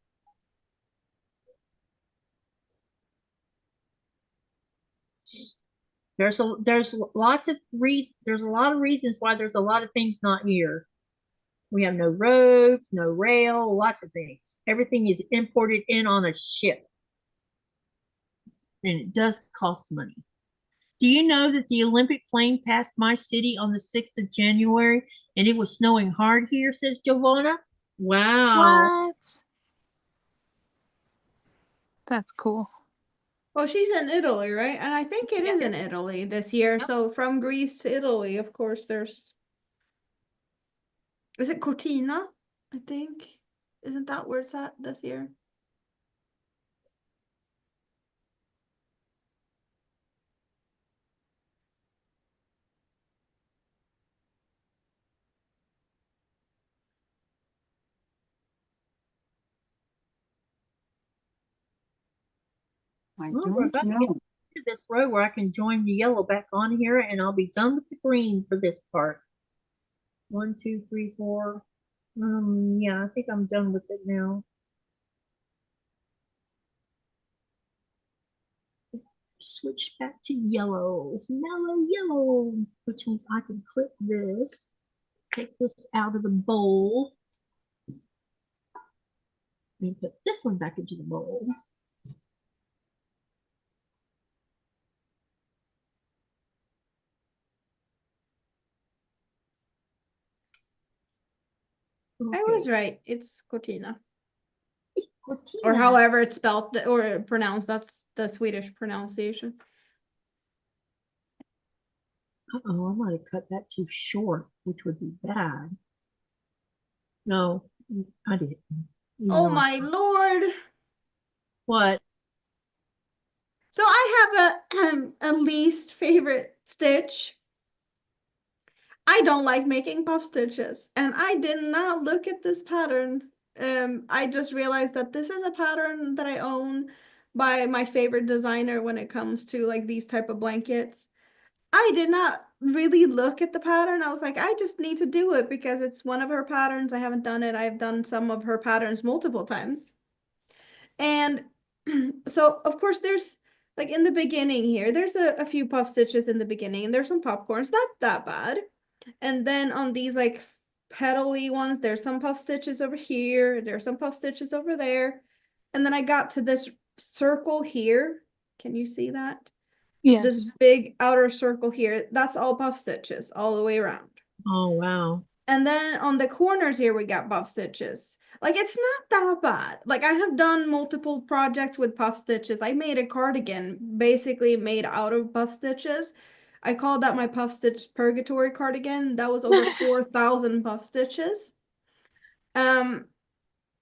A: There's lots of reasons. There's a lot of reasons why there's a lot of things not here. We have no roads, no rail, lots of things. Everything is imported in on a ship, and it does cost money. Do you know that the Olympic plane passed my city on the 6th of January and it was snowing hard here, says Giovanna? Wow.
E: What? That's cool.
B: Well, she's in Italy, right? And I think it is in
A: Yes.
B: Italy this year.
A: Yep.
B: So from Greece to Italy, of course, is it Cortina? I think. Isn't that where it's at this year?
D: I
A: Well, we're
D: don't
A: about to get
D: know.
A: to this row where I can join the yellow back on here, and I'll be done with the green for this part. 1, 2, 3, 4. Yeah, I think I'm done with it now. Switch back to yellow, mellow yellow, which means I can click this, take this out of the bowl, and put this one back into the bowl.
B: I was right. It's Cortina.
A: Cortina.
B: Or however it's spelled or pronounced. That's the Swedish pronunciation.
A: Uh-oh, I might have cut that too short, which would be bad. No, I didn't.
B: Oh my lord.
A: What?
B: So I have a least favorite stitch. I don't like making puff stitches, and I did not look at this pattern. I just realized that this is a pattern that I own by my favorite designer when it comes to like these type of blankets. I did not really look at the pattern. I was like, I just need to do it because it's one of her patterns. I haven't done it. I've done some of her patterns multiple times. And so of course there's like in the beginning here, there's a few puff stitches in the beginning, and there's some popcorns, not that bad. And then on these like petally ones, there's some puff stitches over here, there's some puff stitches over there. And then I got to this circle here. Can you see that?
E: Yes.
B: This big outer circle here, that's all puff stitches all the way around.
A: Oh, wow.
B: And then on the corners here, we got puff stitches. Like, it's not that bad. Like, I have done multiple projects with puff stitches. I made a cardigan basically made out of puff stitches. I called that my puff stitch purgatory cardigan. That was over 4,000 puff stitches.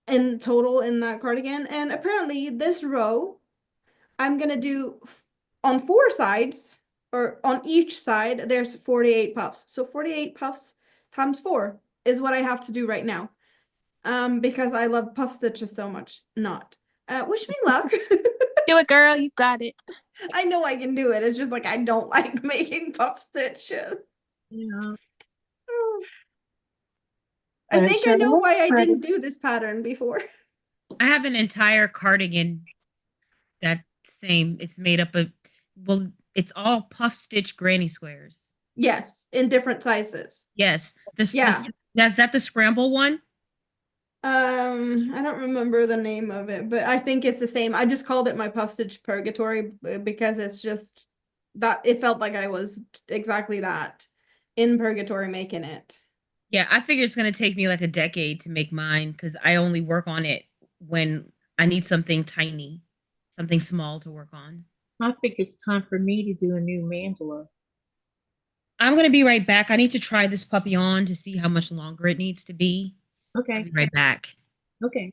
B: In total in that cardigan. And apparently this row, I'm gonna do on 4 sides, or on each side, there's 48 puffs. So 48 puffs times 4 is what I have to do right now. Because I love puff stitches so much. Not. Wish me luck.
E: Do it, girl. You got it.
B: I know I can do it. It's just like I don't like making puff stitches.
A: Yeah.
B: I
D: But it
B: think I
D: sure
B: know
D: looks
B: why I
D: pretty.
B: didn't do this pattern before.
C: I have an entire cardigan that same. It's made up of, well, it's all puff stitch granny squares.
B: Yes, in different sizes.
C: Yes.
B: Yeah.
C: Is that the scramble one?
B: I don't remember the name of it, but I think it's the same. I just called it my puff stitch purgatory because it's just that it felt like I was exactly that in purgatory making it.
C: Yeah, I figure it's gonna take me like a decade to make mine because I only work on it when I need something tiny, something small to work on.
A: I think it's time for me to do a new mandala.
C: I'm gonna be right back. I need to try this puppy on to see how much longer it needs to be. I'll
A: Okay.
C: be right back.
A: Okay.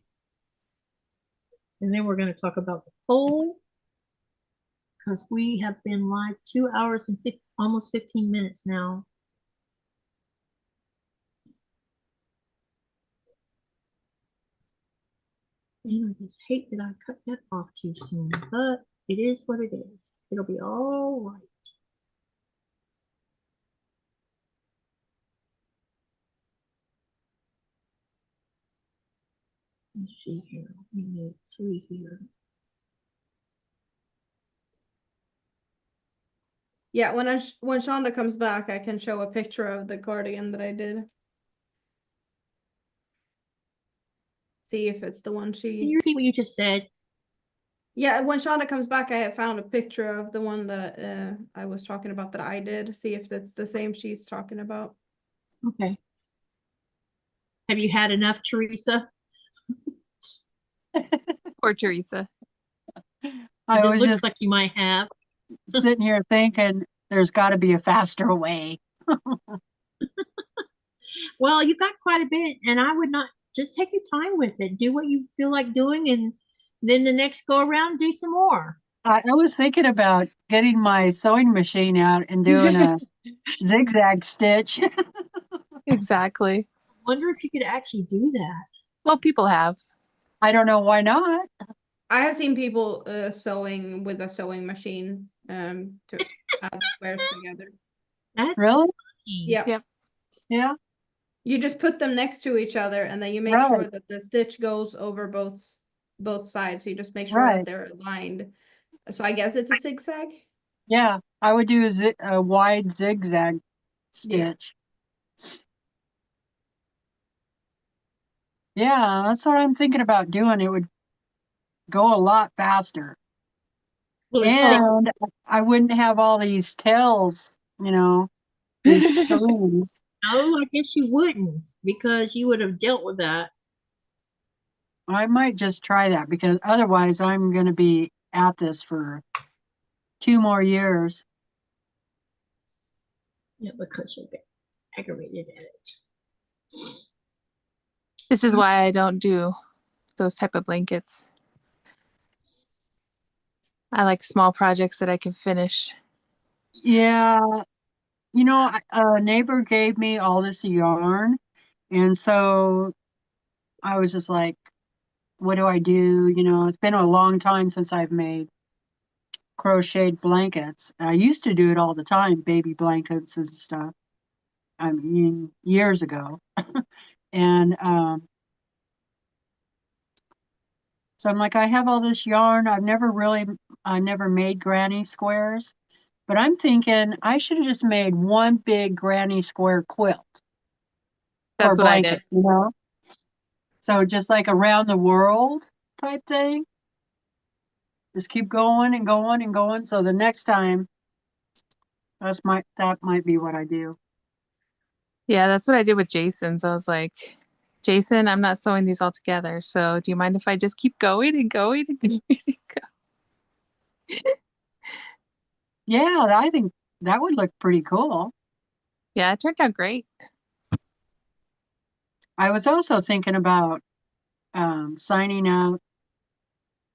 A: And then we're going to talk about the poll because we have been live 2 hours and almost 15 minutes now. And I just hate that I cut that off too soon, but it is what it is. It'll be all right. Let's see here. We need 3 here.
B: Yeah, when Shonda comes back, I can show a picture of the cardigan that I did. See if it's the one
A: Can you
B: she.
A: repeat what you just said?
B: Yeah, when Shonda comes back, I have found a picture of the one that I was talking about that I did. See if it's the same she's talking about.
A: Okay. Have you had enough, Teresa?
E: Poor Teresa.
D: I
A: It
D: was
A: looks
D: just
A: like you might have.
D: sitting here thinking there's got to be a faster way.
A: Well, you got quite a bit, and I would not just take your time with it. Do what you feel like doing, and then the next go around, do some more.
D: I was thinking about getting my sewing machine out and doing a zigzag stitch.
E: Exactly.
A: Wonder if you could actually do that.
E: Well, people have.
D: I don't know why not.
B: I have seen people sewing with a sewing machine to add squares together.
A: That's
D: Really?
B: Yeah.
E: Yep.
D: Yeah.
B: You just put them next to each other and then you make sure that the stitch goes over both sides. So you just make sure that they're aligned. So I guess it's a zigzag.
D: Yeah. I would do a wide zigzag stitch. Yeah, that's what I'm thinking about doing. It would go a lot faster.
A: Well, it's like,
D: And I wouldn't have all these tails, these strings.
A: no, I guess you wouldn't because you would have dealt with that.
D: I might just try that because otherwise I'm going to be at this for 2 more years.
A: Yeah, because you'll get aggravated at it.
E: This is why I don't do those type of blankets. I like small projects that I can finish.
D: Yeah. A neighbor gave me all this yarn. And so I was just like, what do I do? It's been a long time since I've made crocheted blankets. I used to do it all the time, baby blankets and stuff. I mean, years ago. And so I'm like, I have all this yarn. I never made granny squares, but I'm thinking I should have just made one big granny square quilt.
E: That's
D: or
E: what I
D: blanket,
E: did.
D: So just like around the world type thing. Just keep going and going and going. So the next time, that might be what I do.
E: Yeah, that's what I did with Jason's. I was like, Jason, I'm not sewing these all together. So do you mind if I just keep going and going and going and going?
D: Yeah, I think that would look pretty cool.
E: Yeah, it turned out great.
D: I was also thinking about signing up.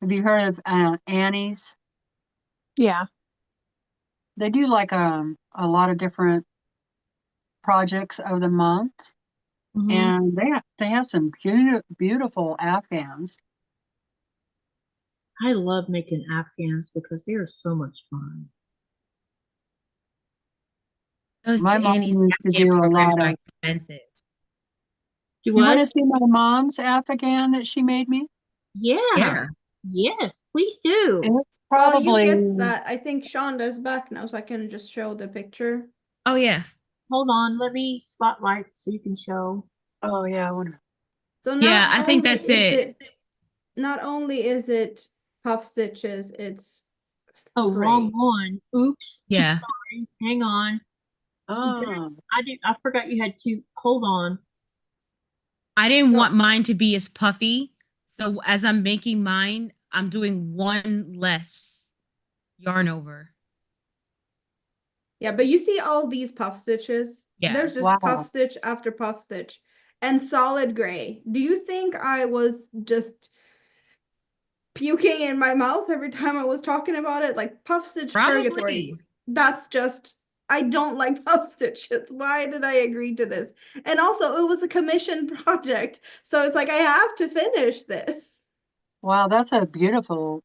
D: Have you heard of Annie's?
E: Yeah.
D: They do like a lot of different projects of the month, and they have some beautiful Afghans.
A: I love making Afghans because they are so much fun.
C: Those
D: My mom
C: Annie's
D: used to
C: Afghan
D: do a
C: programs
D: lot
C: are
D: of.
C: expensive.
A: Do
D: You want
A: what?
D: to see my mom's Afghan that she made me?
A: Yeah.
C: Yeah.
A: Yes, please do.
D: It's
B: Well, you
D: probably.
B: get that. I think Shonda's back now, so I can just show the picture.
C: Oh yeah.
A: Hold on, let me spotlight so you can show.
D: Oh yeah, I wonder.
B: So
C: Yeah, I think that's it.
B: Not only is it puff stitches, it's
A: Oh, wrong
B: free.
A: one. Oops.
C: Yeah.
A: Sorry. Hang on.
D: Oh,
A: I forgot you had two. Hold on.
C: I didn't
B: So-
C: want mine to be as puffy. So as I'm making mine, I'm doing one less yarn over.
B: Yeah, but you see all these puff stitches?
C: Yeah.
B: There's just
D: wow.
B: puff stitch after puff stitch and solid gray. Do you think I was just puking in my mouth every time I was talking about it? Like puff stitch
C: Probably.
B: purgatory. That's just, I don't like puff stitches. Why did I agree to this? And also, it was a commission project. So it's like, I have to finish this.
D: Wow, that's a beautiful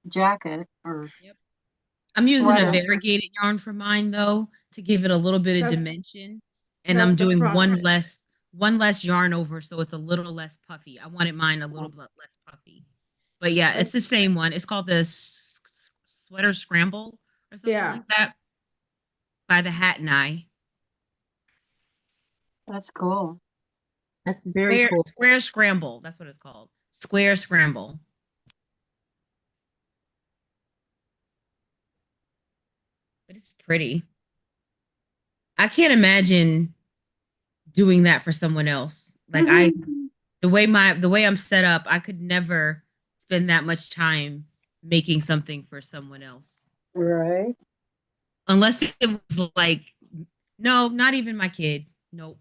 D: jacket or
C: I'm using a
D: sweater.
C: variegated yarn for mine though to give it a little bit of
B: That's-
C: dimension. And
B: that's
C: I'm
B: the
C: doing
B: front.
C: one less yarn over, so it's a little less puffy. I wanted mine a little bit less puffy. But yeah, it's the same one. It's called the Sweater Scramble or something
B: Yeah.
C: like that by the Hat and I.
D: That's cool.
A: That's very cool.
C: Square Scramble. That's what it's called. Square Scramble. But it's pretty. I can't imagine doing that for someone else. Like the way I'm set up, I could never spend that much time making something for someone else.
D: Right.
C: Unless it was like, no, not even my kid. Nope.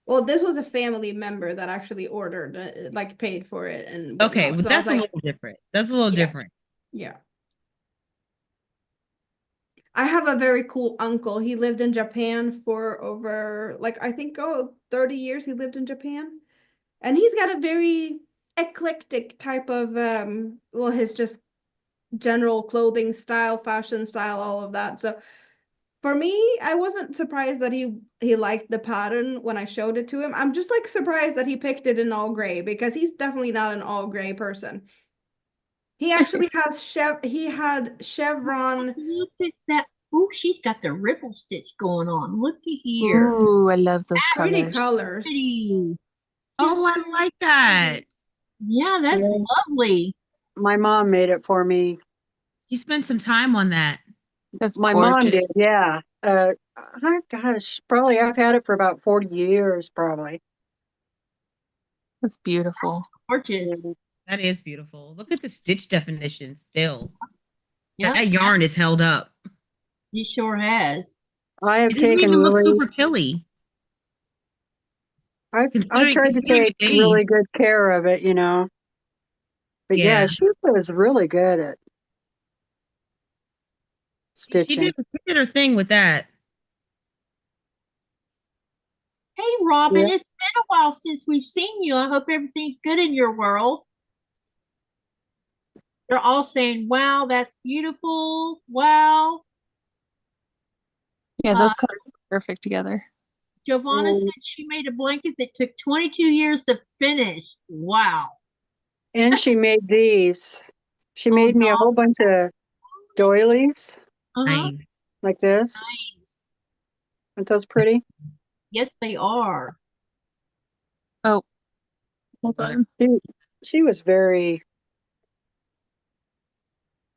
B: Well, this was a family member that actually ordered, like paid for it, and
C: Okay,
B: whatnot.
C: but
B: So I was
C: that's a
B: like,
C: little different. That's a little
B: Yeah.
C: different.
B: yeah. I have a very cool uncle. He lived in Japan for over, like, I think, 30 years he lived in Japan. And he's got a very eclectic type of, well, his just general clothing style, fashion style, all of that. So for me, I wasn't surprised that he liked the pattern when I showed it to him. I'm just like surprised that he picked it in all gray because he's definitely not an all gray person. He actually has he had chevron.
A: Look at that. Oh, she's got the ripple stitch going on. Looky here.
E: Ooh, I love those
B: Pretty
E: colors.
B: colors.
A: Pretty.
C: Oh, I like that.
A: Yeah, that's
D: Yeah.
A: lovely.
D: My mom made it for me.
C: You spent some time on that.
E: That's
D: My
E: gorgeous.
D: mom did, yeah. Gosh, probably I've had it for about 40 years, probably.
E: That's beautiful.
A: Gorgeous.
D: Yeah.
C: That is beautiful. Look at the stitch definition still.
A: Yeah,
C: That yarn is held up.
A: he sure has.
D: I have
C: It doesn't
D: taken
C: even look
D: really,
C: super pilly.
D: I've
C: Considering-
D: tried to
C: considering
D: take
C: the
D: really
C: age.
D: good care of it, you know. But yeah,
C: Yeah.
D: she was really good at
C: She
D: stitching.
C: did her thing with that.
A: Hey, Robin,
D: Yeah.
A: it's been a while since we've seen you. I hope everything's good in your world. They're all saying, wow, that's beautiful. Wow.
E: Yeah, those colors are perfect together.
A: Giovanna
D: Mm.
A: said she made a blanket that took 22 years to finish. Wow.
D: And she made these. She
A: Oh,
D: made me a
A: no.
D: whole bunch of doilies
A: Uh-huh.
C: Nice.
D: like this.
A: Nice.
D: Aren't those pretty?
A: Yes, they are.
E: Oh, hold on.
D: She was very,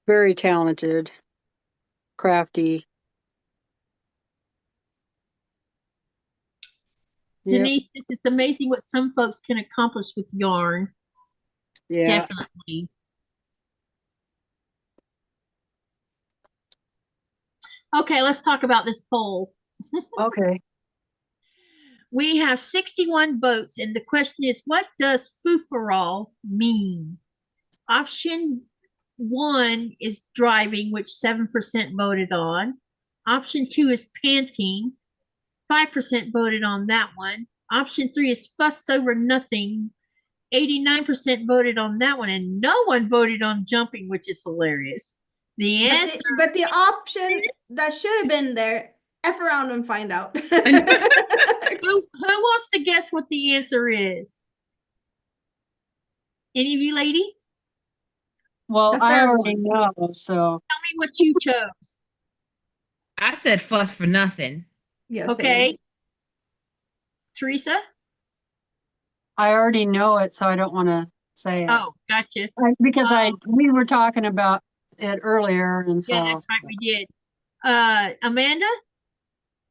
D: very talented, crafty. Yep.
A: Denise, this is amazing what some folks can accomplish with yarn.
D: Yeah.
A: Definitely. Okay, let's talk about this poll.
D: Okay.
A: We have 61 votes, and the question is, what does foo-for-all mean? Option 1 is driving, which 7% voted on. Option 2 is panting. 5% voted on that one. Option 3 is fuss over nothing. 89% voted on that one, and no one voted on jumping, which is hilarious. The answer
B: But the option that should have been there, F around and find out.
A: who wants to guess what the answer is? Any of you ladies?
D: Well,
B: The
D: I
B: third
D: already
B: one.
D: know, so
A: Tell me what you chose.
C: I said fuss for nothing.
B: Yeah,
A: Okay.
B: same.
A: Teresa?
D: I already know it, so I don't want to say it.
A: Oh, gotcha.
D: Because we were talking about it earlier, and so
A: Yeah, that's right, we did. Amanda?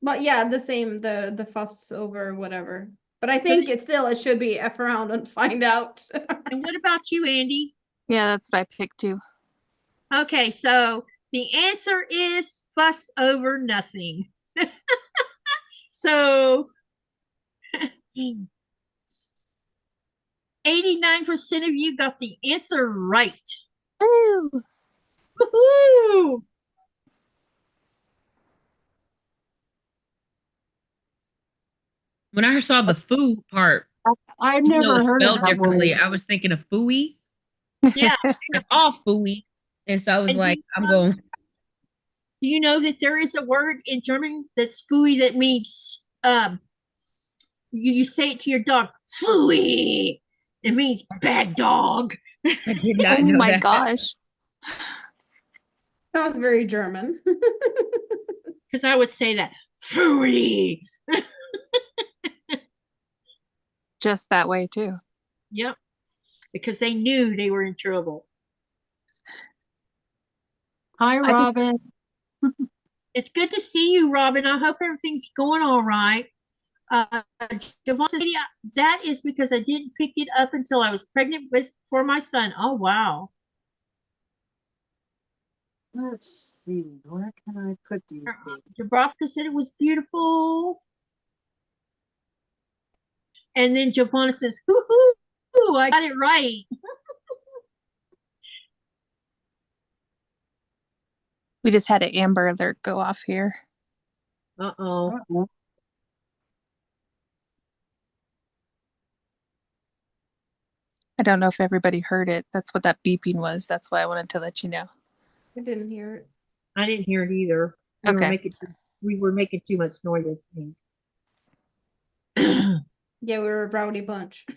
B: But yeah, the same, the fuss over whatever. But I think it should be F around and find out.
A: And what about you, Andi?
E: Yeah, that's what I picked too.
A: Okay, so the answer is fuss over nothing. So 89% of you got the answer right.
E: Woo!
A: Woohoo!
C: When I saw the foo part,
D: I've
C: even though
D: never
C: it's
D: heard of
C: spelled
D: that
C: differently,
D: word.
C: I was thinking of fooey.
A: Yeah.
C: Like all fooey. And so I was
A: And
C: like,
A: do
C: I'm going.
A: Do you know that there is a word in German that's "fooey" that means you say it to your dog, "fooey." It means bad dog.
C: I did
E: Oh
C: not know
E: my
C: that.
E: gosh.
B: Sounds very German.
A: Because I would say that, "fooey."
E: Just that way too.
A: Yep. Because they knew they were in trouble.
D: Hi,
E: just-
D: Robin.
A: It's good to see you, Robin. I hope everything's going all right. Javon says, "Yeah, that is because I didn't pick it up until I was pregnant for my son." Oh, wow.
D: Let's see. Where can I put these things?
A: Dubrovka said it was beautiful. And then Javon says, hoo, I got it right.
E: We just had an Amber Alert go off here.
A: Uh-oh.
D: Uh-oh.
E: I don't know if everybody heard it. That's what that beeping was. That's why I wanted to let you know.
B: I didn't hear it.
A: I didn't hear it either.
E: Okay.
A: We were making too much noise, I think.
B: Yeah, we were a rowdy bunch.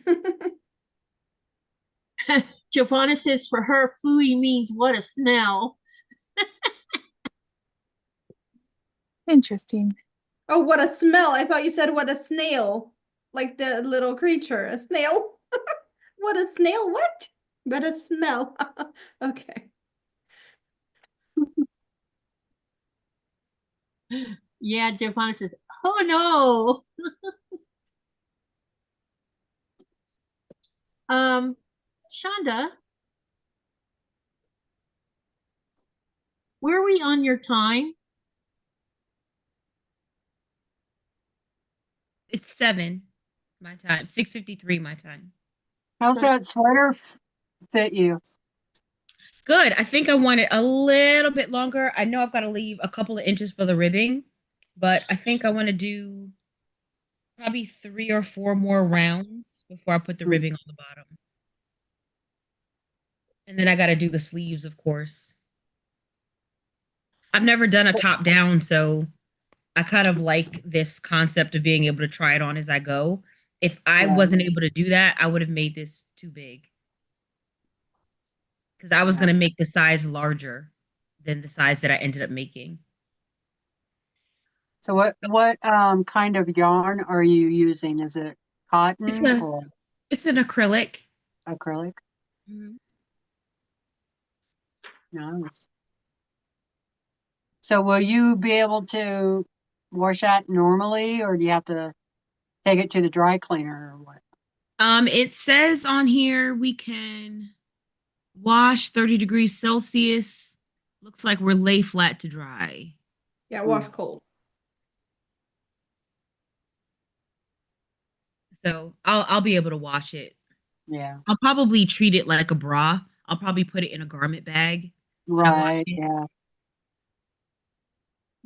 A: Giovanna says for her, fooey means what a smell.
E: Interesting.
B: Oh, what a smell. I thought you said what a snail. Like the little creature, a snail. What a snail, what? But a smell. Okay.
A: Yeah, Giovanna says, oh no. Shonda, where are we on your time?
C: It's 7 my time, 6:53 my time.
D: How's that sweater fit you?
C: Good. I think I want it a little bit longer. I know I've got to leave a couple of inches for the ribbing, but I think I want to do probably 3 or 4 more rounds before I put the ribbing on the bottom. And then I got to do the sleeves, of course. I've never done a top down, so I kind of like this concept of being able to try it on as I go. If I wasn't able to do that, I would have made this too big. Because I was going to make the size larger than the size that I ended up making.
D: So what kind of yarn are you using? Is it cotton or
C: It's an acrylic.
D: acrylic?
C: Mm-hmm.
D: Nice. So will you be able to wash that normally, or do you have to take it to the dry cleaner or what?
C: It says on here we can wash 30 degrees Celsius. Looks like we're lay flat to dry.
B: Yeah, wash cold.
C: So I'll be able to wash it.
D: Yeah.
C: I'll probably treat it like a bra. I'll probably put it in a garment bag. when I wash
D: Right.
C: it.
D: Yeah.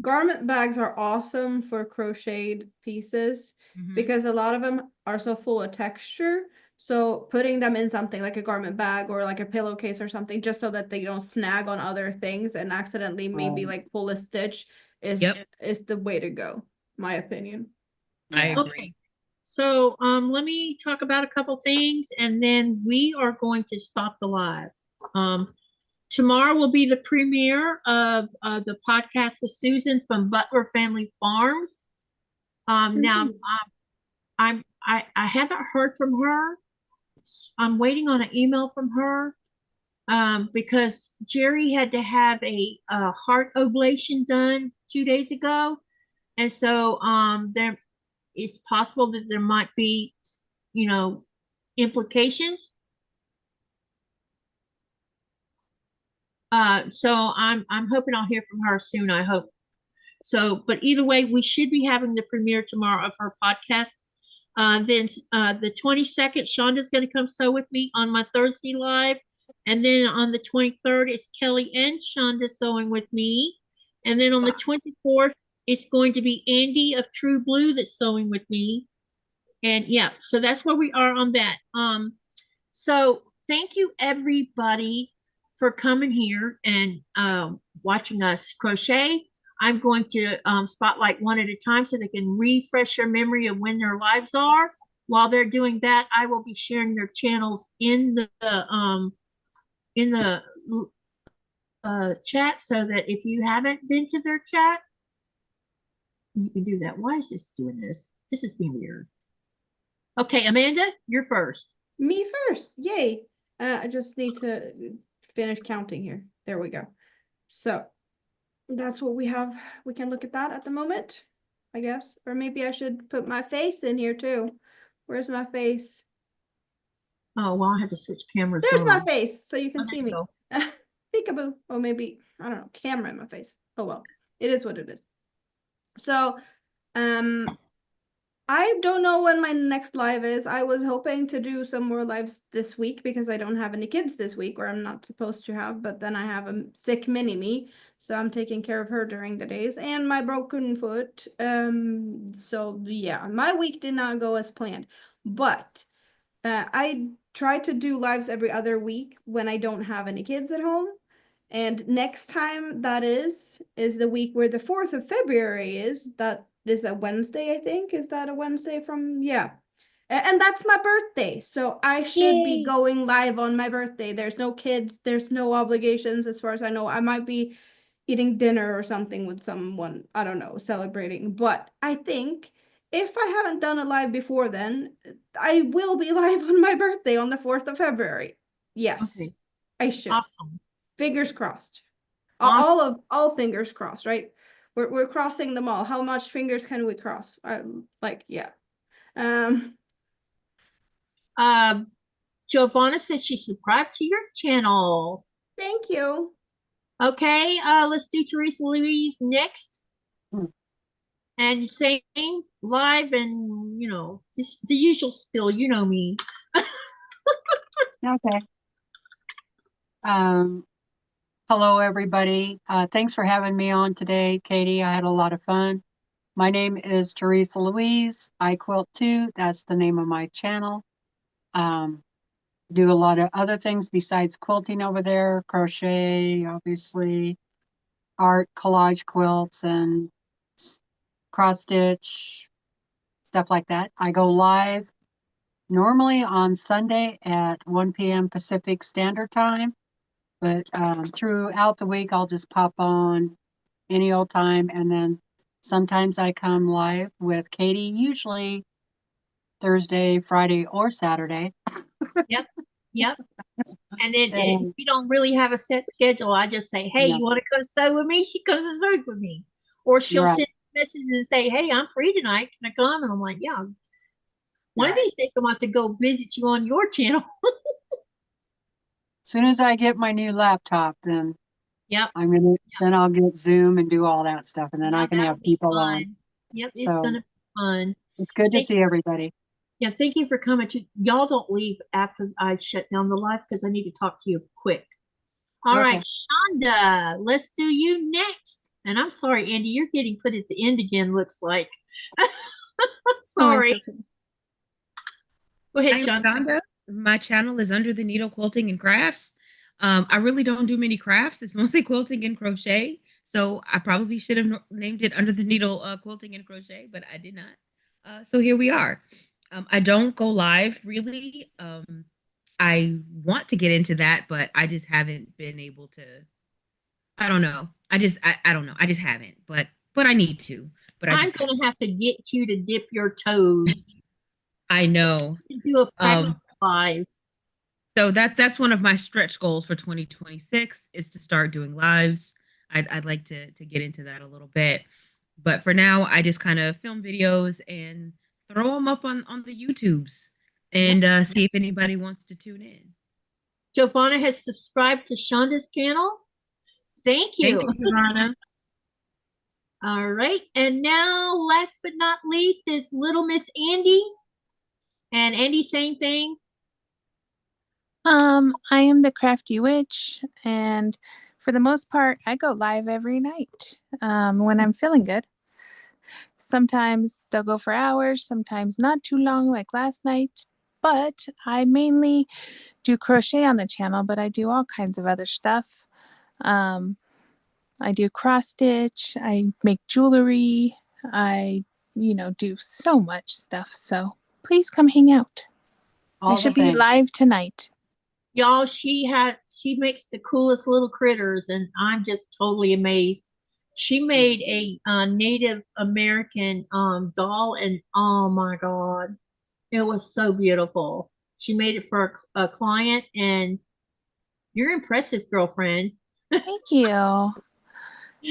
B: Garment bags are awesome for crocheted pieces
C: Mhm.
B: because a lot of them are so full of texture. So putting them in something like a garment bag or like a pillowcase or something, just so that they don't snag on other things and accidentally maybe
D: Right.
B: like pull a stitch
C: Yep.
B: is the way to go, my opinion.
C: I
D: Yeah.
C: agree.
A: Okay. So let me talk about a couple things and then we are going to stop the live. Tomorrow will be the premiere of the podcast with Susan from Butler Family Farms. Now I haven't heard from her. I'm waiting on an email from her because Cheri had to have a heart oblation done 2 days ago, and so there it's possible that there might be, you know, implications. So I'm hoping I'll hear from her soon. I hope so. But either way, we should be having the premiere tomorrow of her podcast. Then the 22nd, Shonda's going to come sew with me on my Thursday live. And then on the 23rd, it's Kelly and Shonda sewing with me. And then on the 24th, it's going to be Andi of True Blue that's sewing with me. And yeah, so that's where we are on that. So thank you everybody for coming here and watching us crochet. I'm going to spotlight one at a time so they can refresh your memory of when their lives are. While they're doing that, I will be sharing their channels in the chat so that if you haven't been to their chat, you can do that. Why is this doing this? This is being weird. Okay, Amanda, you're first.
B: Me first. Yay. I just need to finish counting here. There we go. So that's what we have. We can look at that at the moment, I guess. Or maybe I should put my face in here too. Where's my face?
A: Oh, well, I have to switch cameras.
B: There's my
A: on.
B: face, so you can
A: Oh,
B: see
A: there
B: me.
A: you
B: Peekaboo. Or maybe, I don't know, camera in my face. Oh well, it is what it is. So, I don't know when my next live is. I was hoping to do some more lives this week because I don't have any kids this week, or I'm not supposed to have, but then I have a sick mini-me, so I'm taking care of her during the days, and my broken foot. So yeah, my week did not go as planned, but I try to do lives every other week when I don't have any kids at home. And next time that is the week where the 4th of February is. That is a Wednesday, I think. Is that a Wednesday from? Yeah. And that's my birthday. So I should be
C: Yay.
B: going live on my birthday. There's no kids. There's no obligations as far as I know. I might be eating dinner or something with someone, I don't know, celebrating. But I think if I haven't done a live before then, I will be live on my birthday on the 4th of February. Yes,
A: Okay.
B: I should.
A: Awesome.
B: Fingers crossed.
A: Awesome.
B: All fingers crossed, right? We're crossing them all. How much fingers can we cross? Yeah.
A: Giovanna said she subscribed to your channel.
B: Thank you.
A: Okay, let's do Teresa Louise next.
D: Hmm.
A: And same live and, you know, just the usual spill, you know me.
D: Okay. Hello, everybody. Thanks for having me on today, Katie. I had a lot of fun. My name is Teresa Louise. I quilt too. That's the name of my channel. Do a lot of other things besides quilting over there. Crochet, obviously, art, collage quilts, and cross stitch, stuff like that. I go live normally on Sunday at 1 p.m. Pacific Standard Time. But throughout the week, I'll just pop on any old time. And then sometimes I come live with Katie, usually Thursday, Friday, or Saturday.
A: Yep. And then if
D: And
A: we don't really have a set schedule, I just say, hey,
D: Yeah.
A: you want to come sew with me? She comes and sews with me. Or she'll
D: Right.
A: send a message and say, hey, I'm free tonight. Can I come? And I'm like, yeah. One of
D: Right.
A: these days, I'm going to have to go visit you on your channel.
D: As soon as I get my new laptop, then
A: Yep.
D: then I'll get Zoom and do all that stuff, and then I
A: Yeah,
D: can
A: that'll
D: have
A: be
D: people on.
A: fun. Yep, it's
D: So
A: gonna be fun.
D: it's good to
A: Thank-
D: see everybody.
A: Yeah, thank you for coming. Y'all don't leave after I shut down the live because I need to talk to you quick. All right,
D: Okay.
A: Shonda, let's do you next. And I'm sorry, Andi, you're getting put at the end again, looks like. Sorry.
E: it's okay.
A: Go ahead,
C: I am
A: Shonda.
C: Chaunda. My channel is Under the Needle Quilting and Crafts. I really don't do many crafts. It's mostly quilting and crochet. So I probably should have named it Under the Needle Quilting and Crochet, but I did not. So here we are. I don't go live really. I want to get into that, but I just haven't been able to. I don't know. I don't know. I just haven't. But I need to. But I
A: I'm
C: just
A: gonna
C: haven't.
A: have to get you to dip your toes
C: I know.
A: to do a practice
C: Um,
A: live.
C: So that's one of my stretch goals for 2026 is to start doing lives. I'd like to get into that a little bit, but for now, I just kind of film videos and throw them up on the YouTubes and see if anybody wants to tune in.
A: Giovanna has subscribed to Shonda's channel. Thank you.
C: Thank you, Giovanna.
A: All right. And now, last but not least, is Little Miss Andi. And Andi, same thing.
E: I am the Crafty Witch, and for the most part, I go live every night when I'm feeling good. Sometimes they'll go for hours, sometimes not too long, like last night. But I mainly do crochet on the channel, but I do all kinds of other stuff. I do cross stitch, I make jewelry, I, do so much stuff. So please come hang out. I
D: All the
E: should be
D: things.
E: live tonight.
A: Y'all, she makes the coolest little critters, and I'm just totally amazed. She made a Native American doll, and oh my God, it was so beautiful. She made it for a client, and you're impressive, girlfriend.
E: Thank you.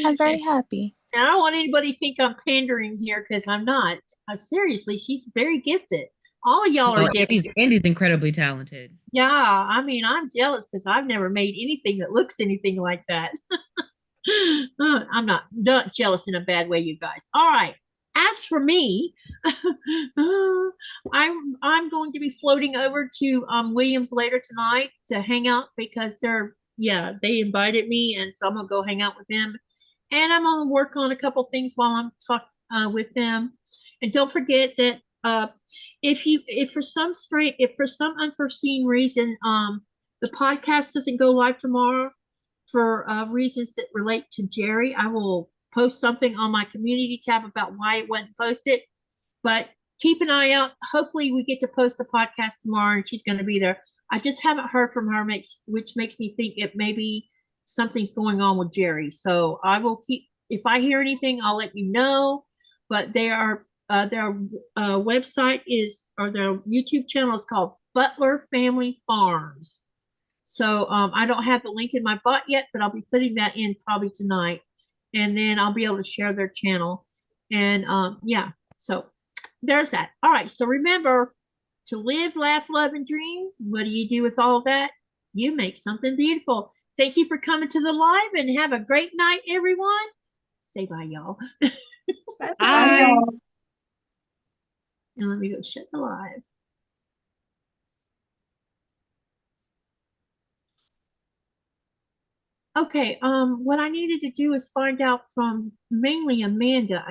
E: I'm very happy.
A: And I don't want anybody to think I'm pandering here because I'm not. Seriously, she's very gifted. All of y'all are gifted.
C: Andy's incredibly talented.
A: Yeah, I mean, I'm jealous because I've never made anything that looks anything like that. I'm not jealous in a bad way, you guys. All right. As for me, I'm going to be floating over to Williams later tonight to hang out because they invited me, and so I'm gonna go hang out with them, and I'm gonna work on a couple things while I'm talking with them. And don't forget that if for some unforeseen reason the podcast doesn't go live tomorrow for reasons that relate to Cheri, I will post something on my community tab about why it wasn't posted. But keep an eye out. Hopefully we get to post the podcast tomorrow and she's going to be there. I just haven't heard from her, which makes me think it maybe something's going on with Cheri. So I will if I hear anything, I'll let you know. But their website their YouTube channel is called Butler Family Farms. So I don't have the link in my bot yet, but I'll be putting that in probably tonight. And then I'll be able to share their channel. And so there's that. All right. So remember to live, laugh, love, and dream. What do you do with all that? You make something beautiful. Thank you for coming to the live and have a great night, everyone. Say bye, y'all.
B: Bye.
D: Bye, y'all.
A: And let me go shut the live. Okay, what I needed to do is find out from mainly Amanda,